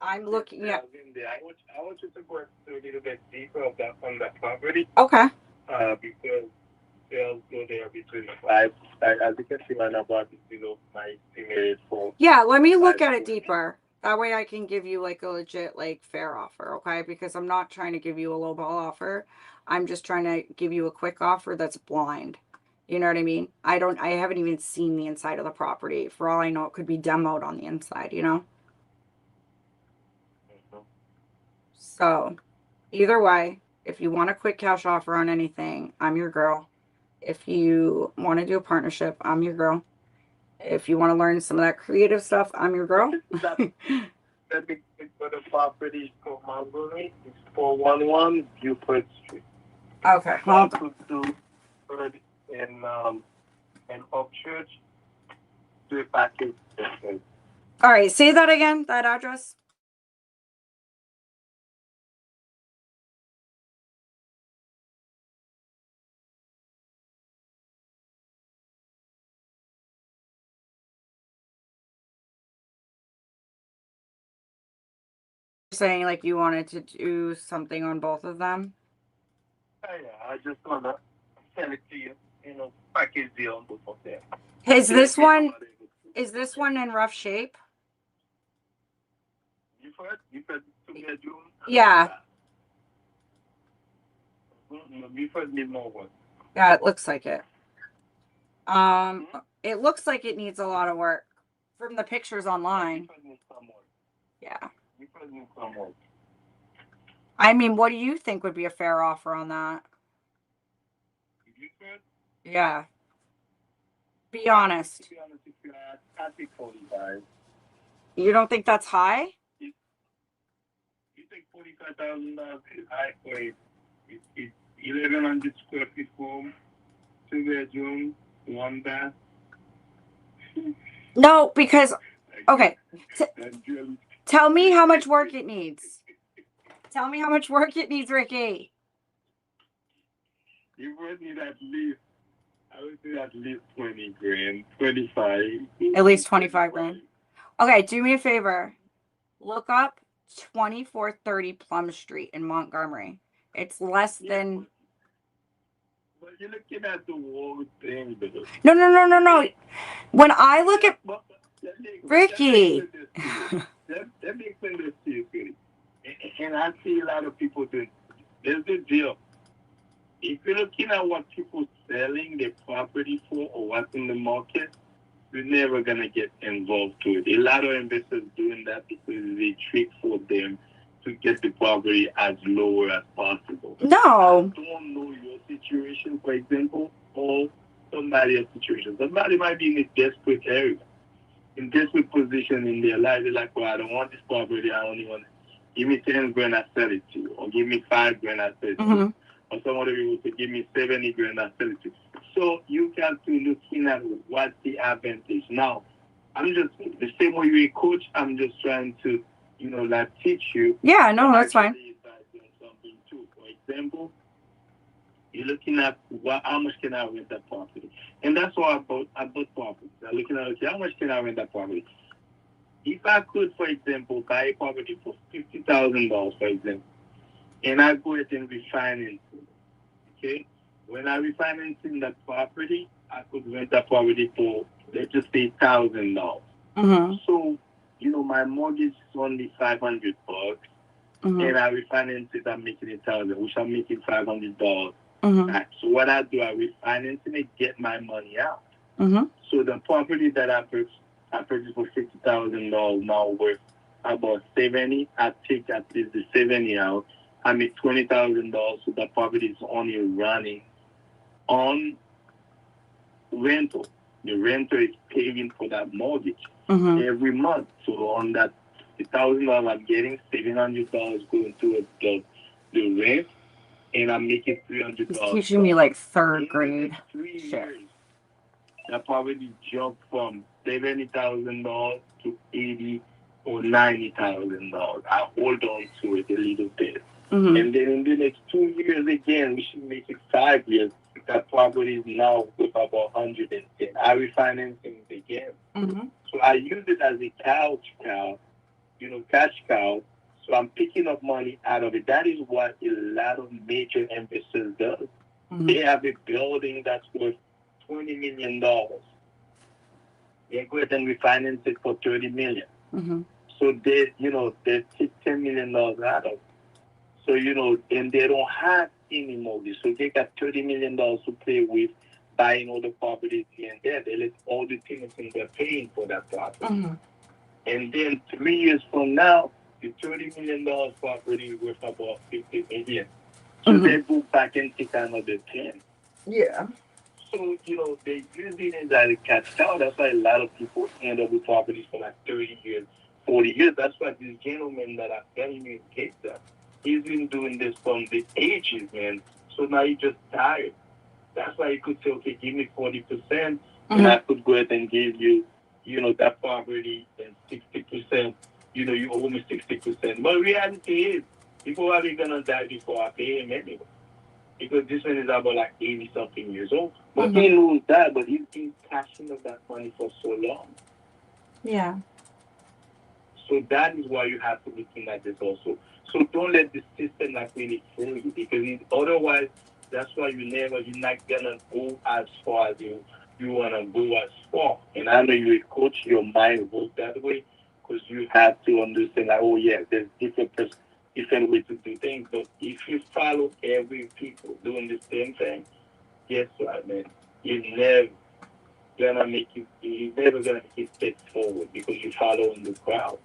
I'm looking at. I want you to go a little bit deeper on that property. Okay. Because sales go there between 5. As you can see, my number is below my estimated for. Yeah, let me look at it deeper. That way I can give you like a legit, like fair offer, okay? Because I'm not trying to give you a low ball offer. I'm just trying to give you a quick offer that's blind. You know what I mean? I haven't even seen the inside of the property. For all I know, it could be demoed on the inside, So either way, if you want a quick cash offer on anything, I'm your girl. If you want to do a partnership, I'm your girl. If you want to learn some of that creative stuff, I'm your girl. Let me go to property for Montgomery. It's 411 Buford Street. Okay, hold on. In Upchurch. Do it back in. All right, say that again, that address. Saying like you wanted to do something on both of them. Yeah, I just wanna send it to you. Package deal on both of them. Is this one in rough shape? Buford 2-bedroom. Yeah. Buford need more work. Yeah, it looks like it. It looks like it needs a lot of work from the pictures online. Buford needs some work. Yeah. Buford needs some work. I mean, what do you think would be a fair offer on that? Buford? Yeah. Be honest. To be honest, if you had, I'd be 45. You don't think that's high? You think $45,000 is high for it? It's 1,100 square feet home, 2 bedroom, 1 bath. No, because okay. And Jill, Tell me how much work it needs. Tell me how much work it needs, Ricky. you would need at least, I would say at least 20 grand, 25. At least 25 grand. Okay, do me a favor. Look up 2430 Plum Street in Montgomery. It's less than. But you're looking at the whole thing, though. No. When I look at But Ricky. That makes sense to you, Cody. And I see a lot of people do. There's the deal. If you're looking at what people selling their property for or what's in the market, you're never gonna get involved to it. A lot of investors doing that because they trick for them to get the property as low as possible. No. I don't know your situation, for example, or somebody else's situation. Somebody might be in a desperate area, in desperate position in their life. They're like, well, I don't want this property. I only want, give me 10 grand, I sell it to you. Or give me 5 grand, I sell it to you. Or some other people say, give me 70 grand, I sell it to you. So you got to looking at what's the advantage. Now, I'm just, the same way you're a coach, I'm just trying to, like teach you. Yeah, no, that's fine. Something too. For example, you're looking at how much can I rent that property? And that's why I bought property. I'm looking at, okay, how much can I rent that property? If I could, for example, buy a property for $50,000, for example, and I go ahead and refinance it, okay? When I refinance in that property, I could rent that property for, let's just say, $1,000. So, my mortgage is only $500, and I refinance it, I'm making $1,000, which I'm making $500 back. So what I do, I refinance it, get my money out. So the property that I purchased for $50,000 now worth about 70. I take at least the 70 out. I make $20,000, so the property is only running on rental. The renter is paying for that mortgage every month. So on that $1,000 I'm getting, $700 going to the rent, and I'm making $300. He's teaching me like third grade. 3 shit. years, that property jumped from $70,000 to $80,000 or $90,000. I hold on to it a little bit. And then in the next 2 years again, we should make it 5 years. That property is now worth about 110. I refinance it again. So I use it as a cash cow. So I'm picking up money out of it. That is what a lot of major investors do. They have a building that's worth $20 million. They go ahead and refinance it for $30 million. So they take $10 million out of it. So, and they don't have any mortgage. So they got $30 million to play with, buying all the properties here and there. They let all the tenants in there paying for that property. And then 3 years from now, the $30 million property is worth about $50 million. So they go back and take another 10. Yeah. So, they using it as a cash cow. That's why a lot of people end up with properties for like 30 years, 40 years. That's why this gentleman that I'm telling you in case that, he's been doing this from the ages, man. So now he's just tired. That's why he could say, okay, give me 40%, and I could go ahead and give you, that property and 60%. You owe me 60%. But reality is, people are going to die before I pay him anyway. Because this one is about like 80-something years old. But he knows that, but he's been cashing up that money for so long. Yeah. So that is why you have to be looking at this also. So don't let the system not really fool you, because otherwise, that's why you're not gonna go as far as you wanna go as far. And I know you're a coach, your mind works that way, because you have to understand like, oh yeah, there's different ways to do things. But if you follow every people doing the same thing, guess what, man? You're never gonna make it step forward because you're following the crowd.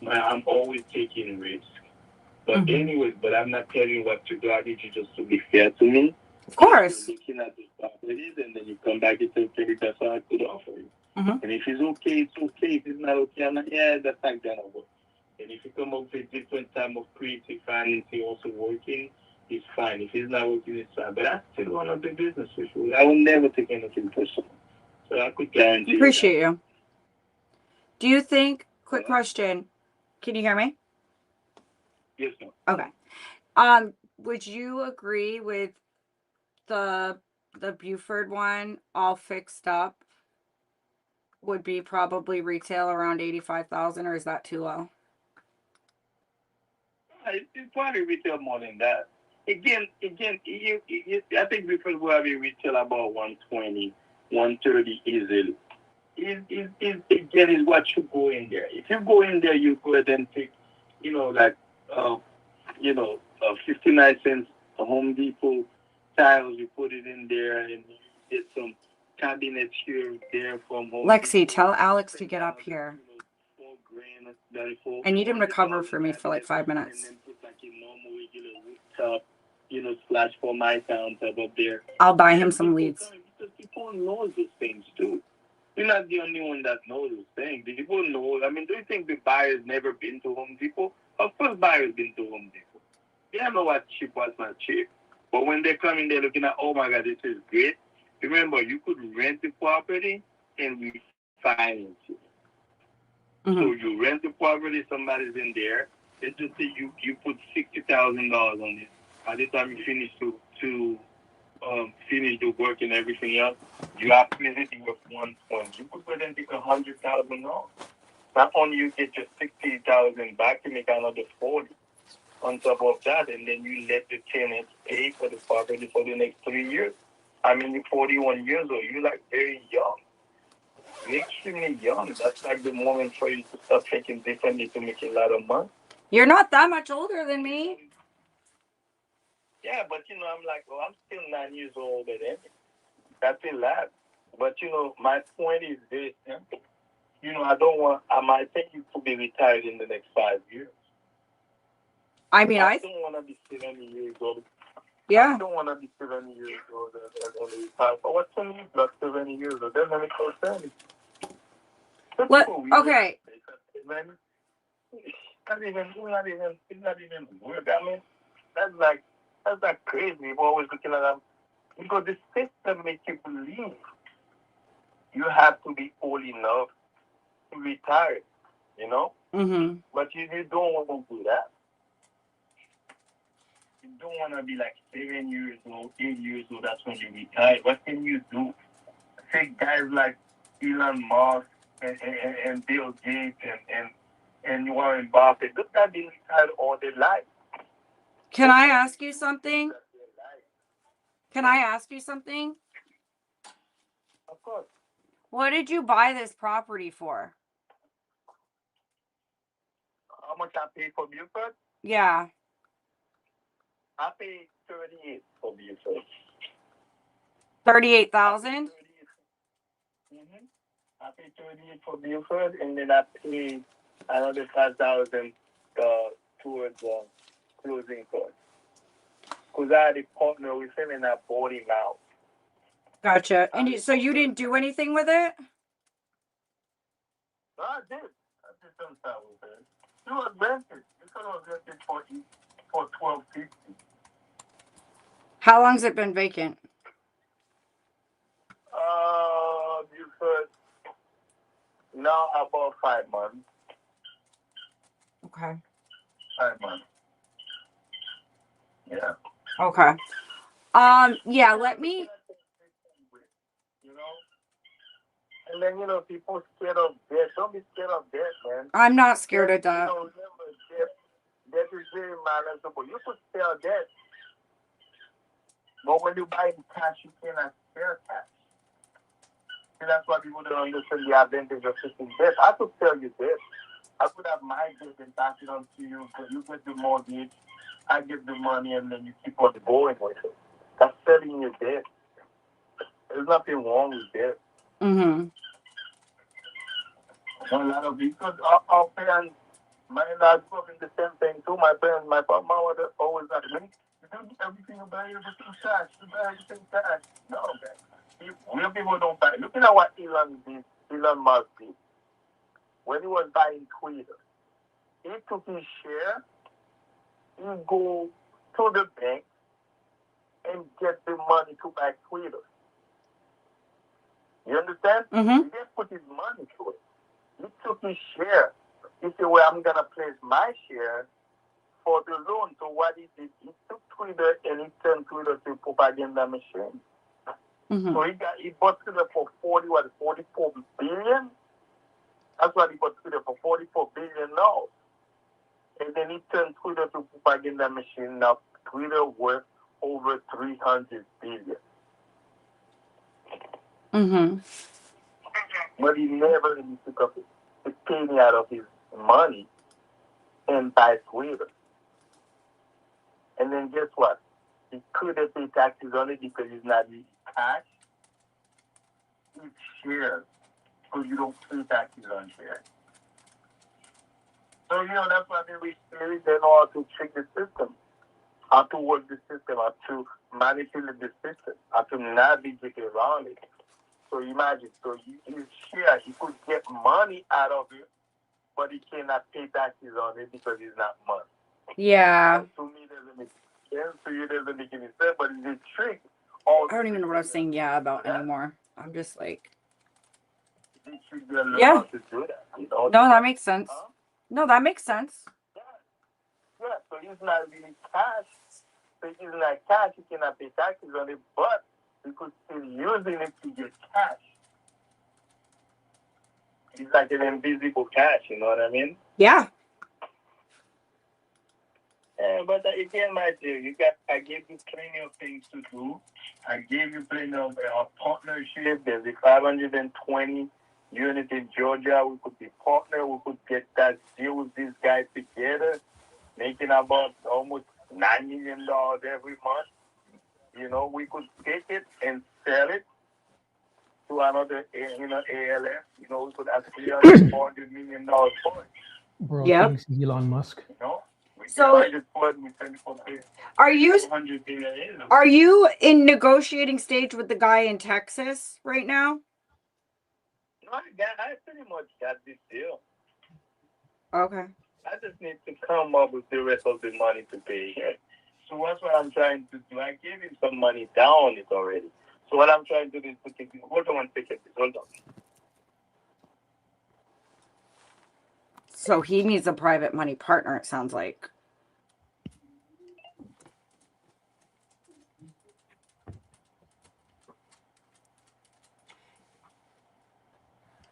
I'm always taking risks. But anyways, I'm not telling you what to do. I need you just to be fair to me. Of course. You're looking at the properties, and then you come back and say, okay, that's what I could offer you. Mhm. And if it's okay, it's okay. If it's not okay, I'm like, yeah, that's not gonna work. And if you come up with different type of creative financing also working, it's fine. If it's not working, it's fine. But I still want to do business with you. I will never take anything personal. So I could guarantee you Appreciate you. Do you think, quick question, can you hear me? Yes, ma'am. Okay. Would you agree with the Buford one all fixed up would be probably retail around 85,000, or is that too low? It's probably retail more than that. Again, I think because we have a retail about 120, 130 easily. Again, is what you go in there. If you go in there, you go ahead and take, like, 59 cents Home Depot tiles, you put it in there, and you get some cabinets here, there from Home Lexi, Depot. tell Alex to get up here. $4,000, I need him to cover for me for like 5 minutes. And then put like a normal regular wood top, splash for my town top up there. I'll buy him some leads. Because people know those things too. You're not the only one that knows those things. People know. I mean, do you think the buyer's never been to Home Depot? Of course, buyer's been to Home Depot. They don't know what's cheap, what's not cheap. But when they come in, they're looking at, oh my God, this is great. Remember, you could rent the property and refinance it. Mm-hmm. So you rent the property, somebody's in there. Let's just say you put $60,000 on it. By the time you finish to finish the work and everything else, you are visiting with 120. You could go ahead and take $100,000. Not only you get your $60,000 back, you make another 40 on top of that, and then you let the tenants pay for the property for the next 3 years. I mean, you're 41 years old. You're like very young. You're extremely young. That's like the moment for you to start thinking differently to make a lot of money. You're not that much older than me. Yeah, but I'm like, well, I'm still 9 years older than him. That's a lot. But my point is this simple. I might think you to be retired in the next 5 years. I mean, I don't want to be 70 years old. Yeah. I don't want to be 70 years old and retire. But what's 20 years plus 70 years old? Doesn't make no sense. What? Okay. It's not even work. I mean, that's like crazy. We're always looking at them. Because the system makes you believe you have to be old enough to retire, Mm-hmm. But you don't want to do that. You don't want to be like 7 years old, 8 years old, that's when you retire. What can you do? Take guys like Elon Musk and Bill Gates and Warren Buffett. Those guys been retired all their life. Can I ask you something? Can I ask you something? Of course. What did you buy this property for? How much I paid for Buford? Yeah. I paid 38 for Buford. 38,000? Mm-hmm. I paid 38 for Buford, and then I paid another 5,000 towards closing costs. Because I had a partner with him, and I bought him out. Gotcha. And so you didn't do anything with it? No, I did. I did some time with it. It was rented. It was rented for $12.50. How long's it been vacant? Buford. Now about 5 months. Okay. 5 months. Yeah. Okay. Yeah, let me. And then, people scared of death. Don't be scared of death, man. I'm not scared of death. Remember, death is very manageable. You could spare death. But when you buy in cash, you cannot spare cash. And that's why people don't understand the advantage of fixing debt. I could sell you debt. I could have my debt and pass it on to you. You get the mortgage, I get the money, and then you keep on going with it. That's selling your debt. There's nothing wrong with debt. Mm-hmm. A lot of because our parents, my dad grew up in the same thing too. My parents, my mother always had me. You do everything you buy everything cash. You buy everything cash. No, man. Real people don't buy. Look at what Elon did Elon Musk did. When he was buying Twitter, he took his share, he go to the bank and get the money to buy Twitter. You understand? Mm-hmm. He didn't put his money to it. He took his share. He said, well, I'm going to place my share for the loan. So what he did, he took Twitter and he turned Twitter to a propaganda machine. Mm-hmm. So he bought Twitter for 44 billion. That's what he bought Twitter for, 44 billion now. And then he turned Twitter to a propaganda machine. Now Twitter worth over 300 billion. Mm-hmm. But he never took up a penny out of his money and buy Twitter. And then guess what? He couldn't pay taxes on it because it's not really cash. It's shares. So you don't pay taxes on shares. So, that's why they know how to trick the system, how to work the system, how to manipulate the system, how to navigate around it. So imagine, his share, he could get money out of it, but he cannot pay taxes on it because it's not money. Yeah. And to me, it doesn't make sense. To you, it doesn't make any sense, but it's a trick. I don't even know what I was saying yeah about anymore. I'm just like, Yeah. yeah. To do that, No, that makes sense. Huh? No, that makes sense. Yeah, so it's not really cash. So it's not cash, you cannot pay taxes on it, but you could still using it to get cash. It's like an invisible cash, you know what I mean? Yeah. Yeah, but again, my dear, I gave you plenty of things to do. I gave you plenty of partnership. There's a 520 unit in Georgia. We could be partner. We could get that deal with these guys together, making about almost $9 million every month. We could take it and sell it to another, ALF. We could have $300 million for it. Bro, Yep. thanks, Elon Musk. So, are you in negotiating stage with the guy in Texas right now? No, I pretty much got this deal. Okay. I just need to come up with the rest of the money to pay him. So that's what I'm trying to do. I gave him some money down on it already. So what I'm trying to do is to take, hold on one second, hold on. So he needs a private money partner, it sounds like.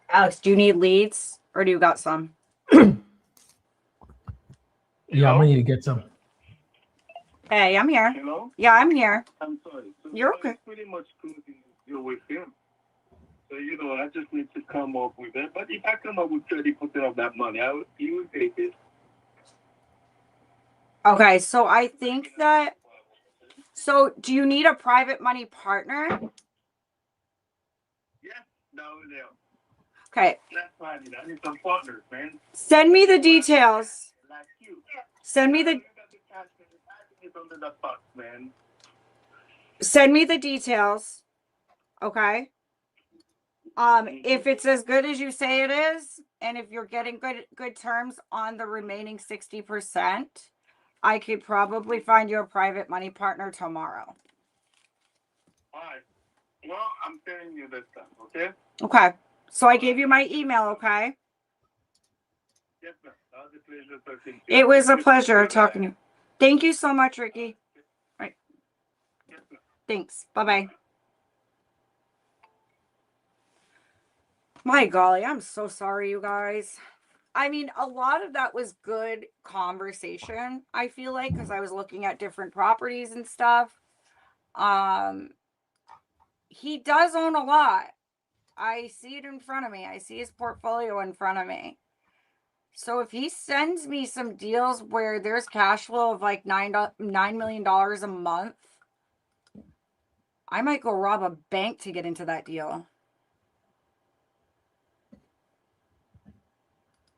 Alex, do you need leads or do you got some? Yeah, I'm gonna need to get some. Hey, I'm here. Hello? Yeah, I'm here. I'm sorry. So You're okay. Pretty much closing this deal with him. So, I just need to come up with it. But if I come up with 30% of that money, he will take it. Okay, so I think that. So, do you need a private money partner? Yeah, no, no. Okay. That's fine. I need some partners, man. Send me the details. Like you. Send me the. Under the box, man. Send me the details. Okay. If it's as good as you say it is, and if you're getting good terms on the remaining 60%, I could probably find you a private money partner tomorrow. All right. Well, I'm telling you this stuff, okay? Okay. So I gave you my email, okay? Yes, ma'am. That was a pleasure talking to you. It was a pleasure talking to you. Thank you so much, Ricky. All right. Yes, ma'am. Thanks. Bye-bye. My golly, I'm so sorry, you guys. I mean, a lot of that was good conversation, I feel like, because I was looking at different properties and stuff. He does own a lot. I see it in front of me. I see his portfolio in front of me. So if he sends me some deals where there's cash flow of like $9 million a month, I might go rob a bank to get into that deal.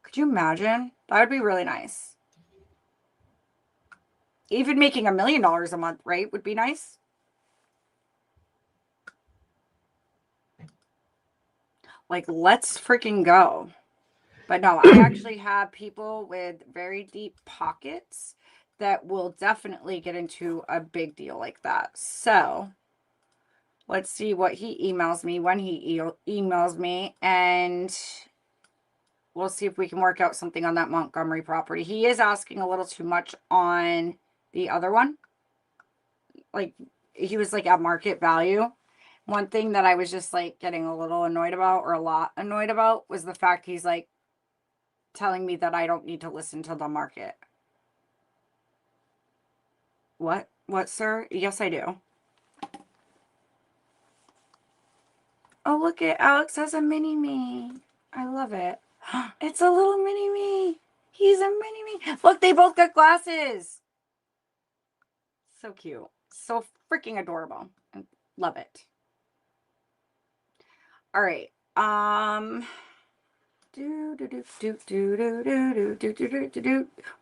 Could you imagine? That would be really nice. Even making $1 million a month, right, would be nice. Like, let's freaking go. But no, I actually have people with very deep pockets that will definitely get into a big deal like that. So let's see what he emails me, when he emails me, and we'll see if we can work out something on that Montgomery property. He is asking a little too much on the other one. Like, he was like at market value. One thing that I was just like getting a little annoyed about, or a lot annoyed about, was the fact he's like telling me that I don't need to listen to the market. What? What, sir? Yes, I do. Oh, look at Alex has a mini me. I love it. It's a little mini me. He's a mini me. Look, they both got glasses. So cute. So freaking adorable. I love it. All right.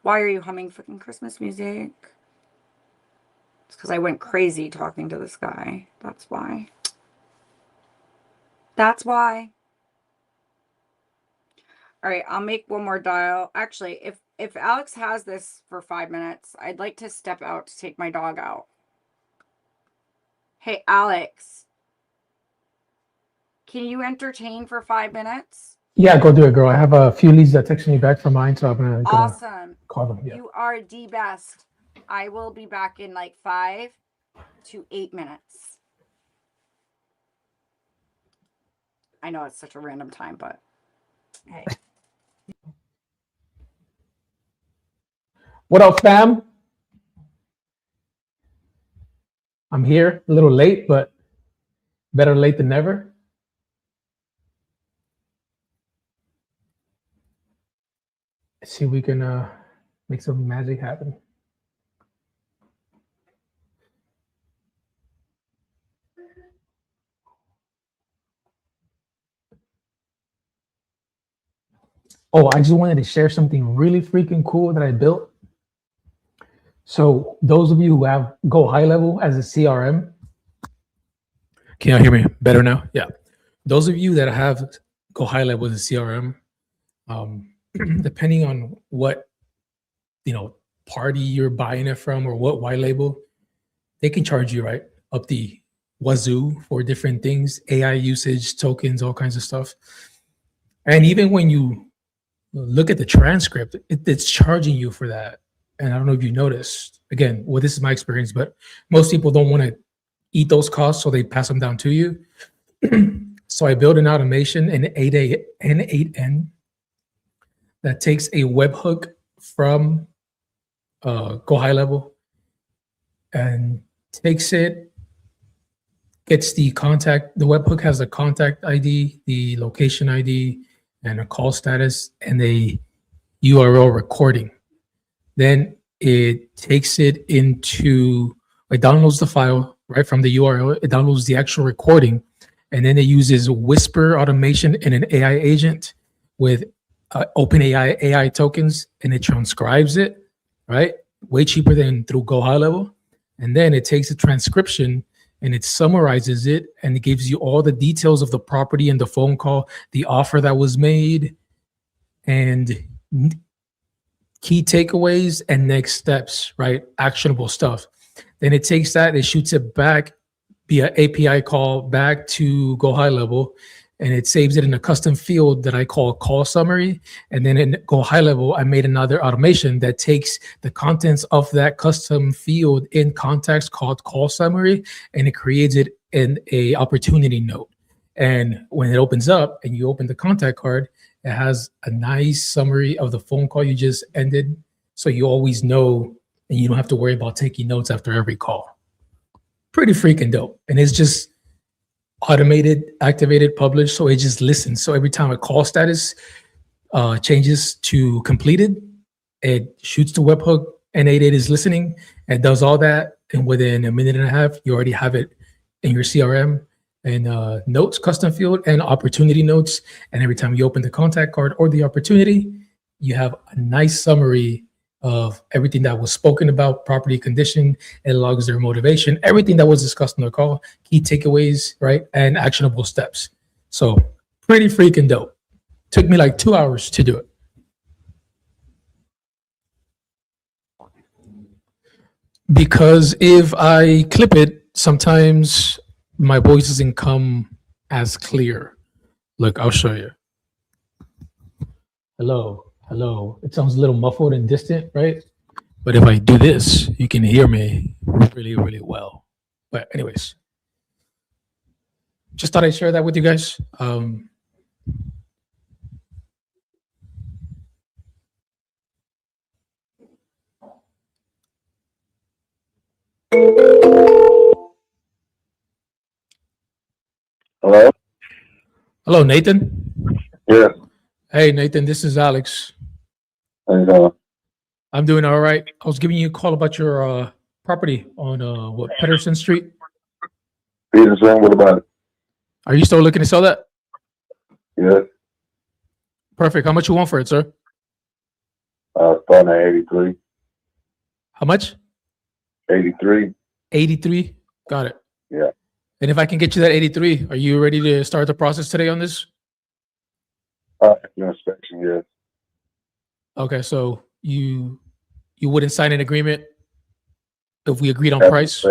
Why are you humming freaking Christmas music? It's because I went crazy talking to this guy. That's why. That's why. All right, I'll make one more dial. Actually, if Alex has this for 5 minutes, I'd like to step out to take my dog out. Hey, Alex. Can you entertain for 5 minutes? Yeah, go do it, girl. I have a few leads that texted me back from mine, so I'm gonna Awesome. call them. Yeah. You are the best. I will be back in like 5 to 8 minutes. I know it's such a random time, but hey. What up, fam? I'm here, a little late, but better late than never. Let's see if we can make some magic happen. Oh, I just wanted to share something really freaking cool that I built. So those of you who have Go High Level as a CRM, can y'all hear me better now? Yeah. Those of you that have Go High Level as a CRM, depending on what party you're buying it from or what white label, they can charge you right up the wazoo for different things, AI usage, tokens, all kinds of stuff. And even when you look at the transcript, it's charging you for that. And I don't know if you noticed, again, well, this is my experience, but most people don't want to eat those costs, so they pass them down to you. So I built an automation in N8N that takes a webhook from Go High Level and takes it, gets the contact. The webhook has the contact ID, the location ID, and a call status, and a URL recording. Then it takes it into, it downloads the file right from the URL, it downloads the actual recording, and then it uses Whisper automation and an AI agent with OpenAI AI tokens, and it transcribes it, right? Way cheaper than through Go High Level. And then it takes a transcription and it summarizes it, and it gives you all the details of the property and the phone call, the offer that was made, and key takeaways and next steps, right? Actionable stuff. Then it takes that, it shoots it back via API call back to Go High Level, and it saves it in a custom field that I call call summary. And then in Go High Level, I made another automation that takes the contents of that custom field in context called call summary, and it creates it in a opportunity note. And when it opens up and you open the contact card, it has a nice summary of the phone call you just ended. So you always know, and you don't have to worry about taking notes after every call. Pretty freaking dope. And it's just automated, activated, published. So it just listens. So every time a call status changes to completed, it shoots the webhook, N8N is listening, and does all that. And within a minute and a half, you already have it in your CRM. And notes, custom field, and opportunity notes. And every time you open the contact card or the opportunity, you have a nice summary of everything that was spoken about, property condition. It logs their motivation, everything that was discussed in the call, key takeaways, right? And actionable steps. So Pretty freaking dope. Took me like 2 hours to do it. Because if I clip it, sometimes my voice doesn't come as clear. Look, I'll show you. Hello, hello. It sounds a little muffled and distant, right? But if I do this, you can hear me really, really well. But anyways, just thought I'd share that with you guys. Hello? Hello, Nathan. Yeah. Hey, Nathan, this is Alex. How you doing? I'm doing all right. I was giving you a call about your property on what, Pedersen Street. Peterson, what about it? Are you still looking to sell that? Yeah. Perfect. How much you want for it, sir? Starting at 83. How much? 83. 83. Got it. Yeah. And if I can get you that 83, are you ready to start the process today on this? Your inspection, yes. Okay, so you wouldn't sign an agreement if we agreed on After price?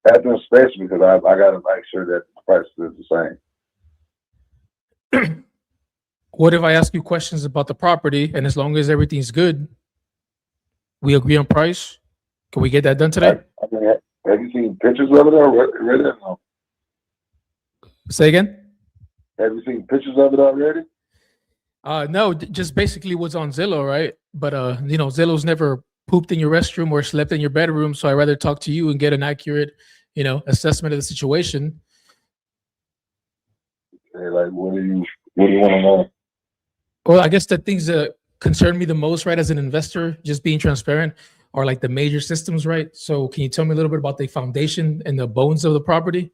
After inspection, because I got to make sure that the price is the same. What if I ask you questions about the property, and as long as everything's good, we agree on price? Can we get that done today? I mean, have you seen pictures of it already? No. Say again? Have you seen pictures of it already? No, just basically what's on Zillow, right? But Zillow's never pooped in your restroom or slept in your bedroom, so I'd rather talk to you and get an accurate, assessment of the situation. Hey, like, what do you want to know? Well, I guess the things that concern me the most, right, as an investor, just being transparent, are like the major systems, right? So can you tell me a little bit about the foundation and the bones of the property?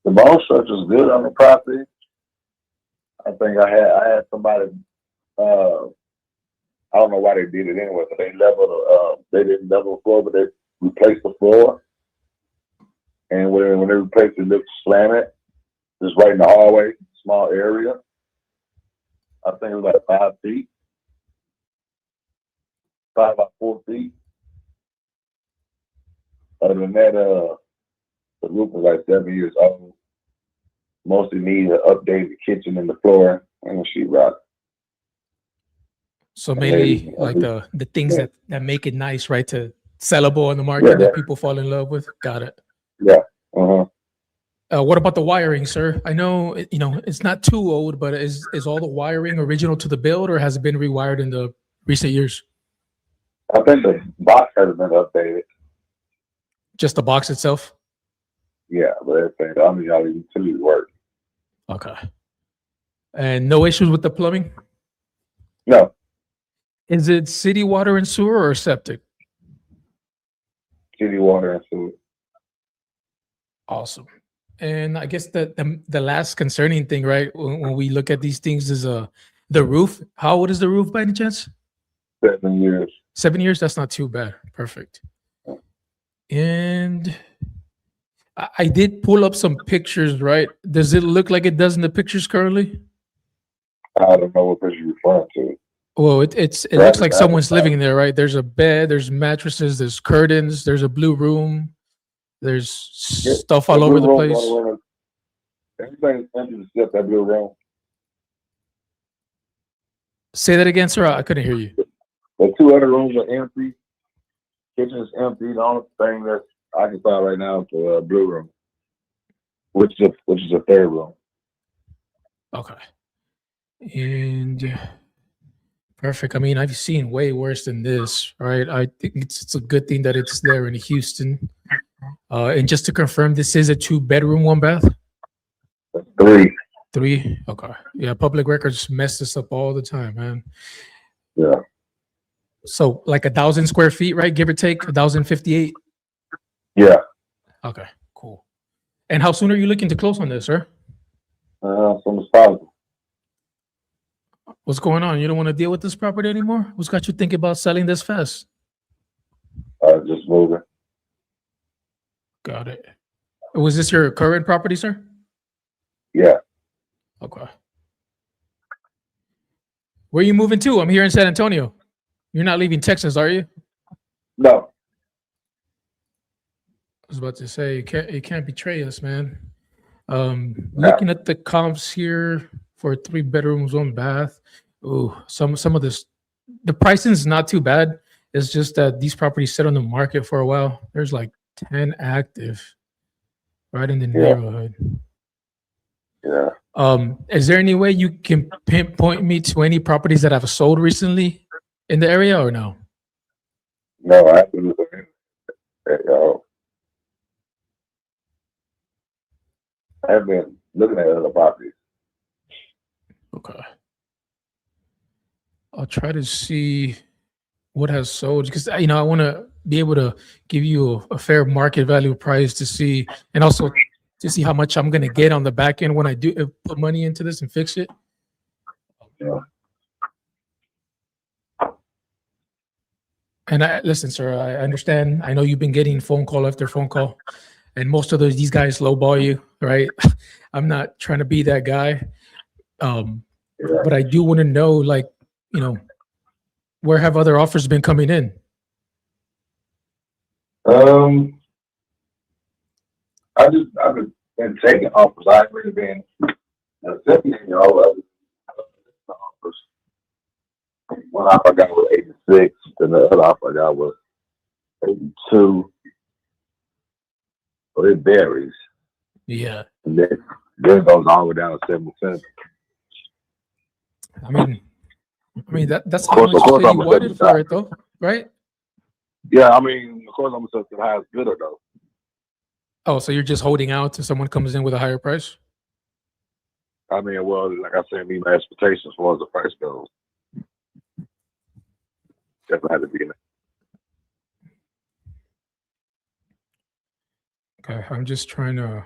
The bone structure is good on the property. I think I had somebody. I don't know why they did it anyway, but they didn't level the floor, but they replaced the floor. And when they replaced it, it looked slanted, just right in the hallway, small area. I think it was like 5 feet, 5 by 4 feet. Other than that, the roof was like 7 years old. Mostly needed to update the kitchen and the floor and the sheetrock. So mainly like the things that make it nice, right, to sellable on the market that people fall in love with. Got it. Yeah. Uh-huh. What about the wiring, sir? I know it's not too old, but is all the wiring original to the build, or has it been rewired in the recent years? I think the box hasn't been updated. Just the box itself? Yeah, but everything, all the utilities work. Okay. And no issues with the plumbing? No. Is it city water and sewer or septic? City water and sewer. Awesome. And I guess the last concerning thing, right, when we look at these things is the roof. How old is the roof by any chance? 7 years. 7 years? That's not too bad. Perfect. And I did pull up some pictures, right? Does it look like it does in the pictures currently? I don't know what picture you're referring to. Well, it looks like someone's living there, right? There's a bed, there's mattresses, there's curtains, there's a blue room, there's stuff all over the place. Everything's empty except that blue room. Say that again, sir. I couldn't hear you. The 2 other rooms are empty. Kitchen is empty. The only thing that's occupied right now is the blue room, which is a 3rd room. Okay. And perfect. I mean, I've seen way worse than this, right? I think it's a good thing that it's there in Houston. And just to confirm, this is a 2-bedroom, 1 bath? 3. 3? Okay. Yeah, public records mess this up all the time, man. Yeah. So like 1,000 square feet, right? Give or take 1,058. Yeah. Okay, cool. And how soon are you looking to close on this, sir? As soon as possible. What's going on? You don't want to deal with this property anymore? What's got you thinking about selling this fast? Just moving. Got it. Was this your current property, sir? Yeah. Okay. Where are you moving to? I'm here in San Antonio. You're not leaving Texas, are you? No. I was about to say you can't betray us, man. No. Looking at the comps here for 3 bedrooms, 1 bath. Ooh, some of this, the pricing is not too bad. It's just that these properties sit on the market for a while. There's like 10 active right in the Yeah. neighborhood. Yeah. Is there any way you can pinpoint me to any properties that have sold recently in the area or no? No, I have to look at it. I've been looking at other properties. Okay. I'll try to see what has sold because I want to be able to give you a fair market value price to see, and also to see how much I'm going to get on the back end when I do put money into this and fix it. Yeah. And listen, sir, I understand. I know you've been getting phone call after phone call, and most of these guys lowball you, right? I'm not trying to be that guy, but I do want to know, like, where have other offers been coming in? I've been taking offers. I haven't really been accepting any offers. One offer I got was 86, and the other offer I got was 82. So it varies. Yeah. And then it goes all the way down to 7%. I mean that's Of how course- much of course you I'm wanted accepting for it, though, right? Yeah, I mean, of course I'm accepting the highest bidder though. Oh, so you're just holding out till someone comes in with a higher price? I mean, well, like I said, meet my expectations as far as the price goes. Definitely had to be in it. Okay, I'm just trying to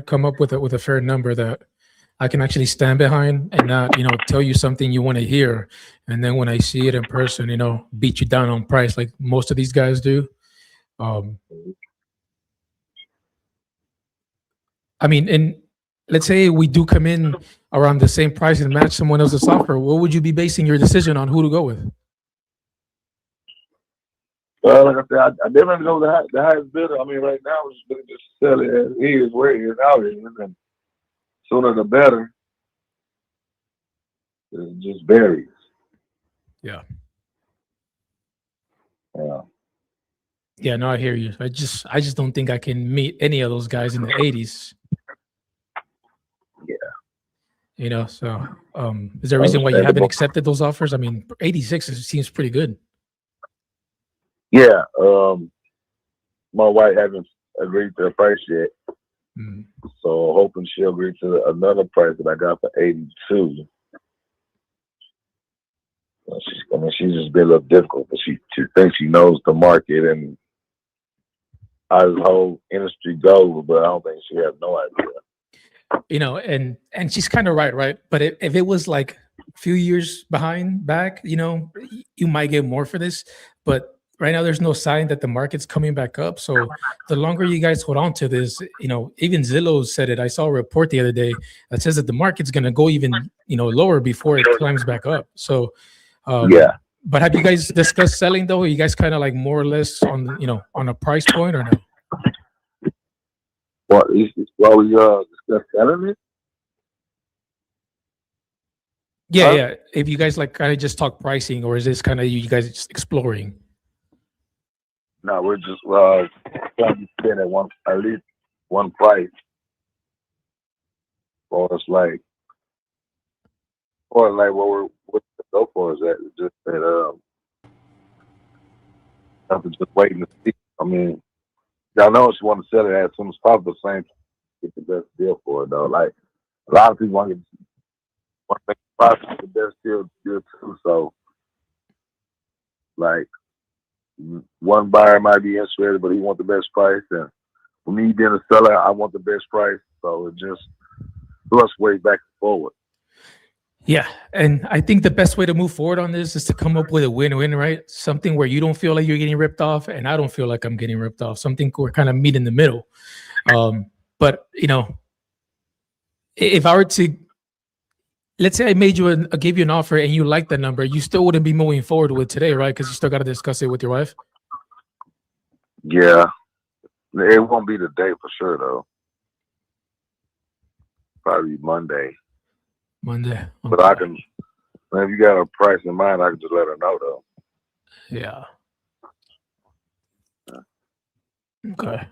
come up with a fair number that I can actually stand behind and not tell you something you want to hear, and then when I see it in person, beat you down on price like most of these guys do. I mean, and let's say we do come in around the same price and match someone else's offer. What would you be basing your decision on who to go with? Well, like I said, I definitely know the highest bidder. I mean, right now, we're just looking to sell it as is, where it is, how it is, and sooner the better. It just varies. Yeah. Yeah. Yeah, no, I hear you. I just don't think I can meet any of those guys in the 80s. Yeah. So is there a reason why you haven't accepted those offers? I mean, 86 seems pretty good. Yeah. My wife hasn't agreed to the price yet. Mm. So hoping she'll agree to another price that I got for 82. She's just been a little difficult, but she thinks she knows the market and how this whole industry goes, but I don't think she has no idea. And she's kind of right? But if it was like a few years back, you might get more for this. But right now, there's no sign that the market's coming back up. So the longer you guys hold on to this, even Zillow said it. I saw a report the other day that says that the market's going to go even, lower before it climbs back up. So, yeah. But have you guys discussed selling though? Are you guys kind of like more or less on, on a price point or no? What is while we discuss selling it? Yeah, yeah. If you guys like kind of just talk pricing, or is this kind of you guys just exploring? No, we're just trying to spend at least one price. Or it's like, what to go for is that it's just that I'm just waiting to see. I mean, y'all know she want to sell it as soon as possible. Same, get the best deal for it though. Like a lot of people want to make the best deal too. So, like, one buyer might be interested, but he want the best price, and for me being a seller, I want the best price. So it just fluctuates back and forward. Yeah, and I think the best way to move forward on this is to come up with a win-win, right? Something where you don't feel like you're getting ripped off, and I don't feel like I'm getting ripped off. Something we're kind of meet in the middle. But if I were to, let's say I made you I gave you an offer and you like the number, you still wouldn't be moving forward with today, right? Because you still got to discuss it with your wife. Yeah, it won't be today for sure though. Probably Monday. Monday. But I can, if you got a price in mind, I can just let her know though. Yeah. Okay.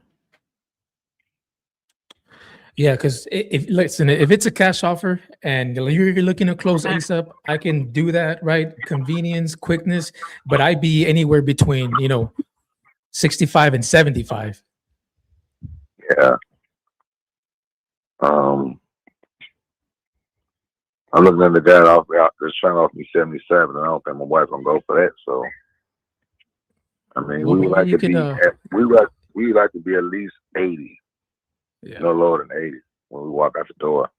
Yeah, because if it's a cash offer and you're looking to close ASAP, I can do that, right? Convenience, quickness, but I'd be anywhere between 65 and 75. Yeah. I'm looking at the guy off that's trying to offer me 77, and I don't think my wife gonna go for that. So, I mean, Well, we would like you to can, be we like to be at least 80, Yeah. no lower than 80 when we walk out the door.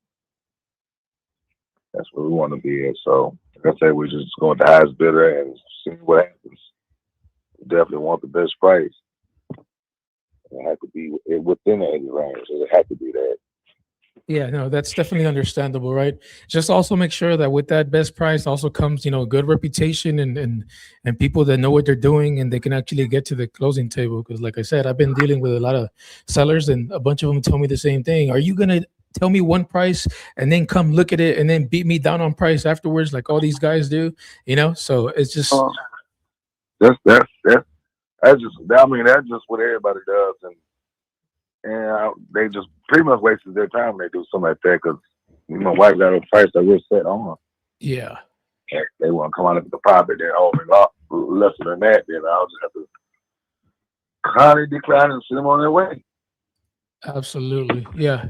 That's where we want to be at. So, like I said, we just go with the highest bidder and see what happens. We definitely want the best price. It had to be within the 80 range. It had to be that. Yeah, no, that's definitely understandable, right? Just also make sure that with that best price also comes, good reputation and people that know what they're doing and they can actually get to the closing table. Because, like I said, I've been dealing with a lot of sellers, and a bunch of them tell me the same thing. Are you gonna tell me one price and then come look at it and then beat me down on price afterwards, like all these guys do? So it's just That's just that's just what everybody does, and they just pretty much wasted their time when they do something like that, because my wife got a price that we're set on. Yeah. They want to come out of the profit, they're over lesser than that, then I'll just have to kindly decline and send them on their way. Absolutely. Yeah.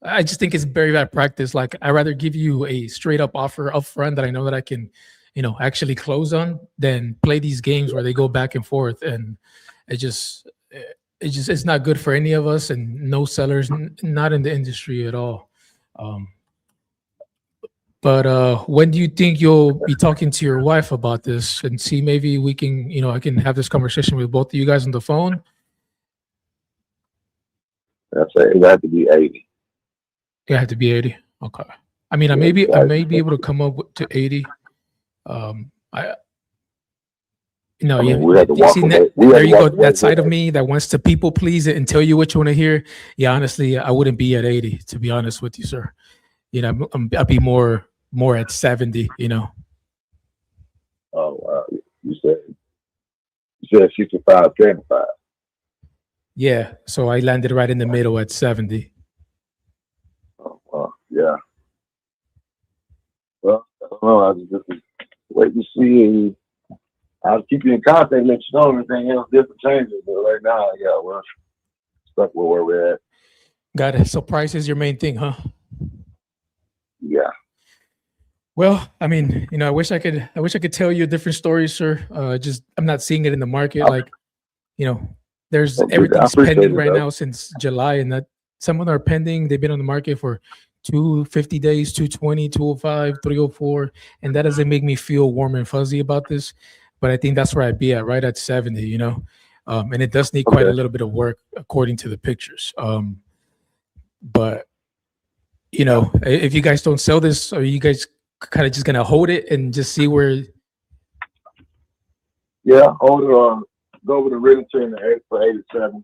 I just think it's very bad practice. Like, I'd rather give you a straight up offer up front that I know that I can, actually close on than play these games where they go back and forth. And it's not good for any of us, and no sellers, not in the industry at all. But when do you think you'll be talking to your wife about this and see maybe we can, I can have this conversation with both of you guys on the phone? That's it. It had to be 80. It had to be 80. Okay. I mean, I may be able to come up to 80. We had to walk away. There you go. That side of me that wants to people please it and tell you what you want to hear. Yeah, honestly, I wouldn't be at 80, to be honest with you, sir. I'd be more at 70. Oh, wow. You said 65, 75. Yeah, so I landed right in the middle at 70. Oh, yeah. Well, I don't know. I just wait to see. I'll keep you in contact, let you know everything else, different changes. But right now, yeah, we're stuck with where we're at. Got it. So price is your main thing, huh? Yeah. Well, I mean, I wish I could tell you a different story, sir. Just I'm not seeing it in the market. Like, there's everything's pending right now since July, and that some of them are pending. They've been on the market for 250 days, 220, 205, 304, and that doesn't make me feel warm and fuzzy about this. But I think that's where I'd be at, right at 70, and it does need quite a little bit of work according to the pictures. But if you guys don't sell this, are you guys kind of just gonna hold it and just see where? Yeah, hold it. Go with the realtor in the for 87.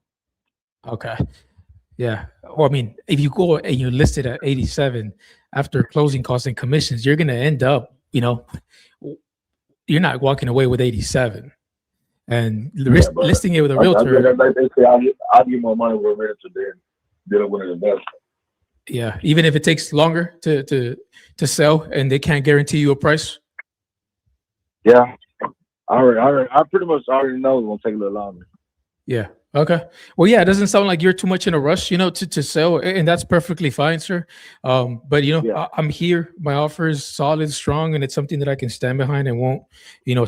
Okay. Yeah. Well, I mean, if you go and you list it at 87 after closing costs and commissions, you're gonna end up, you're not walking away with 87. And listing it with a realtor. They say I'll give more money with a realtor than dealing with an investor. Yeah, even if it takes longer to sell and they can't guarantee you a price. Yeah, I pretty much already know it's gonna take a little longer. Yeah. Okay. Well, yeah, it doesn't sound like you're too much in a rush, to sell, and that's perfectly fine, sir. But I'm here. My offer is solid, strong, and it's something that I can stand behind and won't,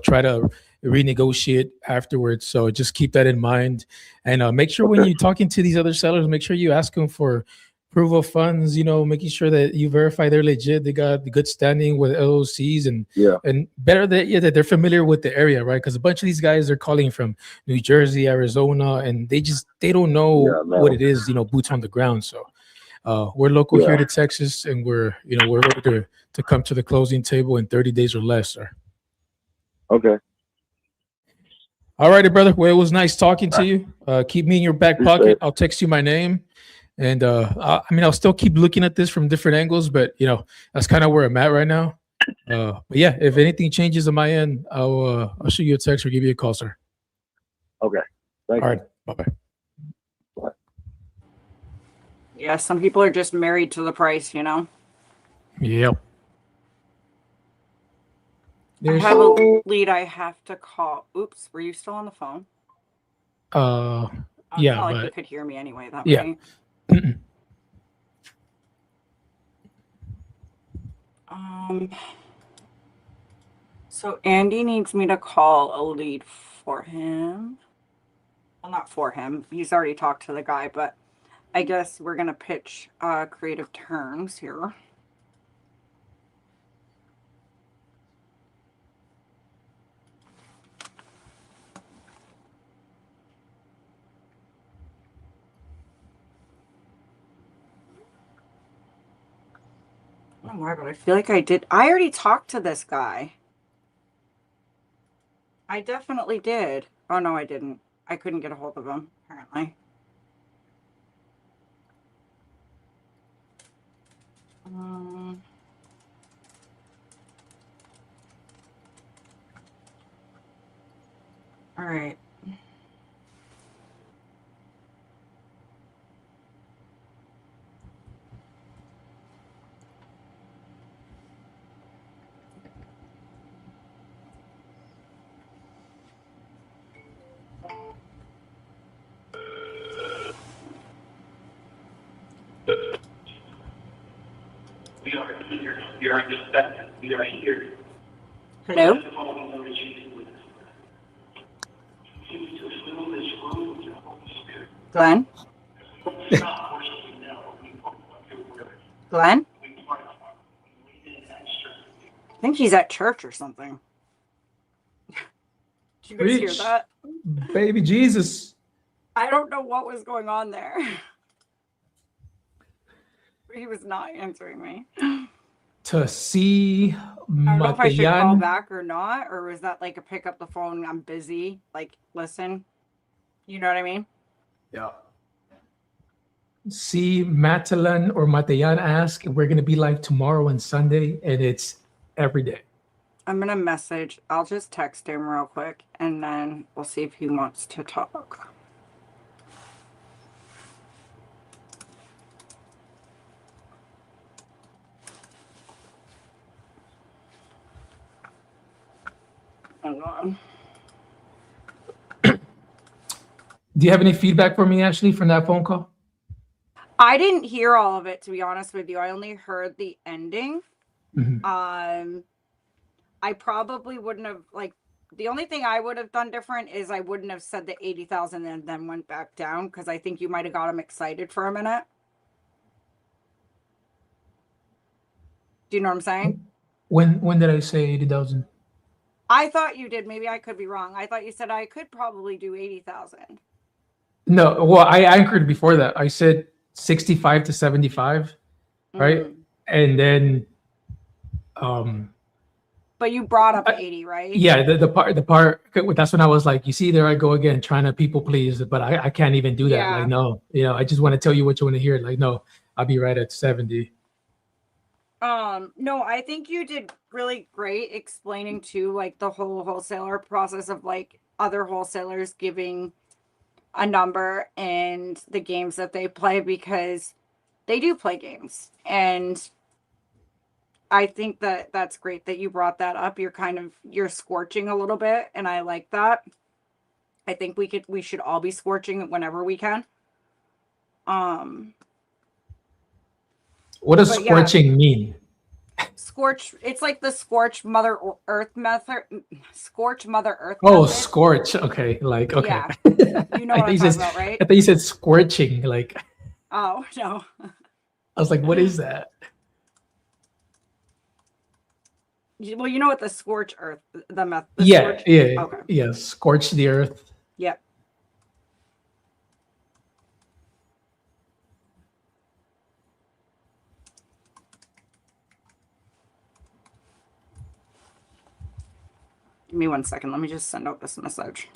try to renegotiate afterwards. So just keep that in mind, and make sure when you're talking to these other sellers, make sure you ask them for proof of funds, making sure that you verify they're legit, they got the good standing with LLCs, and better that they're familiar with the area, right? Because a bunch of these guys are calling from New Jersey, Arizona, and they don't know what it is, boots on the ground. So We're local here Yeah. to Texas, and we're ready to come to the closing table in 30 days or less, sir. Okay. All righty, brother. Well, it was nice talking to you. Keep me in your back Appreciate pocket. it. I'll text you my name. And I'll still keep looking at this from different angles, but that's kind of where I'm at right now. But yeah, if anything changes on my end, I'll shoot you a text or give you a call, sir. Okay. Thank All you. right. Bye-bye. Yeah, some people are just married to the price, Yep. I have a lead I have to call. Oops, were you still on the phone? Yeah, It's not like you but could hear me anyway, that yeah. way. So Andy needs me to call a lead for him. Well, not for him. He's already talked to the guy, but I guess we're gonna pitch creative terms here. I don't know why, but I feel like I did. I already talked to this guy. I definitely did. Oh no, I didn't. I couldn't get a hold of him, apparently. All right. We are here. You understand? We are here. Hello? Glenn? Glenn? I think he's at church or something. Did you guys hear Preach. that? Baby Jesus. I don't know what was going on there. He was not answering me. To see I don't know if I should call Matayan. back or not, or was that like a pick up the phone, I'm busy, like listen? You know what I mean? Yeah. See Matalan or Matayan ask, we're gonna be live tomorrow and Sunday, and it's every day. I'm gonna message. I'll just text him real quick, and then we'll see if he wants to talk. Hang on. Do you have any feedback for me, Ashley, from that phone call? I didn't hear all of it, to be honest with you. I only heard the ending. Mhm. I probably wouldn't have, like, the only thing I would have done different is I wouldn't have said the 80,000 and then went back down, because I think you might have got him excited for a minute. Do you know what I'm saying? When did I say 80,000? I thought you did. Maybe I could be wrong. I thought you said I could probably do 80,000. No, well, I anchored before that. I said 65 to 75, right? And then But you brought up 80, right? yeah, the part that's when I was like, you see, there I go again, trying to people please, but I can't even do that. Yeah. Like, no, I just want to tell you what you want to hear. Like, no, I'll be right at 70. No, I think you did really great explaining to like the whole wholesaler process of like other wholesalers giving a number and the games that they play, because they do play games. And I think that that's great that you brought that up. You're scorching a little bit, and I like that. I think we should all be scorching whenever we can. What does But yeah. scorching mean? Scorch, it's like the scorch Mother Earth method. Scorch Mother Earth Oh, method. scorch. Okay, like okay. Yeah. You know what I'm talking about, right? I thought you said scorching. Like, Oh no. I was like, what is that? Well, you know what the scorch earth, the method. Yeah, scorch? yeah, Okay. yeah. Scorch the earth. Yep. Give me 1 second. Let me just send out this message.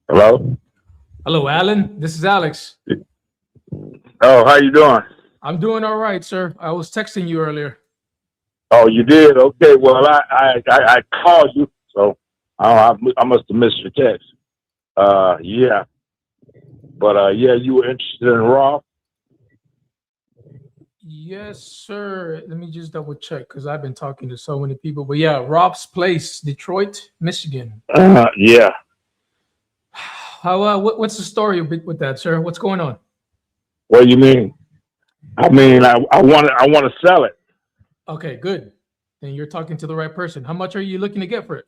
Hello? Hello, Alan. This is Alex. Oh, how you doing? I'm doing all right, sir. I was texting you earlier. Oh, you did? Okay. Well, I called you, so I must have missed your text. Yeah. But yeah, you were interested in Raw? Yes, sir. Let me just double check because I've been talking to so many people. But yeah, Rob's Place, Detroit, Michigan. Yeah. How? What's the story with that, sir? What's going on? What do you mean? I mean, I want to sell it. Okay, good. Then you're talking to the right person. How much are you looking to get for it?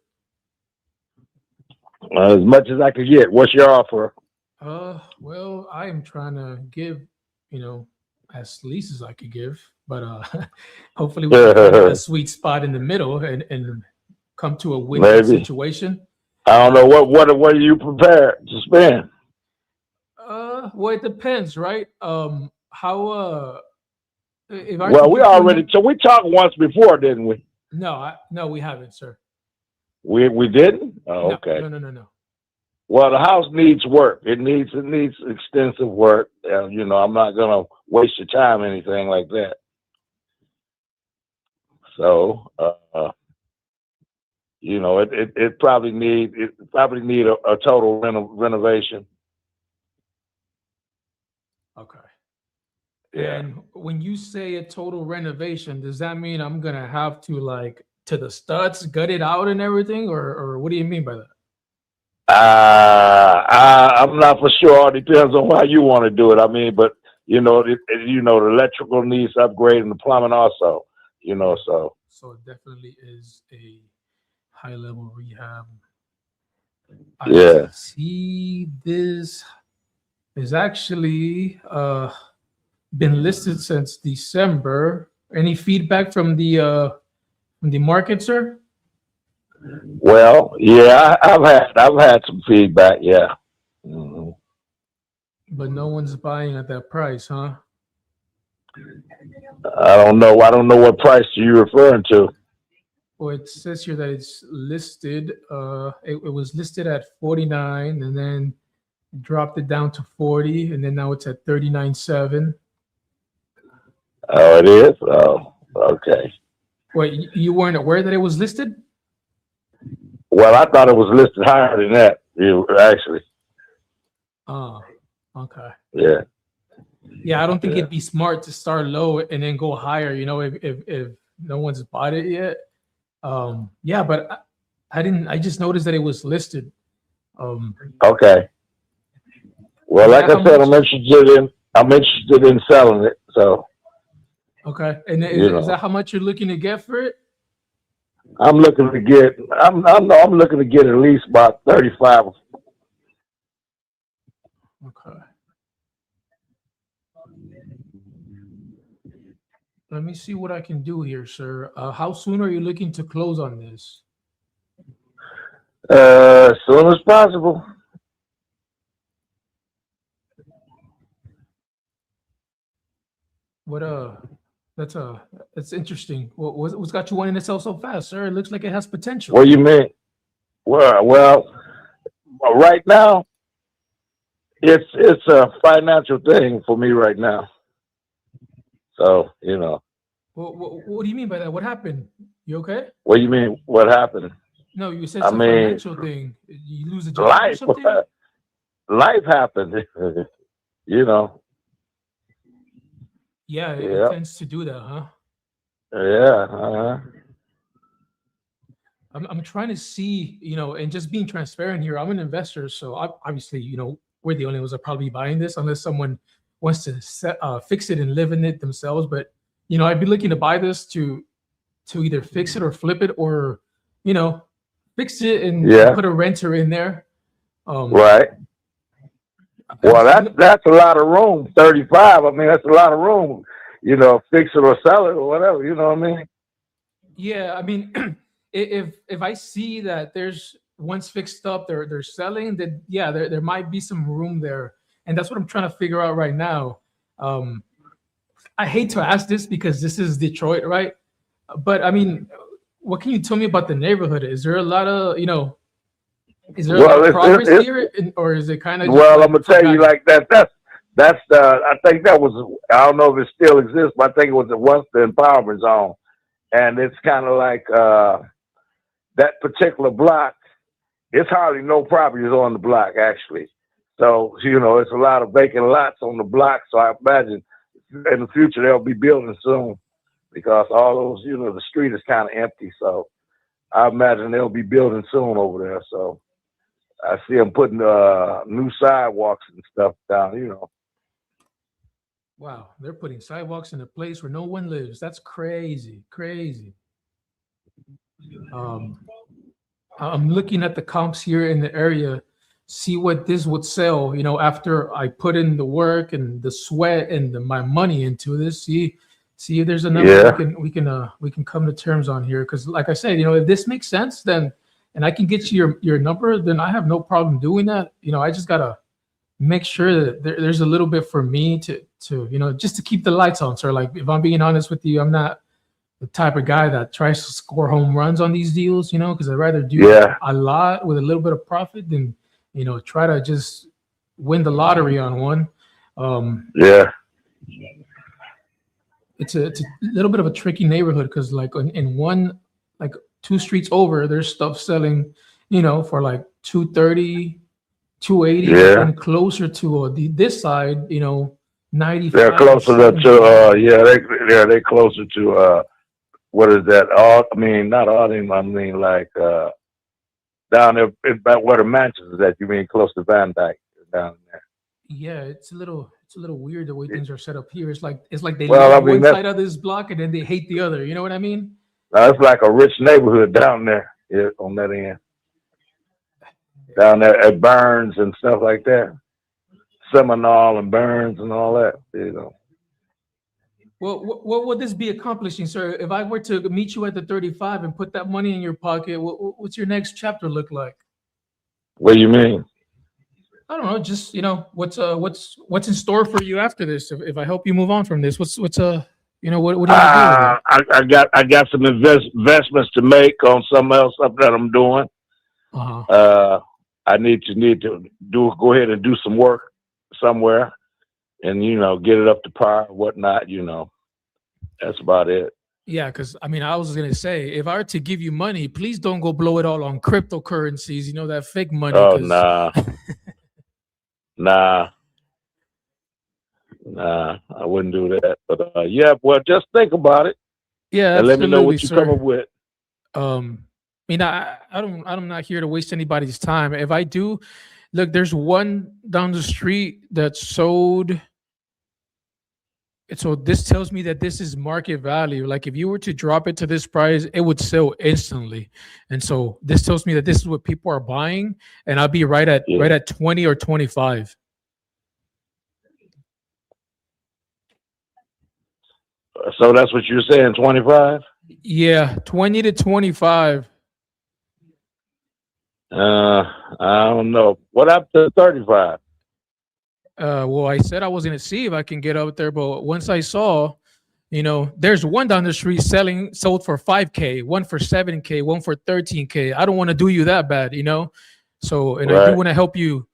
As much as I could get. What's your offer? Well, I am trying to give, as least as I could give, but hopefully we can find a sweet spot in the middle and come to a win-win situation. I don't know what are you prepared to spend? Well, it depends, right? How if I Well, could we get you already so we talked once before, didn't we? No, we haven't, sir. We didn't? Oh, No, okay. No. Well, the house needs work. It needs extensive work. I'm not gonna waste your time, anything like that. So, it probably need a total renovation. Okay. Yeah. And when you say a total renovation, does that mean I'm gonna have to to the studs, gut it out and everything, or what do you mean by that? I'm not for sure. It depends on how you want to do it. I mean, but the electrical needs upgrading, the plumbing also. So. So it definitely is a high level rehab. Yeah. I see this is actually been listed since December. Any feedback from the market, sir? Well, yeah, I've had some feedback. Yeah. Mm-hmm. But no one's buying at that price, huh? I don't know. I don't know what price you're referring to. Well, it says here that it's listed. It was listed at 49, and then dropped it down to 40, and then now it's at 39.7. Oh, it is. Oh, okay. Wait, you weren't aware that it was listed? Well, I thought it was listed higher than that. Actually. Oh, okay. Yeah. Yeah, I don't think it'd be smart to start low and then go higher. If no one's bought it yet. Yeah, but I didn't. I just noticed that it was listed. Okay. Well, like I said, I'm interested in selling it. So. Okay, and is that how much you're looking to get for it? I'm looking to get. I'm looking to get at least about 35. Okay. Let me see what I can do here, sir. How soon are you looking to close on this? As soon as possible. That's interesting. What's got you wanting to sell so fast, sir? It looks like it has potential. What do you mean? Well, right now, it's a financial thing for me right now. So, Well, what do you mean by that? What happened? You okay? What do you mean? What happened? No, you said it's a financial thing. You lose a job or something? Life happened. Yeah, it tends to do that, huh? Yeah. I'm trying to see, and just being transparent here. I'm an investor, so obviously, we're the only ones that are probably buying this, unless someone wants to fix it and live in it themselves. But I'd be looking to buy this to either fix it or flip it, or fix it and Yeah. put a renter in there. Right. I'm Well, just- that's a lot of room. 35. I mean, that's a lot of room. Fix it or sell it or whatever. You know what I mean? Yeah, I mean, if I see that there's once fixed up, they're selling, then yeah, there might be some room there, and that's what I'm trying to figure out right now. I hate to ask this because this is Detroit, right? But I mean, what can you tell me about the neighborhood? Is there a lot of is there a lot of progress here, or is it kind of? Well, I'm gonna tell you like that. That's I think that was, I don't know if it still exists, but I think it was once the empowerment zone, and it's kind of like that particular block. It's hardly no properties on the block actually. So it's a lot of vacant lots on the block. So I imagine in the future they'll be building soon, because all those the street is kind of empty. So I imagine they'll be building soon over there. So I see them putting new sidewalks and stuff down. Wow, they're putting sidewalks in a place where no one lives. That's crazy, crazy. I'm looking at the comps here in the area, see what this would sell, after I put in the work and the sweat and my money into this. See if there's a number we can come to terms on here. Because like I said, if this makes sense, then and I can get you your number, then I have no problem doing that. I just gotta make sure that there's a little bit for me to just to keep the lights on, sir. Like, if I'm being honest with you, I'm not the type of guy that tries to score home runs on these deals, because I'd rather do a lot with a little bit of profit than, try to just win the lottery on one. It's a little bit of a tricky neighborhood, because like in one, like 2 streets over, there's stuff selling, for like 230, 280, and closer to this side, 95. They're closer to they're closer to what is that? Not Alding. I mean, like down there about where the mansions is at. You mean close to Van Dyke down there? Yeah, it's a little weird the way things are set up here. It's like they Well, love one side of this block and then they hate the other. You know what I mean? It's like a rich neighborhood down there, on that end. Down there at Burns and stuff like that. Seminole and Burns and all that, Well, what would this be accomplishing, sir? If I were to meet you at the 35 and put that money in your pocket, what's your next chapter look like? What do you mean? I don't know. Just what's in store for you after this? If I help you move on from this, what do you want to do with it? I got some investments to make on something else that I'm doing. I need to go ahead and do some work somewhere, and get it up to par, whatnot. That's about it. Yeah, because I was gonna say, if I were to give you money, please don't go blow it all on cryptocurrencies. That fake money. Oh, nah. Nah, I wouldn't do that. But well, just think about it. Yeah, and let me know what you sir. come up with. I'm not here to waste anybody's time. If I do, look, there's one down the street that sold. So this tells me that this is market value. Like, if you were to drop it to this price, it would sell instantly. And so this tells me that this is what people are buying, and I'll be right at 20 or 25. So that's what you're saying, 25? Yeah, 20 to 25. I don't know. What up to 35? Well, I said I was going to see if I can get up there, but once I saw, there's one down the street sold for $5K, one for $7K, one for $13K. I don't want to do you that bad, So, and I do want to help you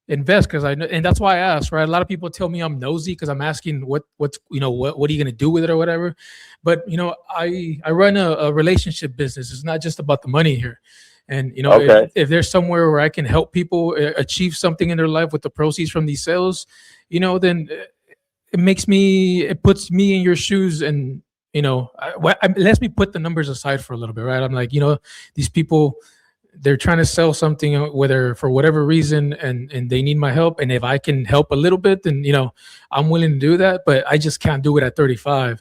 invest, because I know, and that's why I asked, right? A lot of people tell me I'm nosy because I'm asking what are you going to do with it or whatever. But I run a relationship business. It's not just about the money here. And if there's somewhere where I can help people achieve something in their life with the proceeds from these sales, then it puts me in your shoes, and lets me put the numbers aside for a little bit, right? I'm like, these people, they're trying to sell something, whether for whatever reason, and they need my help, and if I can help a little bit, then I'm willing to do that, but I just can't do it at 35.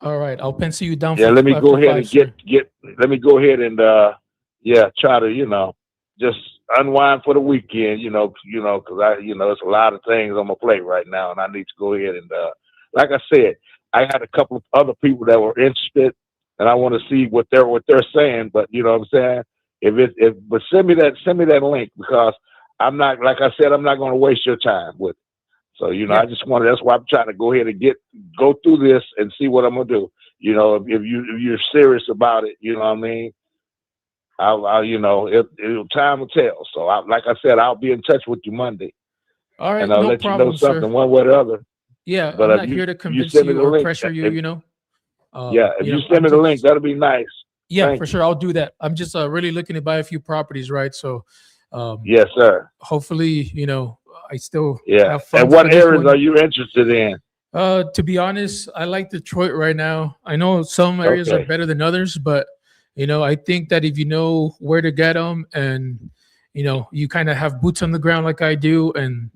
All right, I'll pencil you down Yeah, for let me go after ahead 5, and sir. let me go ahead and try to, just unwind for the weekend, because it's a lot of things on my plate right now, and I need to go ahead and like I said, I had a couple of other people that were interested, and I want to see what they're saying. But you know what I'm saying? But send me that link, because I'm not, like I said, I'm not going to waste your time with it. So Yeah. I just want, that's why I'm trying to go ahead and go through this and see what I'm gonna do. If you're serious about it, you know what I mean. Time will tell. So like I said, I'll be in touch with you Monday, All right, and I'll no let you know problem, something sir. one way or the other. Yeah, But I'm if not here to you convince send me you the or link, pressure you. if you send I'm me the link, just that'll be nice. yeah, Thank for you. sure. I'll do that. I'm just really looking to buy a few properties, right? So, Yes, sir. hopefully, I still Yeah. have And funds for what this areas are one. you interested in? To be honest, I like Detroit right now. I know some areas are Okay. better than others, but I think that if you know where to get them, and you kind of have boots on the ground like I do, and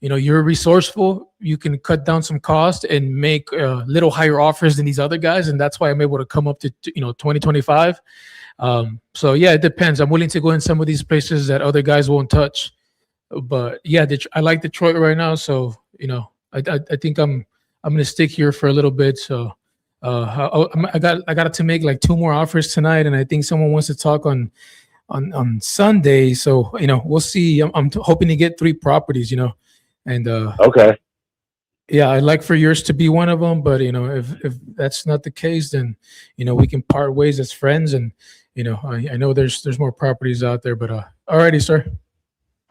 you're resourceful, you can cut down some cost and make little higher offers than these other guys, and that's why I'm able to come up to 2025. So yeah, it depends. I'm willing to go in some of these places that other guys won't touch, but yeah, I like Detroit right now. So I think I'm gonna stick here for a little bit. So I got to make like 2 more offers tonight, and I think someone wants to talk on Sunday. So we'll see. I'm hoping to get 3 properties. And Okay. yeah, I'd like for yours to be one of them. But if that's not the case, then we can part ways as friends. And I know there's more properties out there. But alrighty, sir.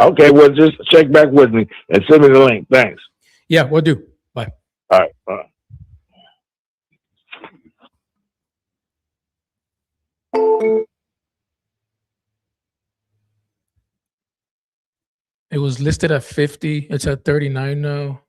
Okay. Well, just check back with me and send me the link. Thanks. Yeah, we'll do. Bye. All right. Bye. It was listed at 50. It's at 39 now.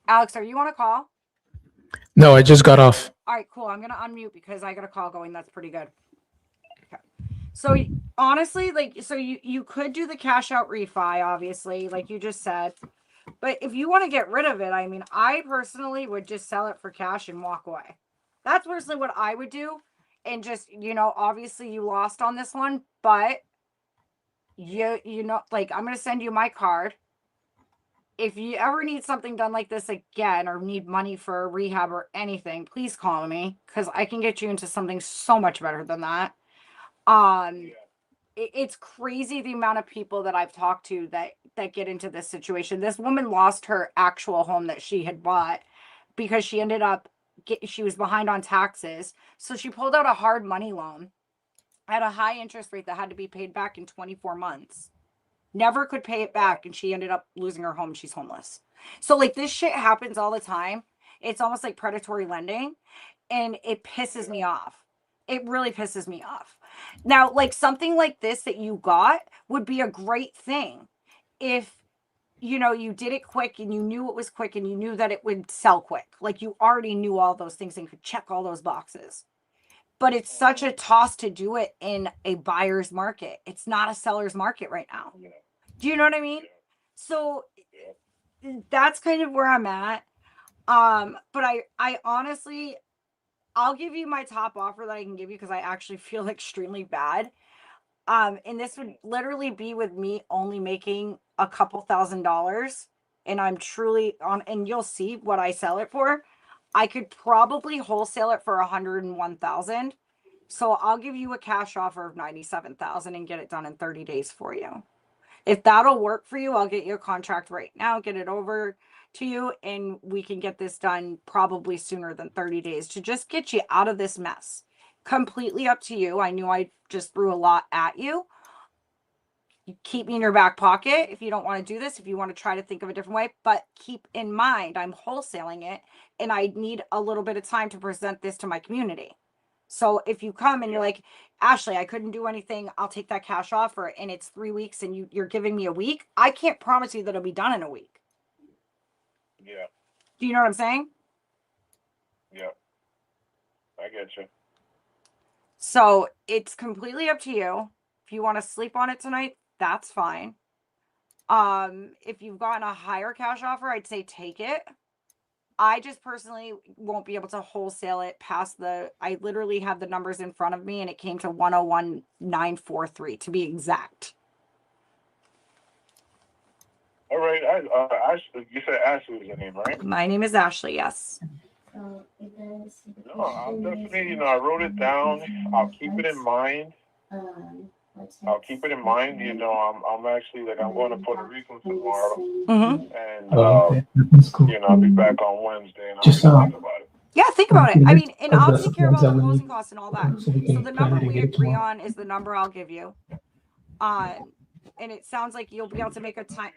Alex, are you on a call? No, I just got off. All right, cool. I'm gonna unmute because I got a call going. That's pretty good. Okay. So honestly, you could do the cash out refi, obviously, like you just said. But if you want to get rid of it, I mean, I personally would just sell it for cash and walk away. That's personally what I would do. And just, obviously you lost on this one, but I'm gonna send you my card. If you ever need something done like this again, or need money for a rehab or anything, please call me, because I can get you into something so much better than that. It's crazy the amount of people that I've talked to that get into this situation. This woman lost her actual home that she had bought because she ended up she was behind on taxes, so she pulled out a hard money loan at a high interest rate that had to be paid back in 24 months. Never could pay it back, and she ended up losing her home. She's homeless. So like, this shit happens all the time. It's almost like predatory lending, and it pisses me off. It really pisses me off. Now, like, something like this that you got would be a great thing if you know, you did it quick and you knew it was quick and you knew that it would sell quick. Like you already knew all those things and could check all those boxes. But it's such a toss to do it in a buyer's market. It's not a seller's market right now. Do you know what I mean? So that's kind of where I'm at. But I honestly, I'll give you my top offer that I can give you because I actually feel extremely bad. And this would literally be with me only making a couple $1,000s, and I'm truly on, and you'll see what I sell it for. I could probably wholesale it for 101,000. So I'll give you a cash offer of 97,000 and get it done in 30 days for you. If that'll work for you, I'll get you a contract right now, get it over to you, and we can get this done probably sooner than 30 days to just get you out of this mess. Completely up to you. I knew I just threw a lot at you. You keep me in your back pocket if you don't want to do this, if you want to try to think of a different way, but keep in mind, I'm wholesaling it and I need a little bit of time to present this to my community. So if you come and you're like, Ashley, I couldn't do anything, I'll take that cash offer, and it's 3 weeks and you're giving me a week, I can't promise you that it'll be done in a week. Yeah. Do you know what I'm saying? Yeah. I get you. So it's completely up to you. If you want to sleep on it tonight, that's fine. If you've gotten a higher cash offer, I'd say take it. I just personally won't be able to wholesale it past I literally have the numbers in front of me and it came to 101,943 to be exact. All right. Ashley, you said Ashley was your name, right? My name is Ashley, yes. No, I'm definitely, I wrote it down. I'll keep it in mind. I'm actually, I'm going to Puerto Rico tomorrow. Mm-hmm. And, okay. That's cool. I'll be back on Wednesday and I'll Just, think about it. Yeah, think about it. I mean, and I'll take care of all the we closing need, costs and all that. so we can So the plan number it and we get it agree tomorrow. on is the number I'll give you. And it sounds like you'll be able to make a time.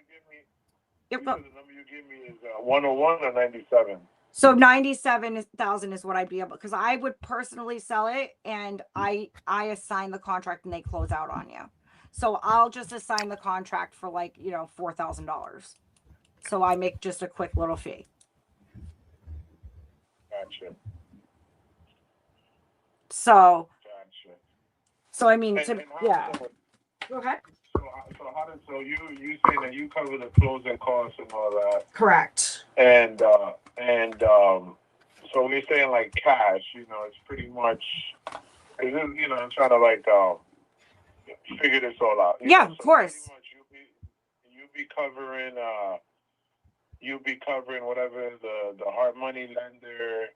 The number you give me is 101 or 97. So 97,000 is what I'd be able, because I would personally sell it and I assign the contract and they close out on you. So I'll just assign the contract for like, $4,000. So I make just a quick little fee. Gotcha. So I mean, And yeah. Go ahead. So you saying that you cover the closing costs and all that? Correct. And so when you're saying like cash, it's pretty much, I'm trying to figure this all out. Yeah, of course. You'll be covering whatever the hard money lender,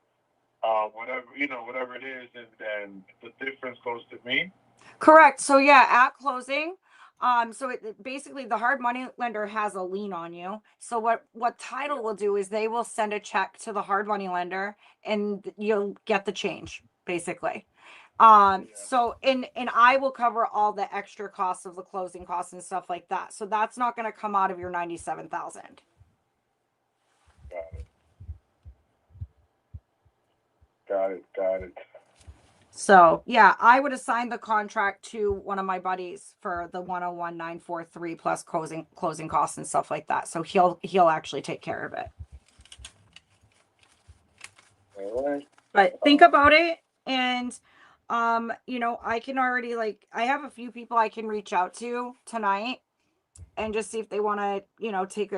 whatever it is, and then the difference goes to me. Correct. So yeah, at closing, so basically the hard money lender has a lien on you. So what title will do is they will send a check to the hard money lender and you'll get the change basically. So and I will cover all the extra costs of the closing costs and stuff like that. So that's not going to come out of your 97,000. Got it. So yeah, I would assign the contract to one of my buddies for the 101,943 plus closing costs and stuff like that. So he'll actually take care of it. All right. But think about it, and I can already I have a few people I can reach out to tonight and just see if they want to take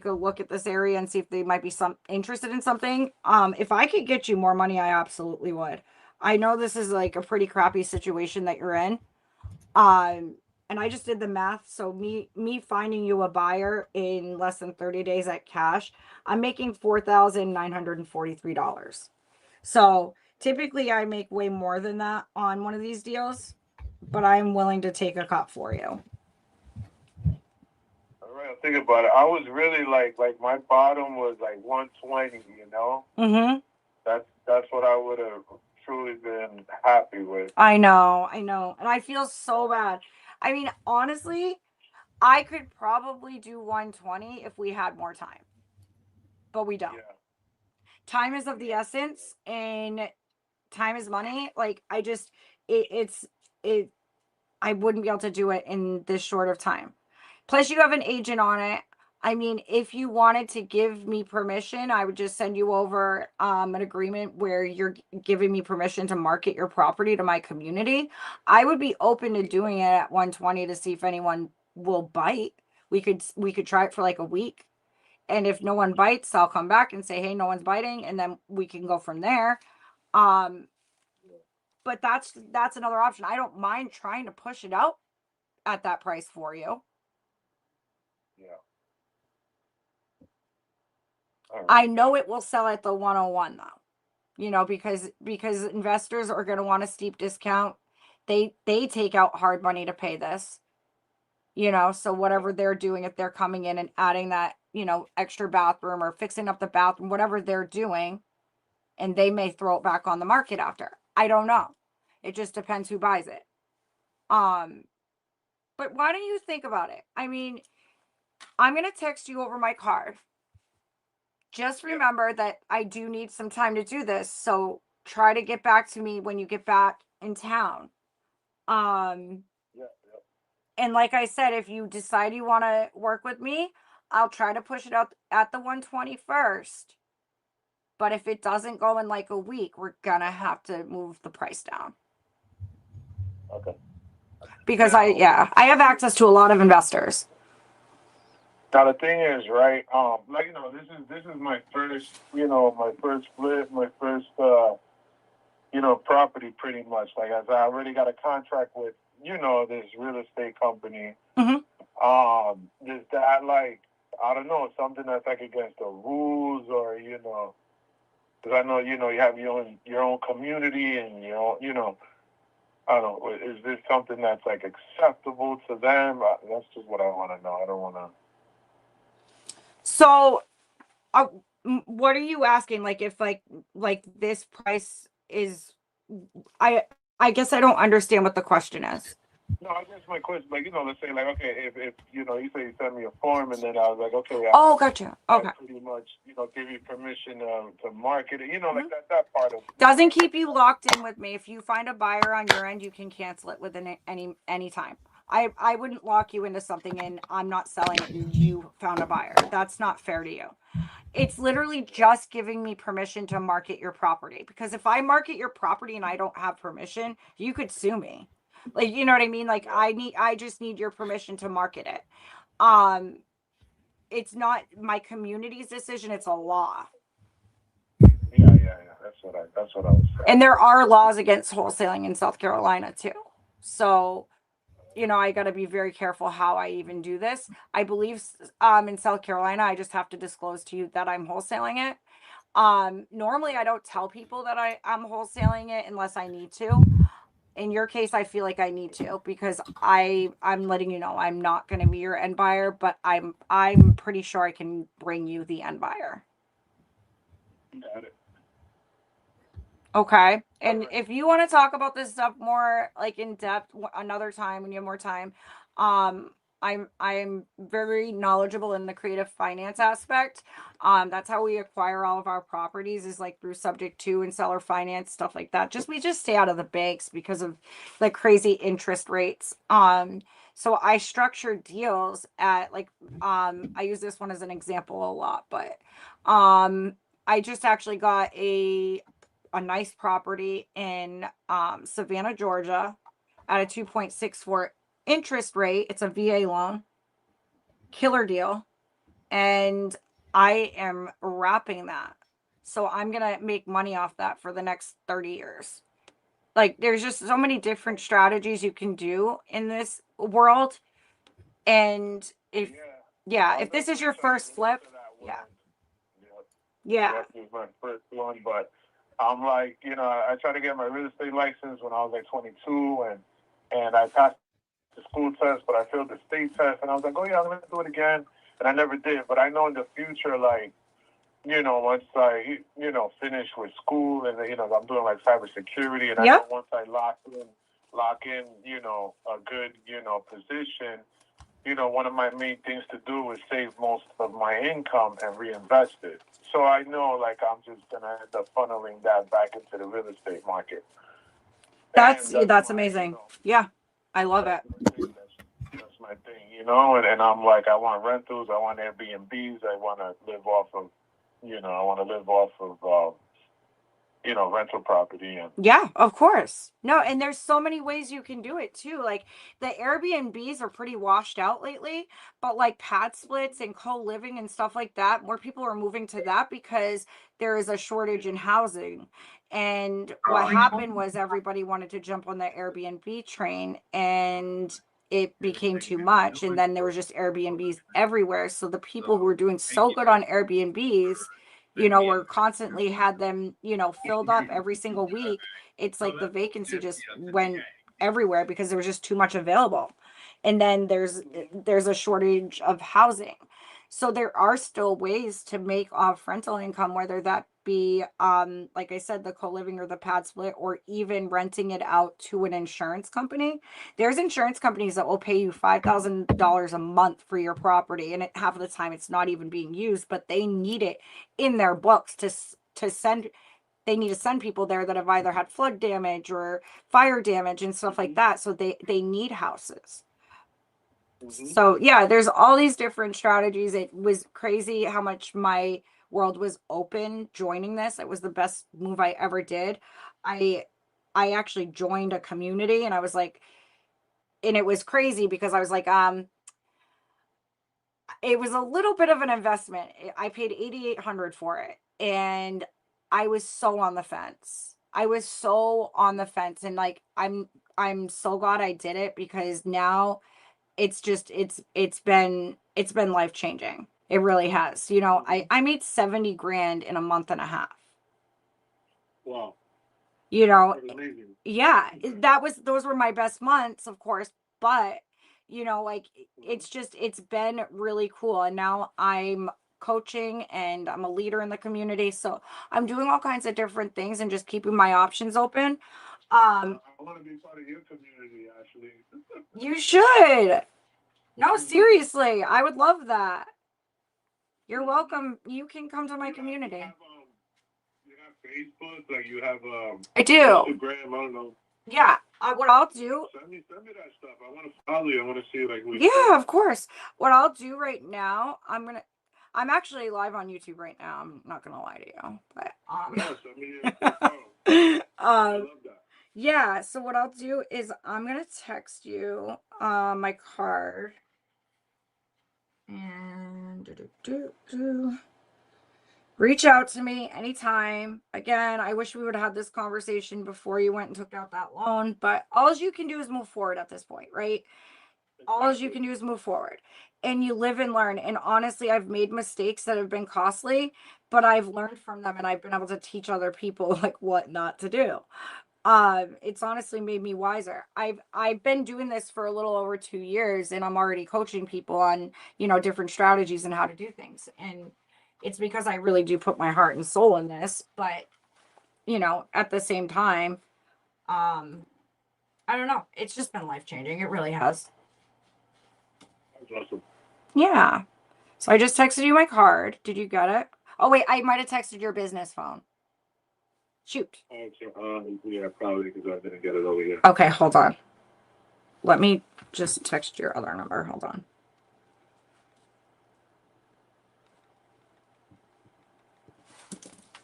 a look at this area and see if they might be interested in something. If I could get you more money, I absolutely would. I know this is like a pretty crappy situation that you're in. And I just did the math. So me finding you a buyer in less than 30 days at cash, I'm making $4,943. So typically I make way more than that on one of these deals, but I'm willing to take a cut for you. All right, think about it. I was really like my bottom was like 120, Mm-hmm. That's what I would have truly been happy with. I know. And I feel so bad. I mean, honestly, I could probably do 120 if we had more time, but we don't. Yeah. Time is of the essence and time is money. Like I wouldn't be able to do it in this short of time. Plus you have an agent on it. I mean, if you wanted to give me permission, I would just send you over an agreement where you're giving me permission to market your property to my community. I would be open to doing it at 120 to see if anyone will bite. We could try it for like a week. And if no one bites, I'll come back and say, hey, no one's biting, and then we can go from there. But that's another option. I don't mind trying to push it out at that price for you. Yeah. All right. I know it will sell at the 101 though. You know, because investors are going to want a steep discount. They take out hard money to pay this. You know, so whatever they're doing, if they're coming in and adding that, you know, extra bathroom or fixing up the bathroom, whatever they're doing, and they may throw it back on the market after. I don't know. It just depends who buys it. But why don't you think about it? I mean, I'm going to text you over my card. Just remember that I do need some time to do this. So try to get back to me when you get back in town. And like I said, if you decide you want to work with me, I'll try to push it up at the 120 first. But if it doesn't go in like a week, we're going to have to move the price down. Okay. Because I have access to a lot of investors. Now the thing is, right? Like, you know, this is my first, you know, my first flip, my first, you know, property pretty much. Like, as I already got a contract with, you know, this real estate company. Is that like, I don't know, something that's like against the rules, or, you know, because I know, you know, you have your own community and your own, you know, I don't know, is this something that's like acceptable to them? That's just what I want to know. I don't want to. So, what are you asking? Like, if like this price is, I guess I don't understand what the question is. No, I guess my question, like, you know, let's say, like, okay, if you know, you say you send me a form, and then I was like, okay, Oh, gotcha. Okay. I pretty much, you know, give you permission to market it, you know, like that part of it. Doesn't keep you locked in with me. If you find a buyer on your end, you can cancel it within any time. I wouldn't lock you into something and I'm not selling it and you found a buyer. That's not fair to you. It's literally just giving me permission to market your property. Because if I market your property and I don't have permission, you could sue me. Like, you know what I mean? Like, I just need your permission to market it. It's not my community's decision, it's a law. Yeah. That's what I was saying. And there are laws against wholesaling in South Carolina too. So, you know, I got to be very careful how I even do this. I believe in South Carolina, I just have to disclose to you that I'm wholesaling it. Normally I don't tell people that I'm wholesaling it unless I need to. In your case, I feel like I need to, because I'm letting you know I'm not going to be your end buyer, but I'm pretty sure I can bring you the end buyer. Got it. Okay. And if you want to talk about this stuff more like in depth another time when you have more time, I'm very knowledgeable in the creative finance aspect. That's how we acquire all of our properties, is like through subject to and seller finance, stuff like that. We just stay out of the banks because of the crazy interest rates. So I structure deals at like, I use this one as an example a lot, but I just actually got a nice property in Savannah, Georgia at a 2.64 interest rate. It's a VA loan. Killer deal. And I am wrapping that. So I'm going to make money off that for the next 30 years. Like, there's just so many different strategies you can do in this world. And if this is your first flip, This is my first one, but I'm like, you know, I tried to get my real estate license when I was like 22, and I passed the school test, but I failed the state test, and I was like, oh yeah, I'm gonna do it again, and I never did. But I know in the future, like, you know, once I, you know, finish with school, and you know, I'm doing like cybersecurity, and I know once I lock in, you know, a good, you know, position. You know, one of my main things to do is save most of my income and reinvest it. So I know, like, I'm just going to end up funneling that back into the real estate market. That's amazing. You know, yeah, I love it. That's my thing. you know, and I'm like, I want rentals, I want Airbnbs, I want to live off of, I want to live off of, rental property. And Yeah, of course. No, and there's so many ways you can do it too. Like the Airbnbs are pretty washed out lately, but like pad splits and co-living and stuff like that, more people are moving to that because there is a shortage in housing. And what happened was everybody wanted to jump on the Airbnb train and it became too much. And then there was just Airbnbs everywhere. So the people who were doing so good on Airbnbs, we're constantly had them, filled up every single week. It's like the vacancy just went everywhere because there was just too much available. And then there's a shortage of housing. So there are still ways to make off rental income, whether that be, like I said, the co-living or the pad split, or even renting it out to an insurance company. There's insurance companies that will pay you $5,000 a month for your property, and half of the time it's not even being used, but they need it in their books to send. They need to send people there that have either had flood damage or fire damage and stuff like that. So they need houses. So yeah, there's all these different strategies. It was crazy how much my world was open joining this. It was the best move I ever did. I actually joined a community, and I was like, and it was crazy because I was like, it was a little bit of an investment. I paid $8,800 for it, and I was so on the fence. I was so on the fence, and like I'm so glad I did it, because now it's been life changing. It really has. I made 70 grand in a month and a half. wow, That's amazing. Yeah, those were my best months, of course, but like it's been really cool. And now I'm coaching and I'm a leader in the community. So I'm doing all kinds of different things and just keeping my options open. I want to be part of your community, actually. You should. No, seriously, I would love that. You're welcome. You can come to my community. You have Facebook, like you have I do. Instagram. I don't know. Yeah. What I'll do. Send me that stuff. I want to follow you. I want to see like. Yeah, of course. What I'll do right now, I'm actually live on YouTube right now. I'm not gonna lie to you, but Yes, I mean, I love that. yeah. So what I'll do is I'm gonna text you my card. And reach out to me anytime. Again, I wish we would have had this conversation before you went and took out that loan, but all you can do is move forward at this point, right? All you can do is move forward, and you live and learn. And honestly, I've made mistakes that have been costly, but I've learned from them, and I've been able to teach other people like what not to do. It's honestly made me wiser. I've been doing this for a little over 2 years, and I'm already coaching people on, different strategies and how to do things. And it's because I really do put my heart and soul in this, but at the same time, I don't know. It's just been life-changing. It really has. That's awesome. Yeah. So I just texted you my card. Did you get it? Oh wait, I might have texted your business phone. Shoot. Yeah, probably, because I didn't get it over here. Okay, hold on. Let me just text your other number. Hold on.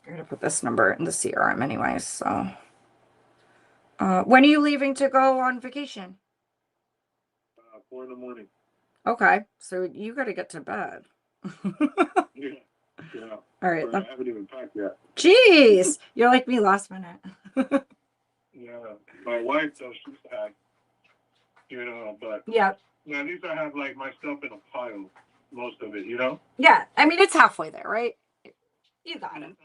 I'm gonna put this number in the CRM anyways. So, when are you leaving to go on vacation? 4 in the morning. Okay, so you got to get to bed. Yeah. All right. I haven't even packed yet. Jeez, you're like me last minute. Yeah, my wife does. She's packed. But Yeah. at least I have like my stuff in a pile, most of it. Yeah, I mean it's halfway there, right? You got it.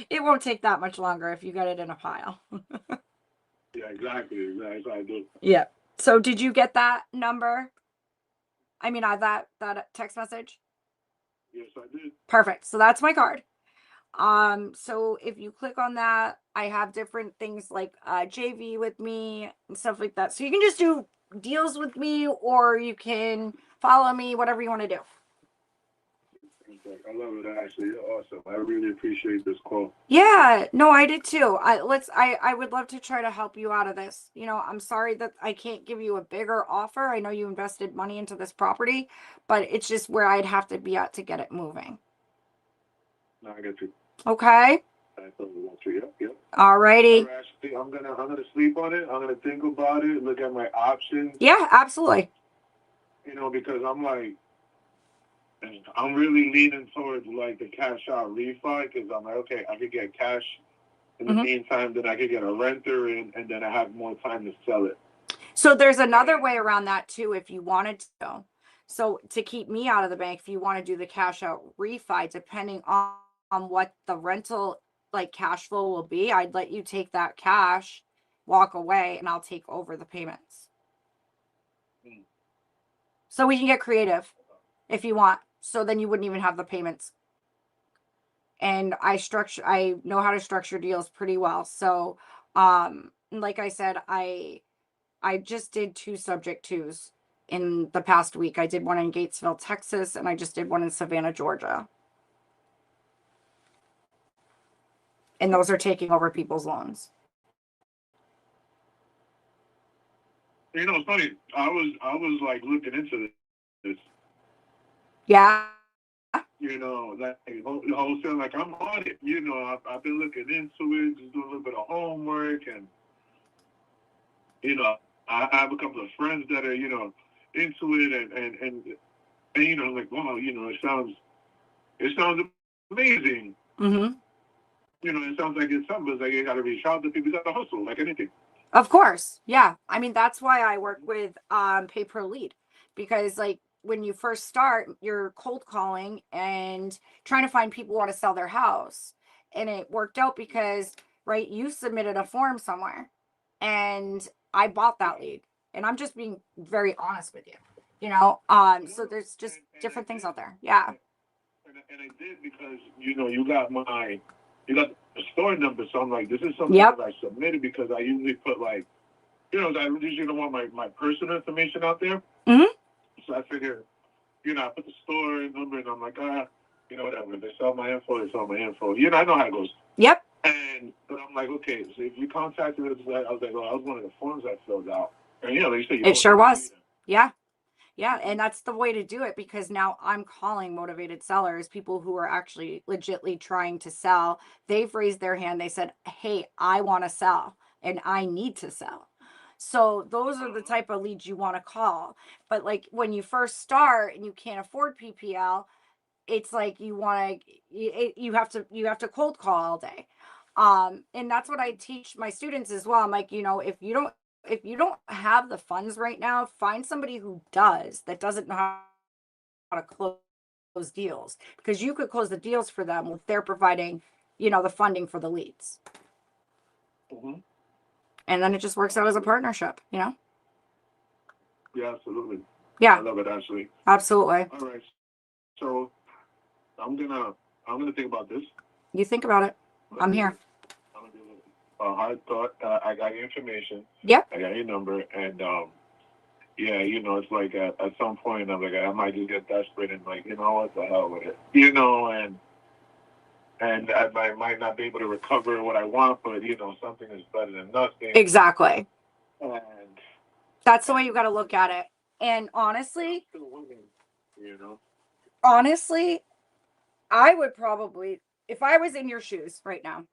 It won't take that much longer if you get it in a pile. Yeah, exactly. That's what I do. Yeah. So did you get that number? I mean, that text message? Yes, I did. Perfect. So that's my card. So if you click on that, I have different things like JV with me and stuff like that. So you can just do deals with me, or you can follow me, whatever you want to do. Perfect. I love it, Ashley. You're awesome. I really appreciate this call. Yeah, no, I did too. I would love to try to help you out of this. You know, I'm sorry that I can't give you a bigger offer. I know you invested money into this property, but it's just where I'd have to be at to get it moving. No, I get you. Okay. I totally want you. Yep, yep. Alrighty. All right, Ashley, I'm gonna sleep on it. I'm gonna think about it, look at my options. Yeah, absolutely. You know, because I'm like, I'm really leaning towards like the cash out refi because I'm like, okay, I could get cash in the meantime, then I could get a renter in, and then I have more time to sell it. So there's another way around that too, if you wanted to. So to keep me out of the bank, if you want to do the cash out refi, depending on what the rental like cash flow will be, I'd let you take that cash, walk away, and I'll take over the payments. So we can get creative if you want. So then you wouldn't even have the payments. And I know how to structure deals pretty well. So like I said, I just did 2 subject twos in the past week. I did one in Gatesville, Texas, and I just did one in Savannah, Georgia. And those are taking over people's loans. You know, it's funny. I was like looking into this. Yeah. You know, like wholesale, like I'm on it. You know, I've been looking into it, just doing a little bit of homework, and you know, I have a couple of friends that are, you know, into it, and you know, like, wow, you know, it sounds amazing. Mm-hmm. You know, it sounds like it's something, but like you got to reach out to people, you got to hustle, like anything. Of course. Yeah. I mean, that's why I work with pay per lead, because like when you first start, you're cold calling and trying to find people who want to sell their house. And it worked out because, right, you submitted a form somewhere and I bought that lead. And I'm just being very honest with you, you know? So there's just different things out there. Yeah. And I did because, you know, you got the store number, so I'm like, this is something that I submitted because I usually put like, you know, I usually don't want my personal information out there. Mm-hmm. So I figured, you know, I put the store number and I'm like, you know, whatever. They sell my info, they sell my info. You know, I know how it goes. Yep. But I'm like, okay, so if you contacted us, I was like, well, that was one of the forms I filled out. And, you know, they say it sure was. Yeah. Yeah. And that's the way to do it, because now I'm calling motivated sellers, people who are actually legitly trying to sell. They've raised their hand. They said, hey, I want to sell and I need to sell. So those are the type of leads you want to call. But like when you first start and you can't afford PPL, it's like you want to, you have to cold call all day. And that's what I teach my students as well. I'm like, you know, if you don't have the funds right now, find somebody who does, that doesn't know how to close deals, because you could close the deals for them if they're providing, you know, the funding for the leads. Mm-hmm. And then it just works out as a partnership, you know? Yeah, absolutely. Yeah. I love it, Ashley. Absolutely. All right. So I'm gonna think about this. You think about it. I'm here. I'm gonna do a hard thought. I got your information. Yep. I got your number, and yeah, you know, it's like at some point I'm like, I might just get desperate and like, you know what, the hell with it, you know, and I might not be able to recover what I want, but you know, something is better than nothing. Exactly. And that's the way you got to look at it. And honestly, you know, I would probably, if I was in your shoes right now,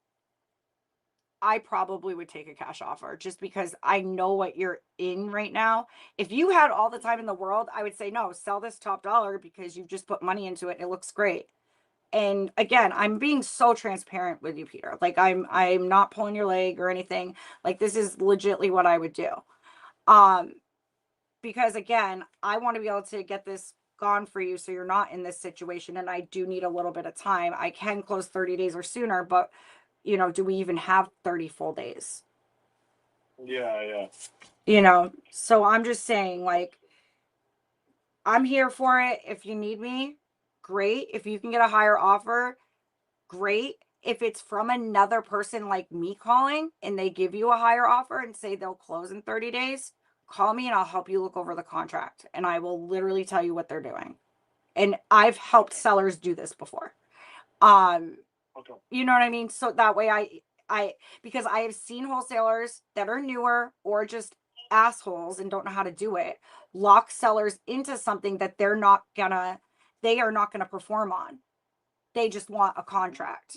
I probably would take a cash offer, just because I know what you're in right now. If you had all the time in the world, I would say, no, sell this top dollar because you've just put money into it and it looks great. And again, I'm being so transparent with you, Peter. Like I'm not pulling your leg or anything. Like this is legitly what I would do. Because again, I want to be able to get this gone for you so you're not in this situation. And I do need a little bit of time. I can close 30 days or sooner, but you know, do we even have 30 full days? Yeah. You know, so I'm just saying, like, I'm here for it. If you need me, great. If you can get a higher offer, great. If it's from another person like me calling and they give you a higher offer and say they'll close in 30 days, call me and I'll help you look over the contract and I will literally tell you what they're doing. And I've helped sellers do this before. Okay. You know what I mean? So that way because I have seen wholesalers that are newer or just assholes and don't know how to do it, lock sellers into something that they are not gonna perform on. They just want a contract.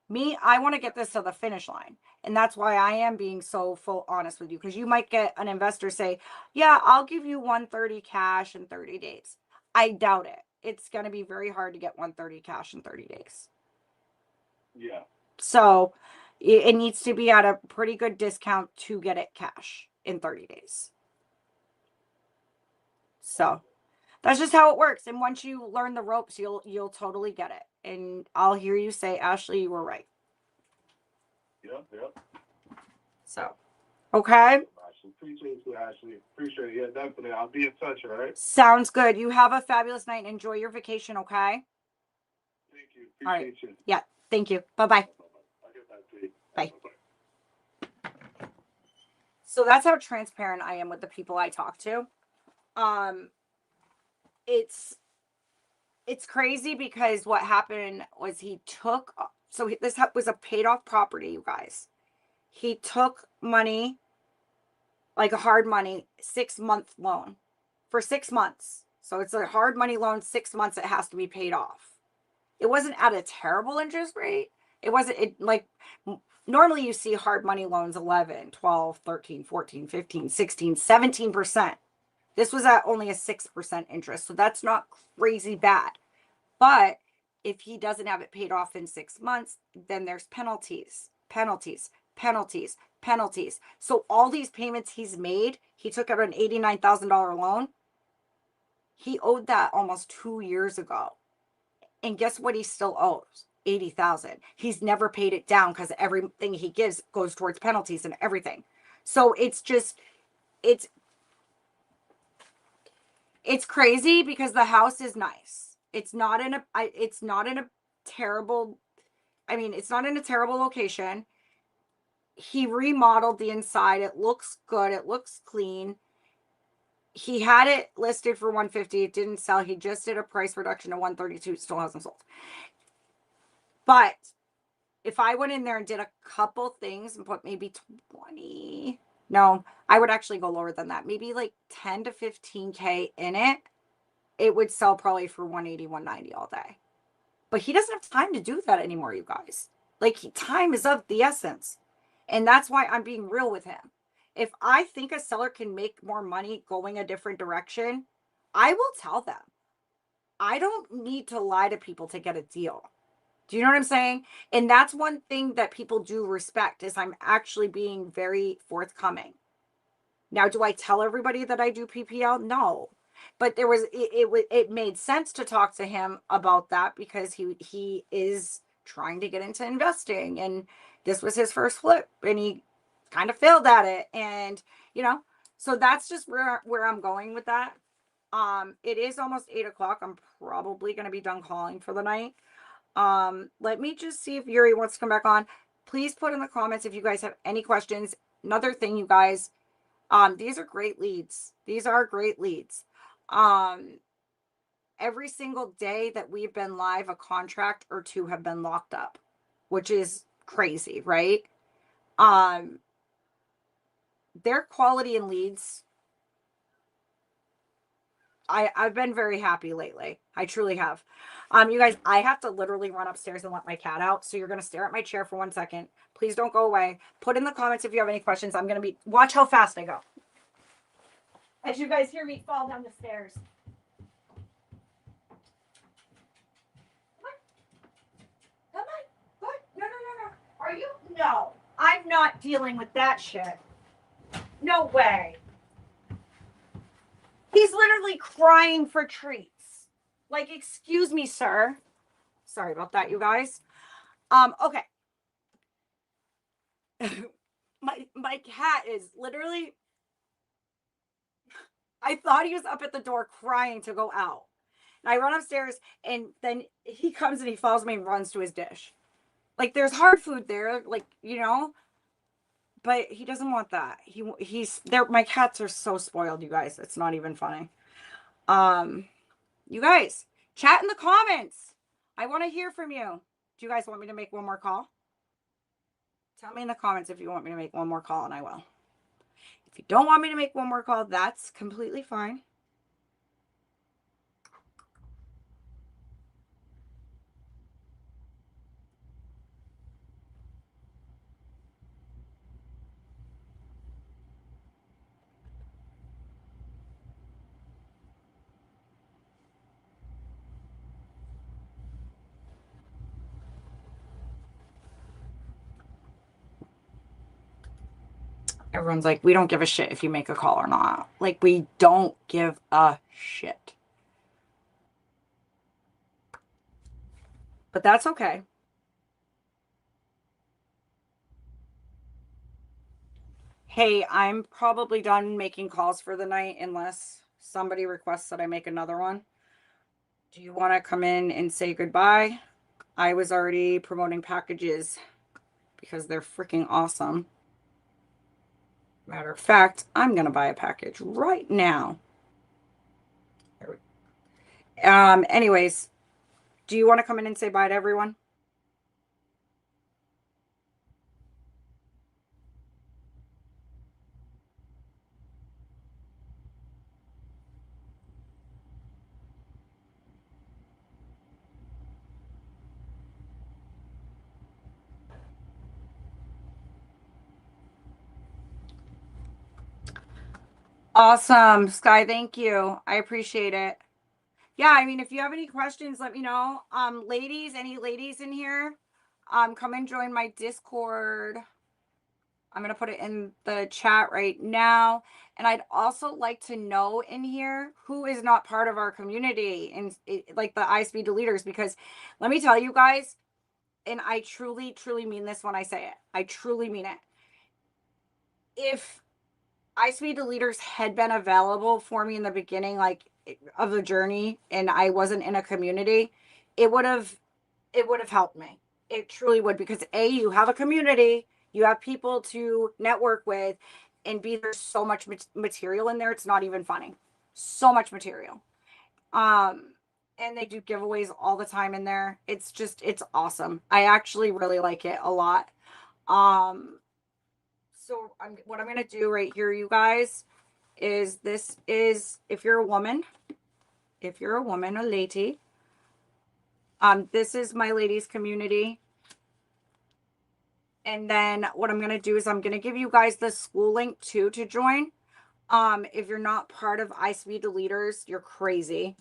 Me, I want to get this to the finish line. And that's why I am being so full honest with you, because you might get an investor say, yeah, I'll give you 130 cash in 30 days. I doubt it. It's going to be very hard to get 130 cash in 30 days. Yeah. So it needs to be at a pretty good discount to get it cash in 30 days. So that's just how it works. And once you learn the ropes, you'll totally get it. And I'll hear you say, Ashley, you were right. Yep. So, okay. Appreciate you, Ashley. Appreciate it. Yeah, definitely. I'll be in touch, all right? Sounds good. You have a fabulous night. Enjoy your vacation, okay? Thank you. All right. Appreciate you. Yeah. Thank you. Bye-bye. I'll get back to you. Bye. Bye-bye. So that's how transparent I am with the people I talk to. It's crazy because what happened was this was a paid off property, you guys. He took money, like a hard money, 6-month loan for 6 months. So it's a hard money loan, 6 months, it has to be paid off. It wasn't at a terrible interest rate. Normally you see hard money loans 11, 12, 13, 14, 15, 16, 17%. This was at only a 6% interest. So that's not crazy bad. But if he doesn't have it paid off in 6 months, then there's penalties. So all these payments he's made, he took out an $89,000 loan. He owed that almost 2 years ago. And guess what he still owes? $80,000. He's never paid it down because everything he gives goes towards penalties and everything. So it's crazy because the house is nice. It's not in a terrible location. He remodeled the inside. It looks good. It looks clean. He had it listed for 150. It didn't sell. He just did a price reduction to 132. It still hasn't sold. But if I went in there and did a couple things and put maybe 20, no, I would actually go lower than that. Maybe like 10 to 15K in it. It would sell probably for 180, 190 all day. But he doesn't have time to do that anymore, you guys. Time is of the essence. And that's why I'm being real with him. If I think a seller can make more money going a different direction, I will tell them. I don't need to lie to people to get a deal. Do you know what I'm saying? And that's one thing that people do respect is I'm actually being very forthcoming. Now, do I tell everybody that I do PPL? No. But it made sense to talk to him about that because he is trying to get into investing, and this was his first flip and he kind of failed at it. And so that's just where I'm going with that. It is almost 8:00. I'm probably going to be done calling for the night. Let me just see if Yuri wants to come back on. Please put in the comments if you guys have any questions. Another thing, you guys, these are great leads. Every single day that we've been live, a contract or two have been locked up, which is crazy, right? Their quality in leads, I've been very happy lately. I truly have. You guys, I have to literally run upstairs and let my cat out. So you're going to stare at my chair for 1 second. Please don't go away. Put in the comments if you have any questions. Watch how fast I go. As you guys hear me fall down the stairs. Come on. What? No. Are you? No. I'm not dealing with that shit. No way. He's literally crying for treats. Excuse me, sir. Sorry about that, you guys. Okay. my cat is literally, I thought he was up at the door crying to go out. And I run upstairs and then he comes and he follows me and runs to his dish. There's hard food there, but he doesn't want that. He's there. My cats are so spoiled, you guys. It's not even funny. You guys, chat in the comments. I want to hear from you. Do you guys want me to make one more call? Tell me in the comments if you want me to make one more call, and I will. If you don't want me to make one more call, that's completely fine. Everyone's like, we don't give a shit if you make a call or not. Like, we don't give a shit. But that's okay. Hey, I'm probably done making calls for the night unless somebody requests that I make another one. Do you want to come in and say goodbye? I was already promoting packages because they're freaking awesome. Matter of fact, I'm going to buy a package right now. Anyways, do you want to come in and say bye to everyone? Awesome, Sky. Thank you. I appreciate it. Yeah, I mean, if you have any questions, let me know. Ladies, any ladies in here? Come and join my Discord. I'm going to put it in the chat right now. And I'd also like to know in here who is not part of our community and like the iSpeedToLeaders, because let me tell you guys, and I truly, truly mean this when I say it. I truly mean it. If iSpeedToLeaders had been available for me in the beginning, like of the journey, and I wasn't in a community, it would have helped me. It truly would, because you have a community, you have people to network with, and there's so much material in there. It's not even funny. So much material. And they do giveaways all the time in there. It's awesome. I actually really like it a lot. So what I'm going to do right here, you guys, is if you're a woman, a lady, this is my ladies community. And then what I'm going to do is I'm going to give you guys the school link too to join. If you're not part of iSpeedToLeaders, you're crazy.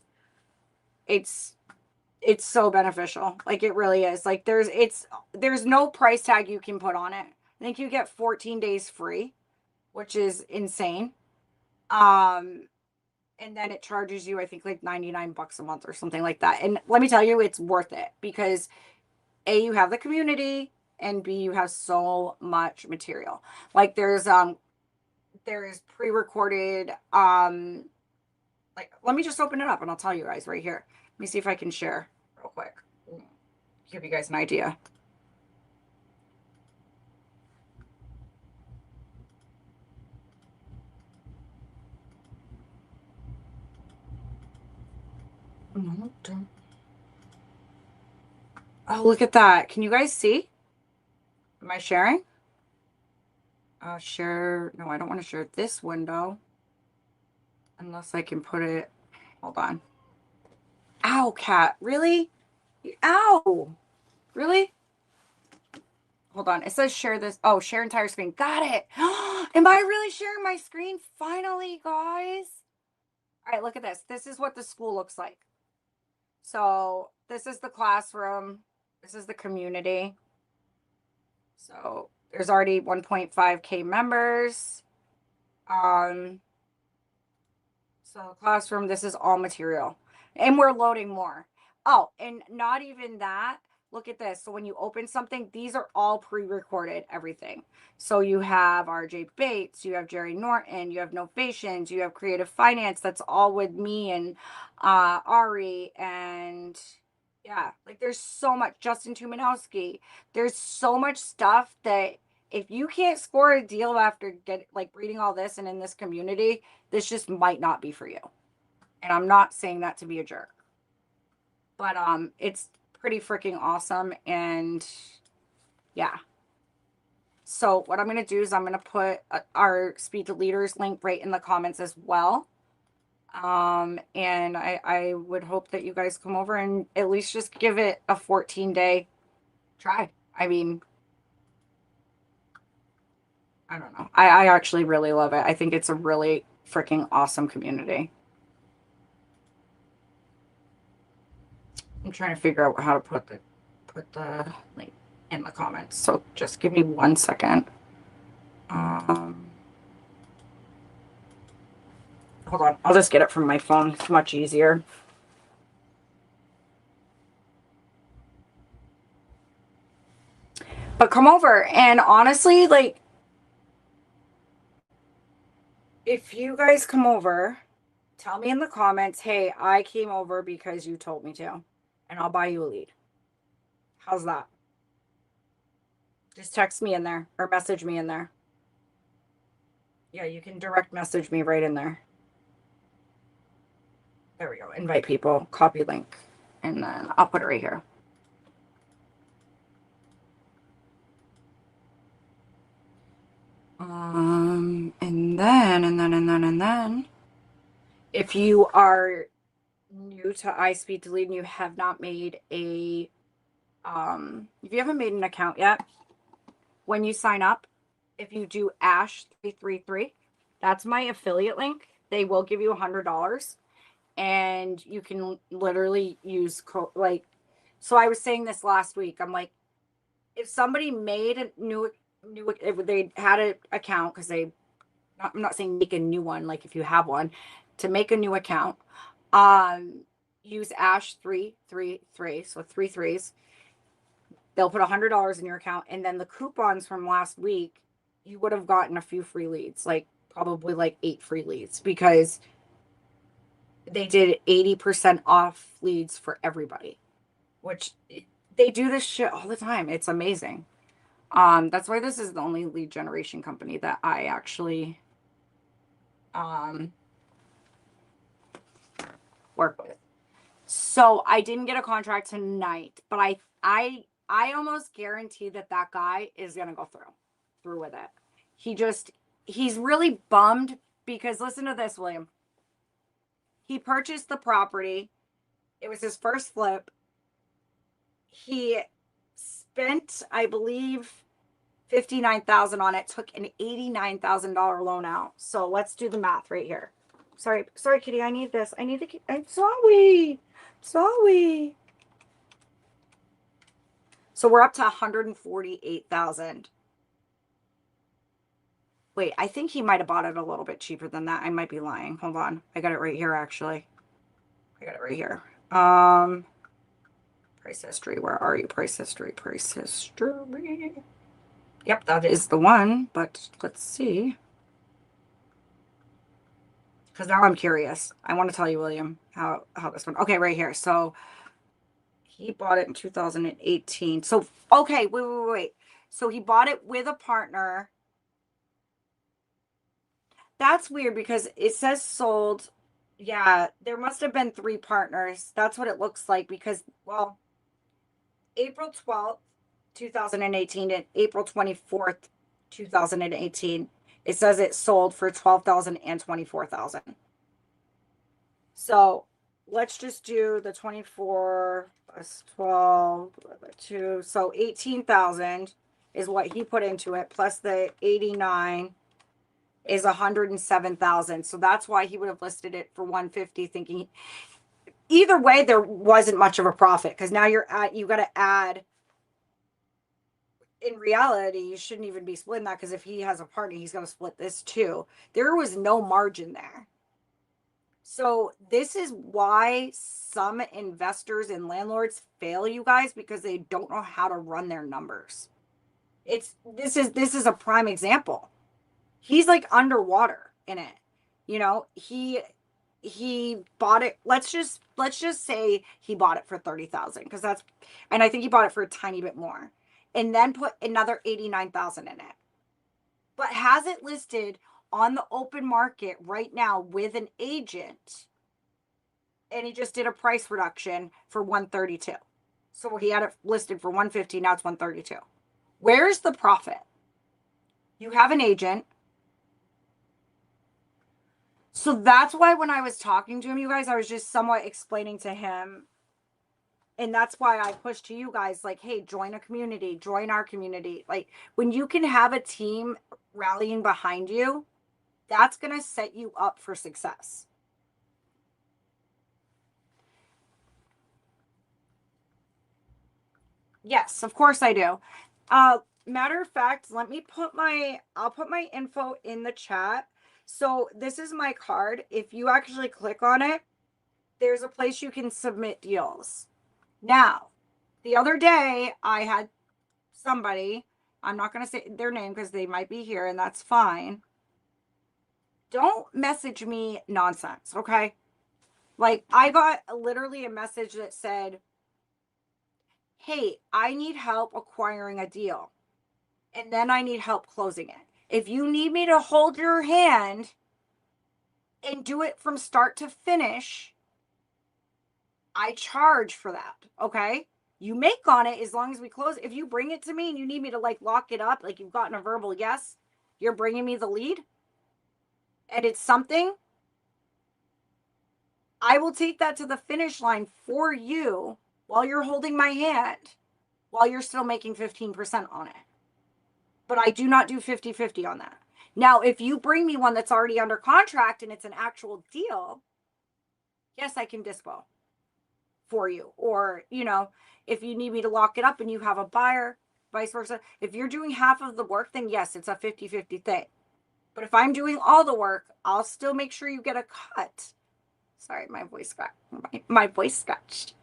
It's so beneficial. Like, it really is. Like, there's no price tag you can put on it. I think you get 14 days free, which is insane. And then it charges you, I think, like $99 a month or something like that. And let me tell you, it's worth it, because A, you have the community, and B, you have so much material. Like, there is pre-recorded, like, let me just open it up and I'll tell you guys right here. Let me see if I can share real quick. Give you guys an idea. Oh, look at that. Can you guys see? Am I sharing? Share. No, I don't want to share this window. Unless I can put it. Hold on. Ow, cat. Really? Ow. Really? Hold on. It says share this. Oh, share entire screen. Got it. Am I really sharing my screen? Finally, guys. All right, look at this. This is what the school looks like. So this is the classroom. This is the community. So there's already 1.5K members. So classroom, this is all material. And we're loading more. Oh, and not even that. Look at this. So when you open something, these are all pre-recorded, everything. So you have RJ Bates, you have Jerry Norton, you have Novations, you have Creative Finance. That's all with me and Ari. And yeah, like, there's so much. Justin Tumanowski. There's so much stuff that if you can't score a deal after reading all this and in this community, this just might not be for you. And I'm not saying that to be a jerk. But it's pretty freaking awesome. And yeah. So what I'm going to do is I'm going to put our Speed to Leaders link right in the comments as well. And I would hope that you guys come over and at least just give it a 14-day try. I mean, I don't know. I actually really love it. I think it's a really freaking awesome community. I'm trying to figure out how to put the link in the comments. So just give me 1 second. Hold on. I'll just get it from my phone. It's much easier. But come over, and honestly, like, if you guys come over, tell me in the comments, hey, I came over because you told me to, and I'll buy you a lead. How's that? Just text me in there or message me in there. Yeah, you can direct message me right in there. There we go. Invite people, copy link, and then I'll put it right here. And then, if you are new to iSpeedToLead and you have not made a, if you haven't made an account yet, when you sign up, if you do Ash333, that's my affiliate link. They will give you $100, and you can literally use code, like, so I was saying this last week. I'm like, if somebody made a new, if they had an account, because I'm not saying make a new one, like if you have one, to make a new account, use Ash333, so 3 3s. They'll put $100 in your account, and then the coupons from last week, you would have gotten a few free leads, like probably like 8 free leads, because they did 80% off leads for everybody, which they do this shit all the time. It's amazing. That's why this is the only lead generation company that I actually work with. So I didn't get a contract tonight, but I almost guarantee that guy is gonna go through with it. He's really bummed because, listen to this, William. He purchased the property. It was his first flip. He spent, I believe, $59,000 on it, took an $89,000 loan out. So let's do the math right here. Sorry, Kitty. I need this. I'm sorry. So we're up to 148,000. Wait, I think he might have bought it a little bit cheaper than that. I might be lying. Hold on. I got it right here, actually. I got it right here. Price history. Where are you? Price history. Yep, that is the one, but let's see. Because now I'm curious. I want to tell you, William, how this one. Okay, right here. So he bought it in 2018. So, okay, wait. So he bought it with a partner. That's weird because it says sold. Yeah, there must have been 3 partners. That's what it looks like because, well, April 12th, 2018 and April 24th, 2018. It says it sold for $12,000 and $24,000. So let's just do the 24 plus 12 by 2. So 18,000 is what he put into it, plus the 89 is 107,000. So that's why he would have listed it for 150, thinking either way there wasn't much of a profit, because now you got to add. In reality, you shouldn't even be splitting that, because if he has a partner, he's going to split this too. There was no margin there. So this is why some investors and landlords fail, you guys, because they don't know how to run their numbers. This is a prime example. He's like underwater in it. You know, he bought it. Let's just say he bought it for 30,000, because and I think he bought it for a tiny bit more, and then put another 89,000 in it, but has it listed on the open market right now with an agent and he just did a price reduction for 132. So he had it listed for 150, now it's 132. Where's the profit? You have an agent. So that's why when I was talking to him, you guys, I was just somewhat explaining to him. And that's why I push to you guys, like, hey, join a community, join our community. Like, when you can have a team rallying behind you, that's going to set you up for success. Yes, of course I do. Matter of fact, I'll put my info in the chat. So this is my card. If you actually click on it, there's a place you can submit deals. Now, the other day I had somebody, I'm not going to say their name because they might be here, and that's fine. Don't message me nonsense, okay? Like, I got literally a message that said, hey, I need help acquiring a deal, and then I need help closing it. If you need me to hold your hand and do it from start to finish, I charge for that, okay? You make on it as long as we close. If you bring it to me and you need me to like lock it up, like you've gotten a verbal yes, you're bringing me the lead, and it's something, I will take that to the finish line for you while you're holding my hand, while you're still making 15% on it. But I do not do 50-50 on that. Now, if you bring me one that's already under contract and it's an actual deal, yes, I can dispo for you. Or, you know, if you need me to lock it up and you have a buyer, vice versa. If you're doing half of the work, then yes, it's a 50-50 thing. But if I'm doing all the work, I'll still make sure you get a cut. Sorry, my voice scratched.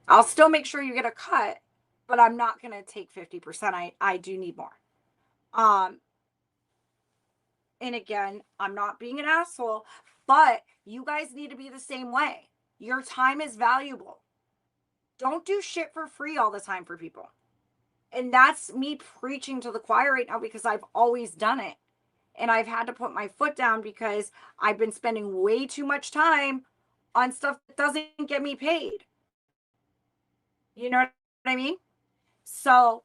I'll still make sure you get a cut, but I'm not going to take 50%. I do need more. And again, I'm not being an asshole, but you guys need to be the same way. Your time is valuable. Don't do shit for free all the time for people. And that's me preaching to the choir right now because I've always done it. And I've had to put my foot down because I've been spending way too much time on stuff that doesn't get me paid. You know what I mean? So,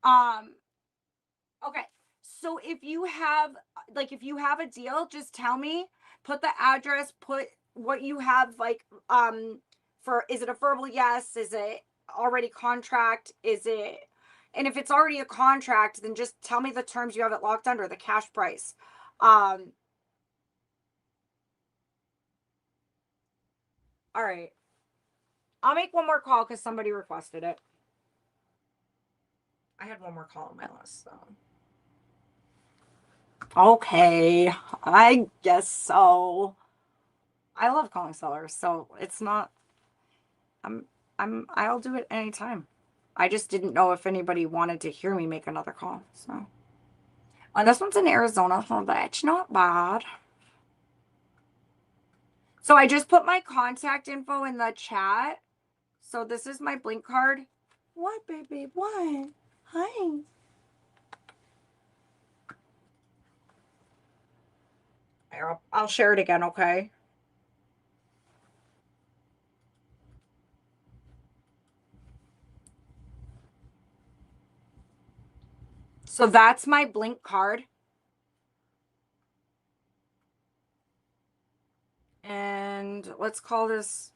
okay. So if you have a deal, just tell me, put the address, put what you have, like, is it a verbal yes? Is it already contract? And if it's already a contract, then just tell me the terms you have it locked under, the cash price. All right. I'll make one more call because somebody requested it. I had one more call on my list, so. Okay, I guess so. I love calling sellers, so it's not. I'll do it anytime. I just didn't know if anybody wanted to hear me make another call. So, and this one's in Arizona, so that's not bad. So I just put my contact info in the chat. So this is my Blink card. What, baby? What? Hi. I'll share it again, okay? So that's my Blink card. And we'll call this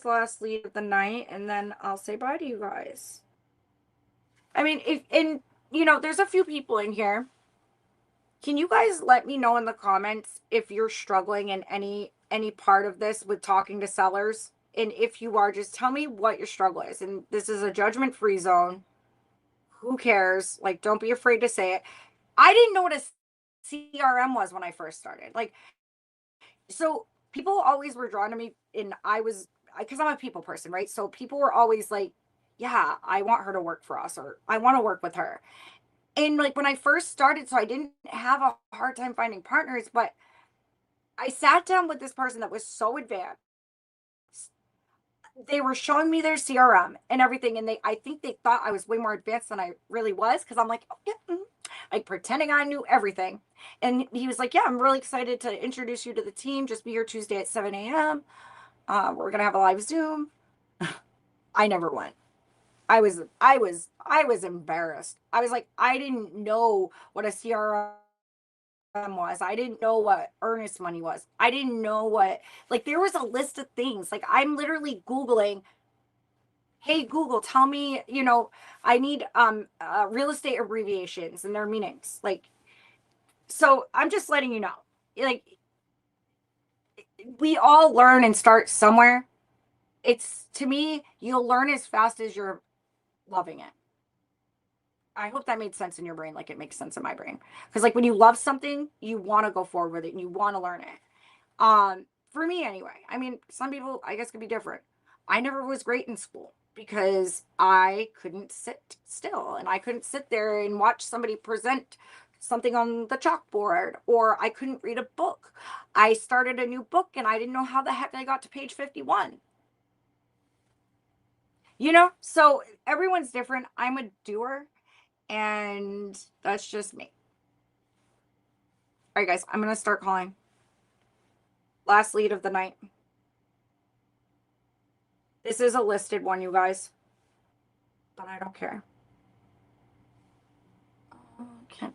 last lead of the night, and then I'll say bye to you guys. I mean, there's a few people in here. Can you guys let me know in the comments if you're struggling in any part of this with talking to sellers? And if you are, just tell me what your struggle is. And this is a judgment-free zone. Who cares? Like, don't be afraid to say it. I didn't know what a CRM was when I first started. Like, so people always were drawn to me, and because I'm a people person, right? So people were always like, yeah, I want her to work for us, or I want to work with her. And like when I first started, so I didn't have a hard time finding partners, but I sat down with this person that was so advanced. They were showing me their CRM and everything, and I think they thought I was way more advanced than I really was, because I'm like, oh, yeah, like pretending I knew everything. And he was like, yeah, I'm really excited to introduce you to the team. Just be here Tuesday at 7 a.m. We're gonna have a live Zoom. I never went. I was embarrassed. I was like, I didn't know what a CRM was. I didn't know what earnest money was. I didn't know what, like, there was a list of things. Like, I'm literally Googling, hey Google, tell me, I need real estate abbreviations and their meanings. Like, so I'm just letting you know, like, we all learn and start somewhere. It's, to me, you'll learn as fast as you're loving it. I hope that made sense in your brain, like it makes sense in my brain. Because, like, when you love something, you want to go forward with it and you want to learn it. For me anyway. I mean, some people, I guess, could be different. I never was great in school because I couldn't sit still, and I couldn't sit there and watch somebody present something on the chalkboard, or I couldn't read a book. I started a new book and I didn't know how the heck I got to page 51. So everyone's different. I'm a doer, and that's just me. All right, guys, I'm going to start calling. Last lead of the night. This is a listed one, you guys, but I don't care. Okay.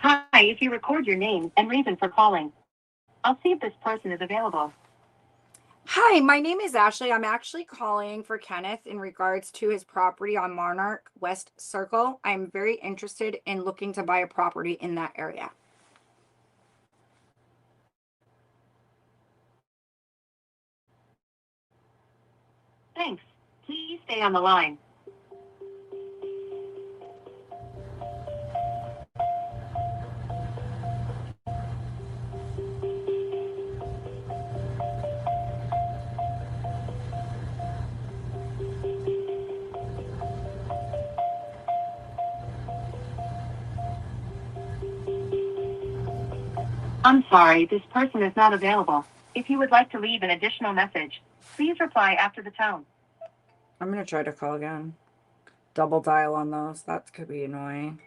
Hi, if you record your name and reason for calling, I'll see if this person is available. Hi, my name is Ashley. I'm actually calling for Kenneth in regards to his property on Monarch West Circle. I'm very interested in looking to buy a property in that area. Thanks. Please stay on the line. I'm sorry, this person is not available. If you would like to leave an additional message, please reply after the tone. I'm going to try to call again. Double dial on those. That could be annoying.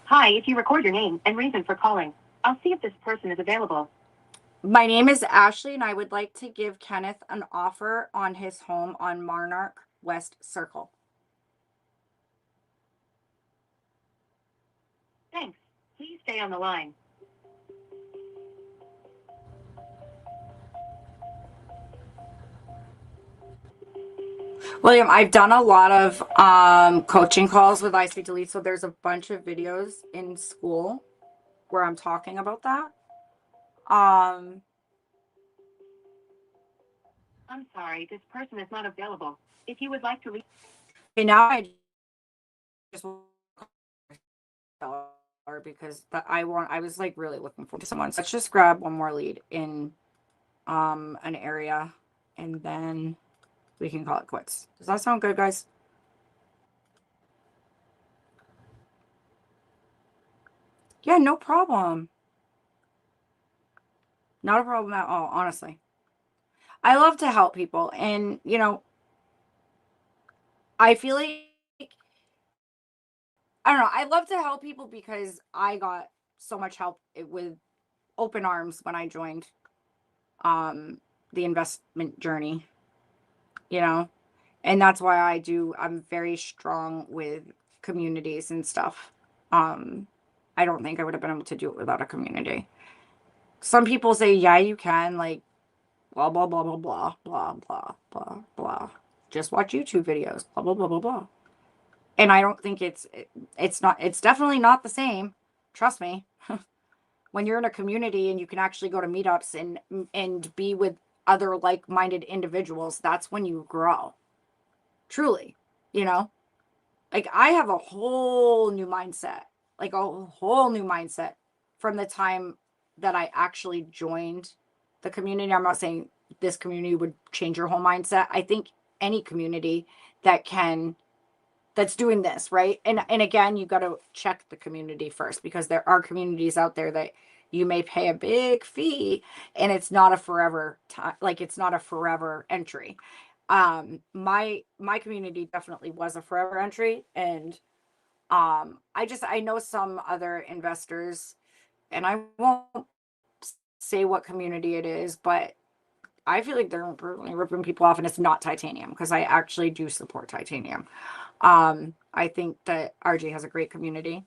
Hi, if you record your name and reason for calling, I'll see if this person is available. My name is Ashley, and I would like to give Kenneth an offer on his home on Monarch West Circle. Thanks. Please stay on the line. William, I've done a lot of coaching calls with iSpeedToLead, so there's a bunch of videos in school where I'm talking about that. I'm sorry, this person is not available. If you would like to leave. Okay, now I just because I was like really looking forward to someone. So let's just grab one more lead in an area, and then we can call it quits. Does that sound good, guys? Yeah, no problem. Not a problem at all, honestly. I love to help people, and I feel like, I don't know, I love to help people because I got so much help with open arms when I joined the investment journey, and that's why I'm very strong with communities and stuff. I don't think I would have been able to do it without a community. Some people say, yeah, you can, like, blah, blah, blah, blah, blah, blah, blah, blah, blah. Just watch YouTube videos, blah, blah, blah, blah, blah. And I don't think it's definitely not the same. Trust me. When you're in a community and you can actually go to meetups and be with other like-minded individuals, that's when you grow. Truly, like, I have a whole new mindset, from the time that I actually joined the community. I'm not saying this community would change your whole mindset. I think any community that's doing this, right? And again, you got to check the community first, because there are communities out there that You may pay a big fee, and it's not a forever time, like it's not a forever entry. My community definitely was a forever entry, and I know some other investors, and I won't say what community it is, but I feel like they're really ripping people off, and it's not titanium, because I actually do support titanium. I think that RJ has a great community.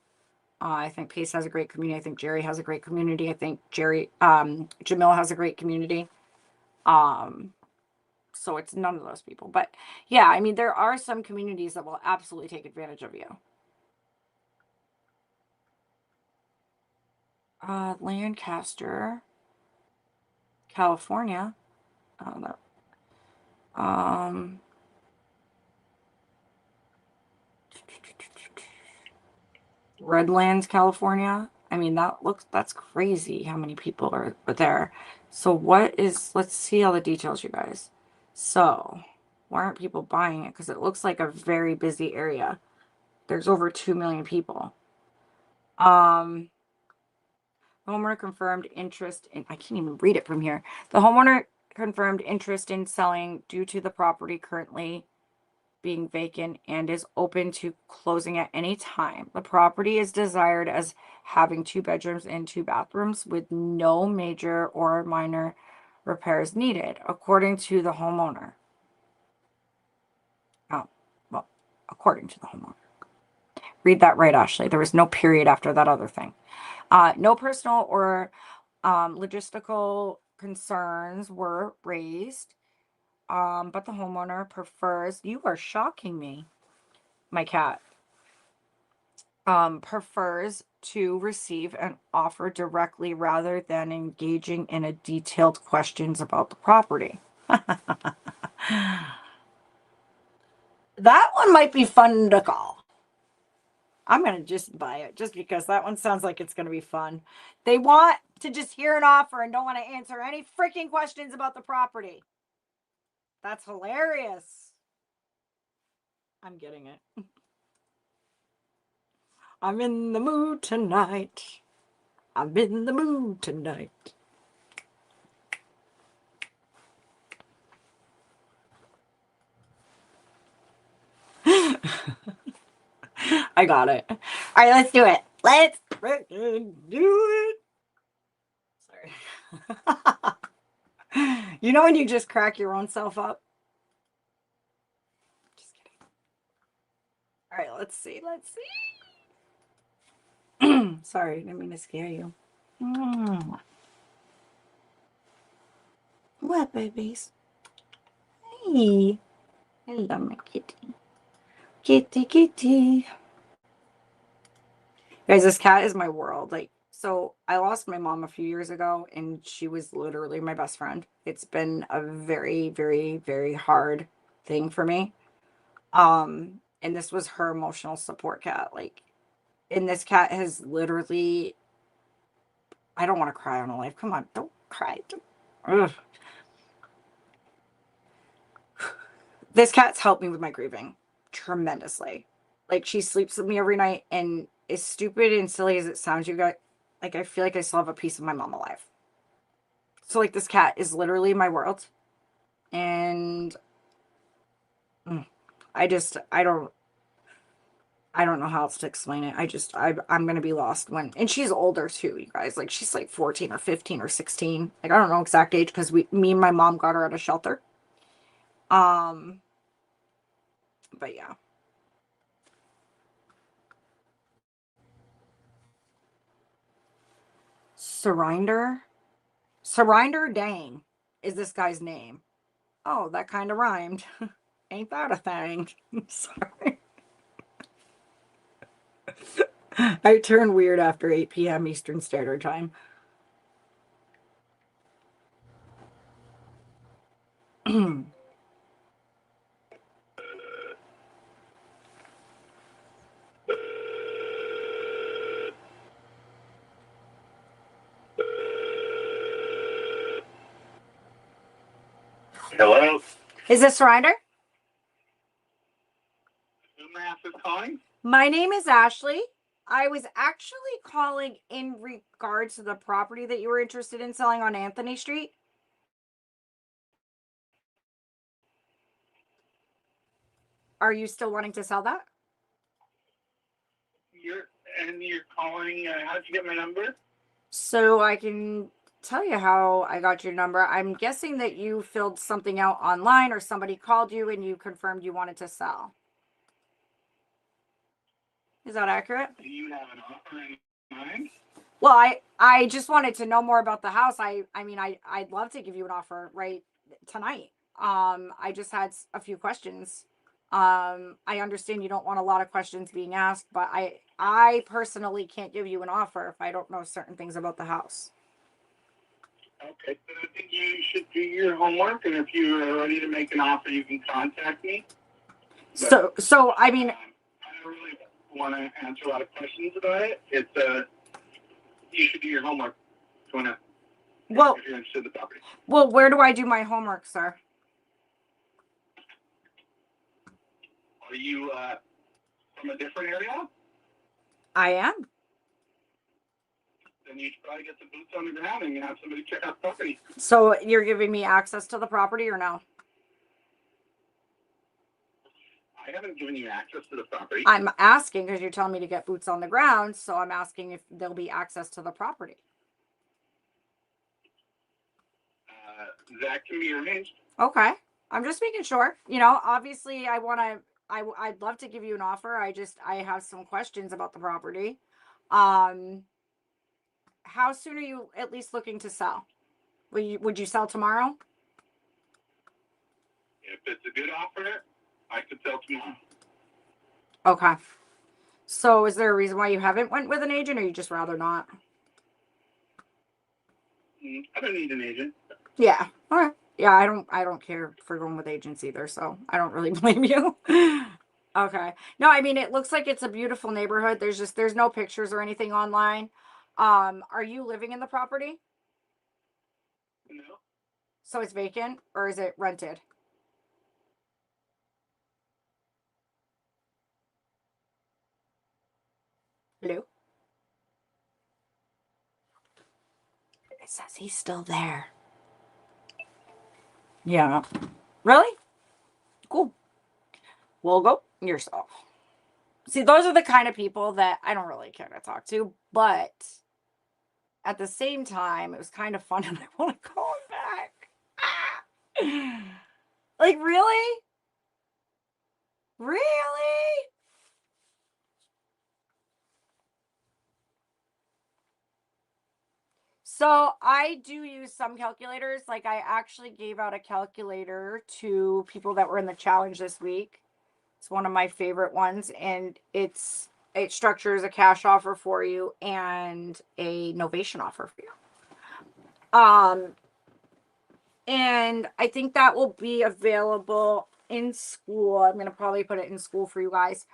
I think Pace has a great community. I think Jerry has a great community. I think Jamil has a great community. So it's none of those people. But yeah, I mean, there are some communities that will absolutely take advantage of you. Lancaster, California. Redlands, California. I mean, that's crazy how many people are there. So let's see all the details, you guys. So why aren't people buying it? Because it looks like a very busy area. There's over 2 million people. The homeowner confirmed interest in, I can't even read it from here. The homeowner confirmed interest in selling due to the property currently being vacant and is open to closing at any time. The property is desired as having 2 bedrooms and 2 bathrooms with no major or minor repairs needed, according to the homeowner. Oh, well, according to the homeowner. Read that right, Ashley. There was no period after that other thing. No personal or logistical concerns were raised, but the homeowner prefers, you are shocking me, my cat, prefers to receive an offer directly rather than engaging in a detailed questions about the property. That one might be fun to call. I'm going to just buy it just because that one sounds like it's going to be fun. They want to just hear an offer and don't want to answer any freaking questions about the property. That's hilarious. I'm getting it. I'm in the mood tonight. I'm in the mood tonight. I got it. All right, let's do it. Let's freaking do it. Sorry. You know when you just crack your own self up? Just kidding. All right, let's see. Let's see. Sorry, didn't mean to scare you. What, babies? Hey. Hello, my kitty. Kitty, kitty. Guys, this cat is my world. Like, so I lost my mom a few years ago, and she was literally my best friend. It's been a very, very, very hard thing for me. And this was her emotional support cat. Like, and this cat has literally, I don't want to cry on a life. Come on, don't cry. Ugh. This cat's helped me with my grieving tremendously. Like, she sleeps with me every night, and as stupid and silly as it sounds, you guys, like, I feel like I still have a piece of my mom alive. So, like, this cat is literally my world. And I don't know how else to explain it. I'm going to be lost when, and she's older too, you guys. Like, she's like 14 or 15 or 16. Like, I don't know exact age because me and my mom got her at a shelter. But yeah. Surrender Dang is this guy's name. Oh, that kind of rhymed. Ain't that a thing? Sorry. I turn weird after 8 p.m. Eastern Standard Time. Hello? Is this Surrender? Who may I ask who's calling? My name is Ashley. I was actually calling in regards to the property that you were interested in selling on Anthony Street. Are you still wanting to sell that? You're calling. How'd you get my number? So I can tell you how I got your number. I'm guessing that you filled something out online or somebody called you and you confirmed you wanted to sell. Is that accurate? Do you have an offer in mind? Well, I just wanted to know more about the house. I'd love to give you an offer right tonight. I just had a few questions. I understand you don't want a lot of questions being asked, but I personally can't give you an offer if I don't know certain things about the house. Okay, then I think you should do your homework, and if you are ready to make an offer, you can contact me. But, So I mean, I don't really want to answer a lot of questions about it. It's you should do your homework. If you wanna, well, if you're interested in the property. well, where do I do my homework, sir? Are you from a different area? I am. Then you should probably get the boots on the ground and have somebody check out the property. So you're giving me access to the property or no? I haven't given you access to the property. I'm asking because you're telling me to get boots on the ground. So I'm asking if there'll be access to the property. That can be arranged. Okay. I'm just making sure. You know, obviously I'd love to give you an offer. I have some questions about the property. How soon are you at least looking to sell? Would you sell tomorrow? If it's a good offer, I could sell tomorrow. Okay. So is there a reason why you haven't went with an agent or you just rather not? I don't need an agent. Yeah. All right. Yeah, I don't care for going with agents either, so I don't really blame you. Okay. No, I mean it looks like it's a beautiful neighborhood. There's no pictures or anything online. Are you living in the property? No. So it's vacant or is it rented? Hello? It says he's still there. Yeah. Really? Cool. Well, go yourself. See, those are the kind of people that I don't really care to talk to, but at the same time, it was kind of fun and I want to call him back. Like, really? Really? So I do use some calculators. Like I actually gave out a calculator to people that were in the challenge this week. It's one of my favorite ones, and it structures a cash offer for you and a novation offer for you. And I think that will be available in school. I'm gonna probably put it in school for you guys.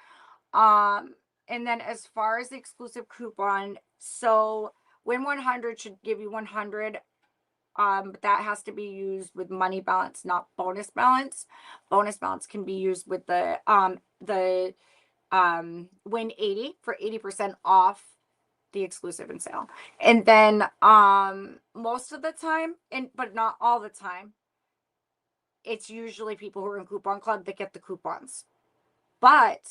And then as far as the exclusive coupon, so Win 100 should give you 100. But that has to be used with money balance, not bonus balance. Bonus balance can be used with the Win 80 for 80% off the exclusive and sale. And then most of the time, but not all the time, it's usually people who are in Coupon Club that get the coupons. But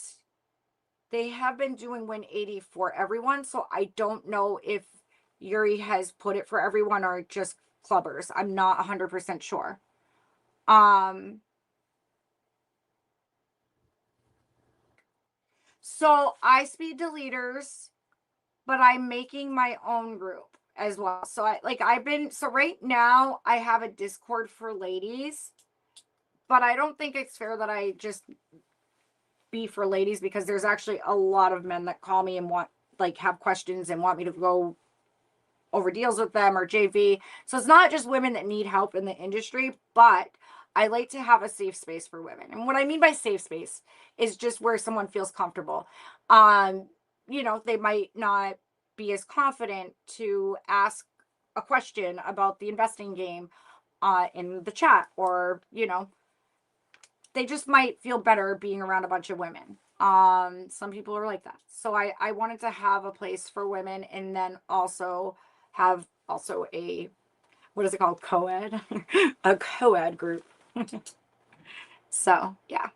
they have been doing Win 80 for everyone, so I don't know if Yuri has put it for everyone or just clubbers. I'm not 100% sure. So iSpeedToLeaders, but I'm making my own group as well. So right now I have a Discord for ladies, but I don't think it's fair that I just be for ladies because there's actually a lot of men that call me and have questions and want me to go over deals with them or JV. So it's not just women that need help in the industry, but I like to have a safe space for women. And what I mean by safe space is just where someone feels comfortable. They might not be as confident to ask a question about the investing game in the chat, or they just might feel better being around a bunch of women. Some people are like that. So I wanted to have a place for women, and then also have also a, what is it called? Co-ed, a co-ed group. So yeah,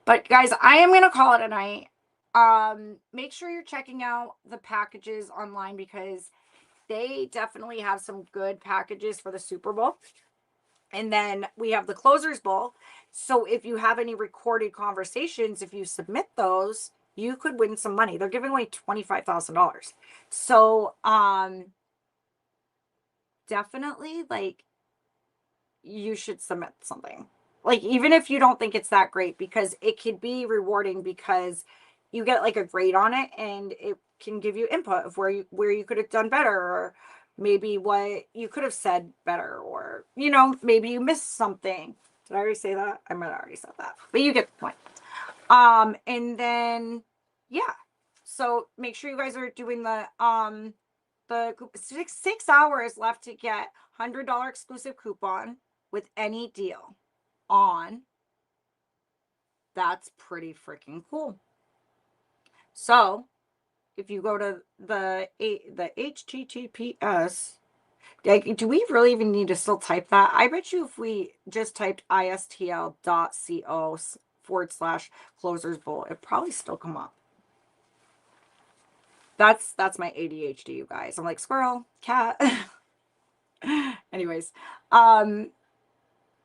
but guys, I am going to call it a night. Make sure you're checking out the packages online, because they definitely have some good packages for the Super Bowl. And then we have the Closers Bowl. So if you have any recorded conversations, if you submit those, you could win some money. They're giving away $25,000. So definitely, like, you should submit something. Like, even if you don't think it's that great, because it could be rewarding, because you get like a grade on it, and it can give you input of where you could have done better, or maybe what you could have said better, or maybe you missed something. Did I already say that? I might have already said that, but you get the point. And then yeah, so make sure you guys are doing the 6 hours left to get $100 exclusive coupon with any deal on. That's pretty freaking cool. So if you go to the HTTPS, like, do we really even need to still type that? I bet you if we just typed istl.co/closers bowl, it probably still come up. That's my ADHD, you guys. I'm like, squirrel, cat. Anyways,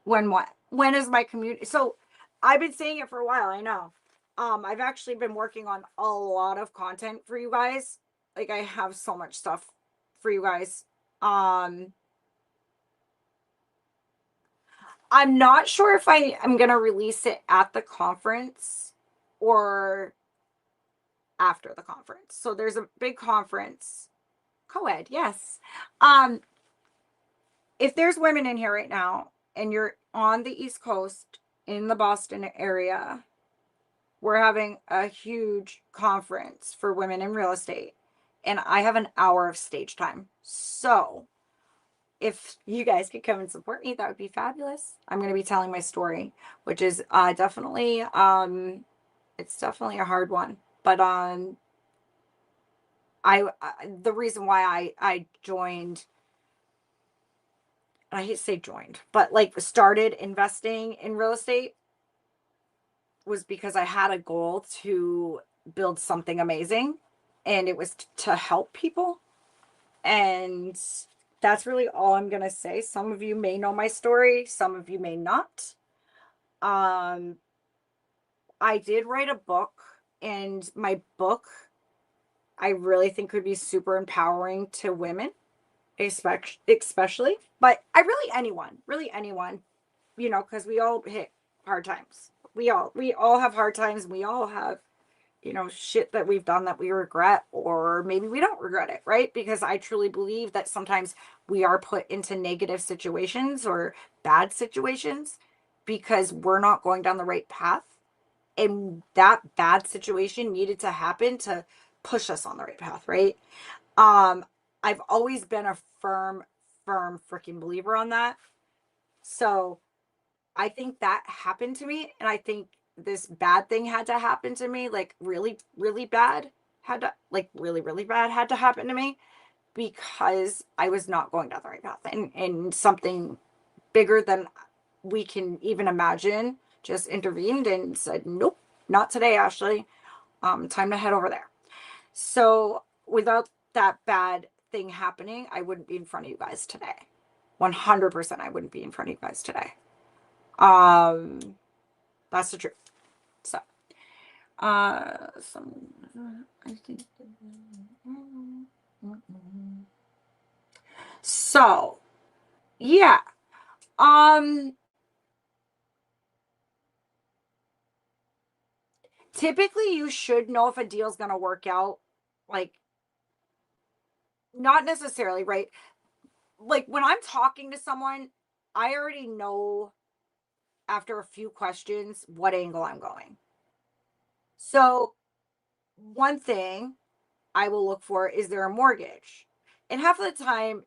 when is my community? So I've been saying it for a while, I know. I've actually been working on a lot of content for you guys. Like, I have so much stuff for you guys. I'm not sure if I'm gonna release it at the conference or after the conference. So there's a big conference. Co-ed, yes. If there's women in here right now and you're on the East Coast in the Boston area, we're having a huge conference for women in real estate, and I have an hour of stage time. So if you guys could come and support me, that would be fabulous. I'm going to be telling my story, which is definitely it's definitely a hard one, but the reason why I joined, I hate to say joined, but like started investing in real estate, was because I had a goal to build something amazing, and it was to help people. And that's really all I'm going to say. Some of you may know my story, some of you may not. I did write a book, and my book, I really think, could be super empowering to women, especially, but really anyone, because we all hit hard times. We all have hard times. We all have, shit that we've done that we regret, or maybe we don't regret it, right? Because I truly believe that sometimes we are put into negative situations or bad situations because we're not going down the right path. And that bad situation needed to happen to push us on the right path, right? I've always been a firm freaking believer on that. So I think that happened to me, and I think this bad thing had to happen to me, like really, really bad, really bad had to happen to me, because I was not going down the right path, and something bigger than we can even imagine just intervened and said, nope, not today, Ashley. Time to head over there. So without that bad thing happening, I wouldn't be in front of you guys today. 100% I wouldn't be in front of you guys today. That's the truth. So I think so yeah. Typically you should know if a deal's gonna work out, like, not necessarily, right? Like, when I'm talking to someone, I already know after a few questions what angle I'm going. So one thing I will look for, is there a mortgage? And half of the time,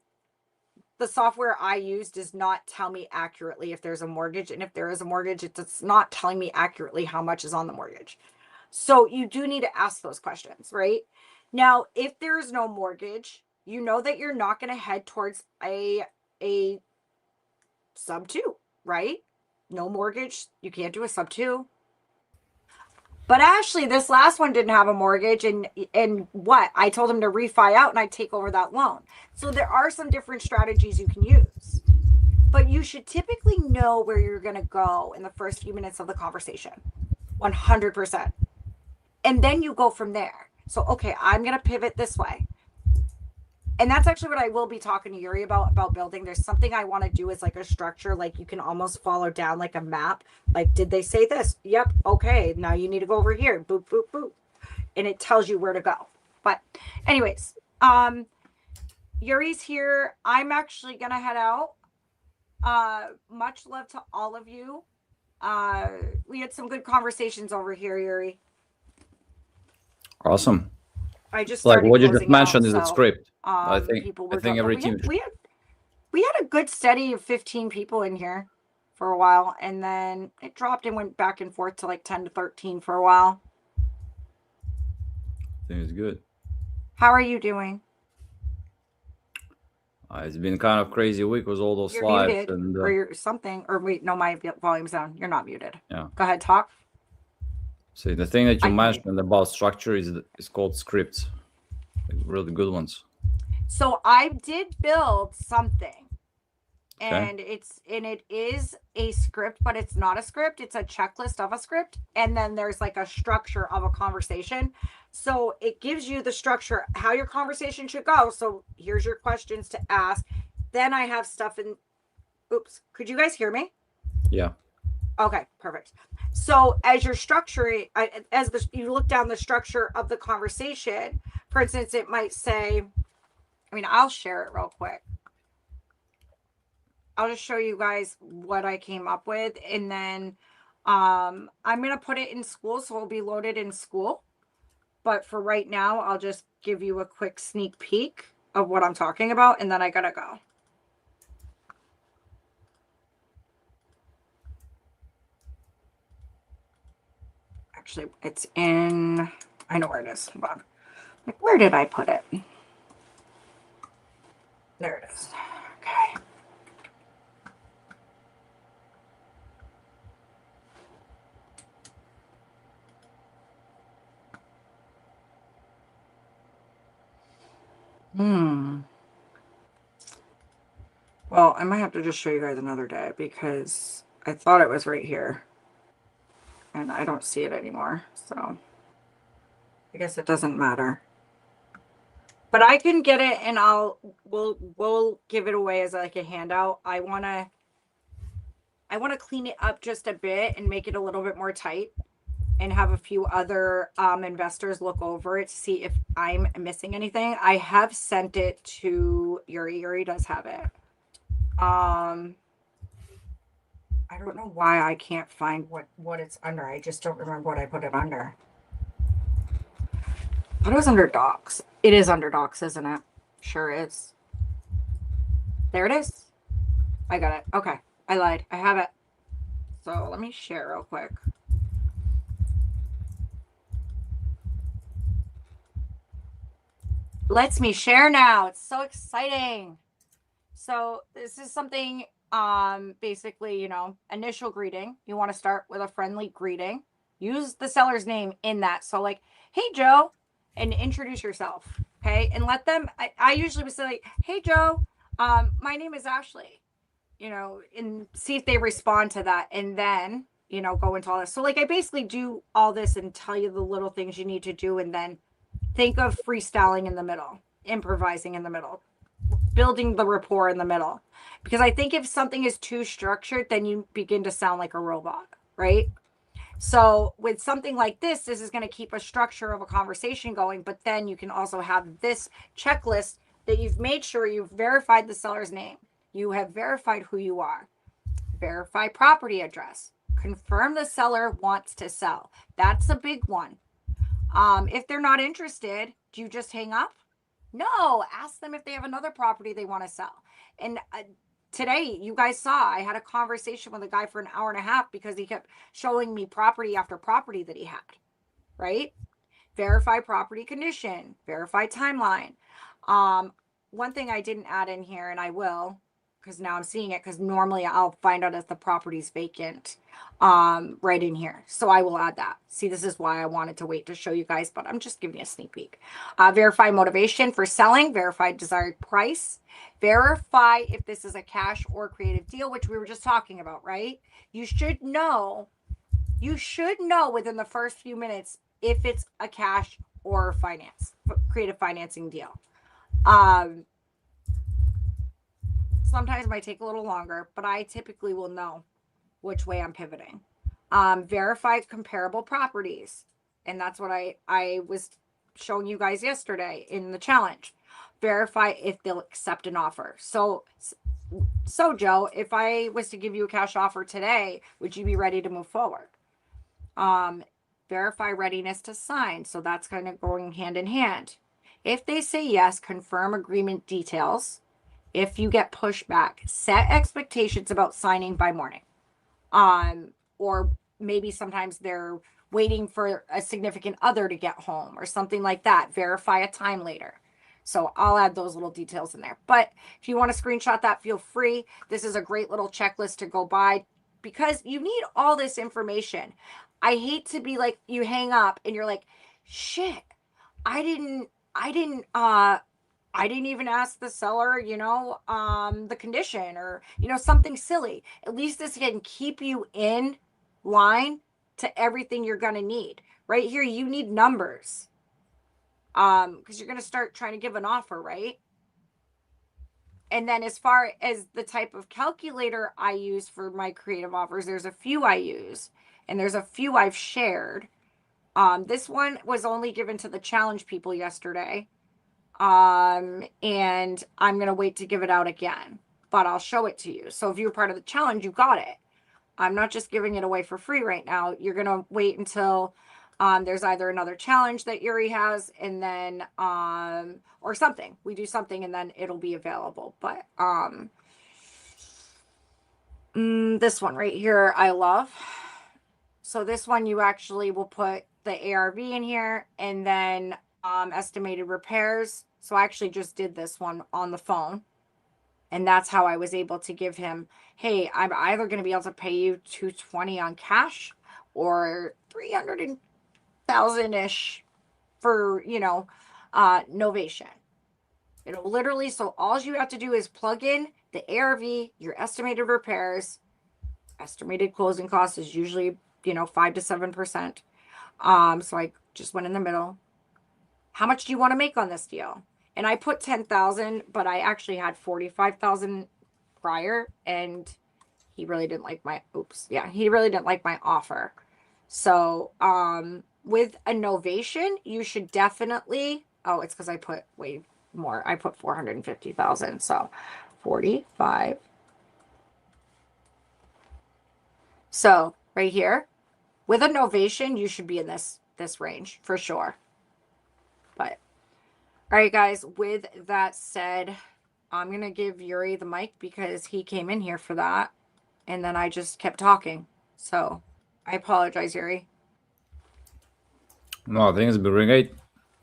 the software I use does not tell me accurately if there's a mortgage. And if there is a mortgage, it's not telling me accurately how much is on the mortgage. So you do need to ask those questions, right? Now, if there is no mortgage, you know that you're not going to head towards a sub 2, right? No mortgage, you can't do a sub 2. But Ashley, this last one didn't have a mortgage, and what? I told him to refi out and I'd take over that loan. So there are some different strategies you can use. But you should typically know where you're going to go in the first few minutes of the conversation. 100%. And then you go from there. So, okay, I'm going to pivot this way. And that's actually what I will be talking to Yuri about building. There's something I want to do is like a structure, like you can almost follow down like a map. Like, did they say this? Yep. Okay. Now you need to go over here. Boop, boop, boop. And it tells you where to go. But anyways, Yuri's here. I'm actually going to head out. Much love to all of you. We had some good conversations over here, Yuri. Awesome. I just Like started what you just closing mentioned out, is a so, script. I think people I were think done, but every team. we had a good steady of 15 people in here for a while, and then it dropped and went back and forth to like 10 to 13 for a while. I think it's good. How are you doing? It's been kind of crazy week with all those You're slides muted, and or you're something, or wait, no, my volume's down. You're not muted. yeah. Go ahead, talk. See, the thing that you I can mentioned about structure is called scripts, like really good ones. So I did build something, Okay. and it is a script, but it's not a script. It's a checklist of a script, and then there's like a structure of a conversation. So it gives you the structure, how your conversation should go. So here's your questions to ask. Then I have stuff in. Oops, could you guys hear me? Yeah. Okay, perfect. So as you're structuring, you look down the structure of the conversation, for instance, it might say, I mean, I'll share it real quick. I'll just show you guys what I came up with. And then I'm going to put it in school, so it'll be loaded in school. But for right now, I'll just give you a quick sneak peek of what I'm talking about, and then I got to go. Actually, it's in, I know where it is. Hold on. Like, where did I put it? There it is. Okay. Well, I might have to just show you guys another day because I thought it was right here. And I don't see it anymore. So I guess it doesn't matter. But I can get it and we'll give it away as like a handout. I wanna clean it up just a bit and make it a little bit more tight and have a few other investors look over it to see if I'm missing anything. I have sent it to Yuri. Yuri does have it. I don't know why I can't find what it's under. I just don't remember what I put it under. I thought it was under docs. It is under docs, isn't it? Sure is. There it is. I got it. Okay. I lied. I have it. So let me share real quick. Lets me share now. It's so exciting. So this is something, basically, you know, initial greeting. You want to start with a friendly greeting. Use the seller's name in that. So like, hey, Joe, and introduce yourself. Okay. And let them, I usually would say like, hey, Joe, my name is Ashley, you know, and see if they respond to that. And then, you know, go into all this. So like, I basically do all this and tell you the little things you need to do. And then think of freestyling in the middle, improvising in the middle, building the rapport in the middle. Because I think if something is too structured, then you begin to sound like a robot, right? So with something like this is going to keep a structure of a conversation going, but then you can also have this checklist that you've made sure you've verified the seller's name. You have verified who you are. Verify property address. Confirm the seller wants to sell. That's a big one. If they're not interested, do you just hang up? No, ask them if they have another property they want to sell. And today, you guys saw, I had a conversation with a guy for an hour and a half because he kept showing me property after property that he had, right? Verify property condition, verify timeline. One thing I didn't add in here, and I will, because now I'm seeing it, because normally I'll find out if the property's vacant right in here. So I will add that. See, this is why I wanted to wait to show you guys, but I'm just giving you a sneak peek. Verify motivation for selling, verify desired price, verify if this is a cash or creative deal, which we were just talking about, right? You should know within the first few minutes if it's a cash or creative financing deal. Sometimes it might take a little longer, but I typically will know which way I'm pivoting. Verify comparable properties. And that's what I was showing you guys yesterday in the challenge. Verify if they'll accept an offer. So Joe, if I was to give you a cash offer today, would you be ready to move forward? Verify readiness to sign. So that's kind of going hand in hand. If they say yes, confirm agreement details. If you get pushback, set expectations about signing by morning. Or maybe sometimes they're waiting for a significant other to get home or something like that. Verify a time later. So I'll add those little details in there. But if you want to screenshot that, feel free. This is a great little checklist to go by because you need all this information. I hate to be like, you hang up and you're like, shit, I didn't even ask the seller, the condition or, something silly. At least this can keep you in line to everything you're going to need. Right here, you need numbers. Because you're going to start trying to give an offer, right? And then as far as the type of calculator I use for my creative offers, there's a few I use and there's a few I've shared. This one was only given to the challenge people yesterday. And I'm going to wait to give it out again, but I'll show it to you. So if you're part of the challenge, you got it. I'm not just giving it away for free right now. You're going to wait until, there's either another challenge that Yuri has and then, or something, we do something and then it'll be available. But, this one right here, I love. So this one, you actually will put the ARV in here and then, estimated repairs. So I actually just did this one on the phone. And that's how I was able to give him, hey, I'm either going to be able to pay you $220 on cash or $300,000-ish for, novation. It'll literally, so all you have to do is plug in the ARV, your estimated repairs, estimated closing costs is usually, 5 to 7%. So I just went in the middle. How much do you want to make on this deal? And I put 10,000, but I actually had 45,000 prior, and he really didn't like he really didn't like my offer. So, with a novation, you should definitely, it's because I put way more. I put 450,000, so 45. So right here, with a novation, you should be in this range for sure. But all right, guys, with that said, I'm going to give Yuri the mic because he came in here for that. And then I just kept talking. So I apologize, Yuri. No, I think it's been great.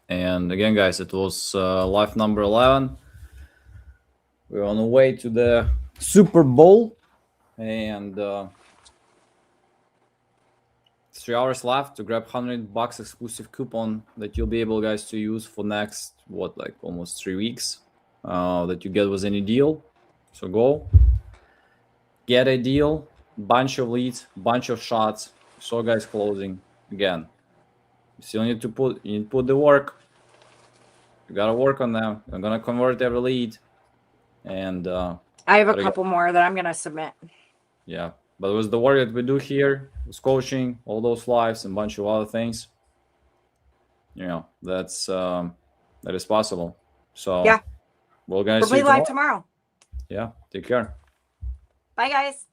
And again, guys, it was live number 11. We're on the way to the Super Bowl. And 3 hours left to grab $100 exclusive coupon that you'll be able, guys, to use for next almost 3 weeks that you get with any deal. So go get a deal, bunch of leads, bunch of shots. So guys, closing again. You still need to put the work. You gotta work on them. I'm gonna convert every lead, and I have a couple more that I'm gonna submit. Yeah. But with the work that we do here, with coaching, all those lives, and a bunch of other things, that's that is possible. So yeah, we're gonna we'll see you live tomorrow. Yeah. Take care. Bye, guys.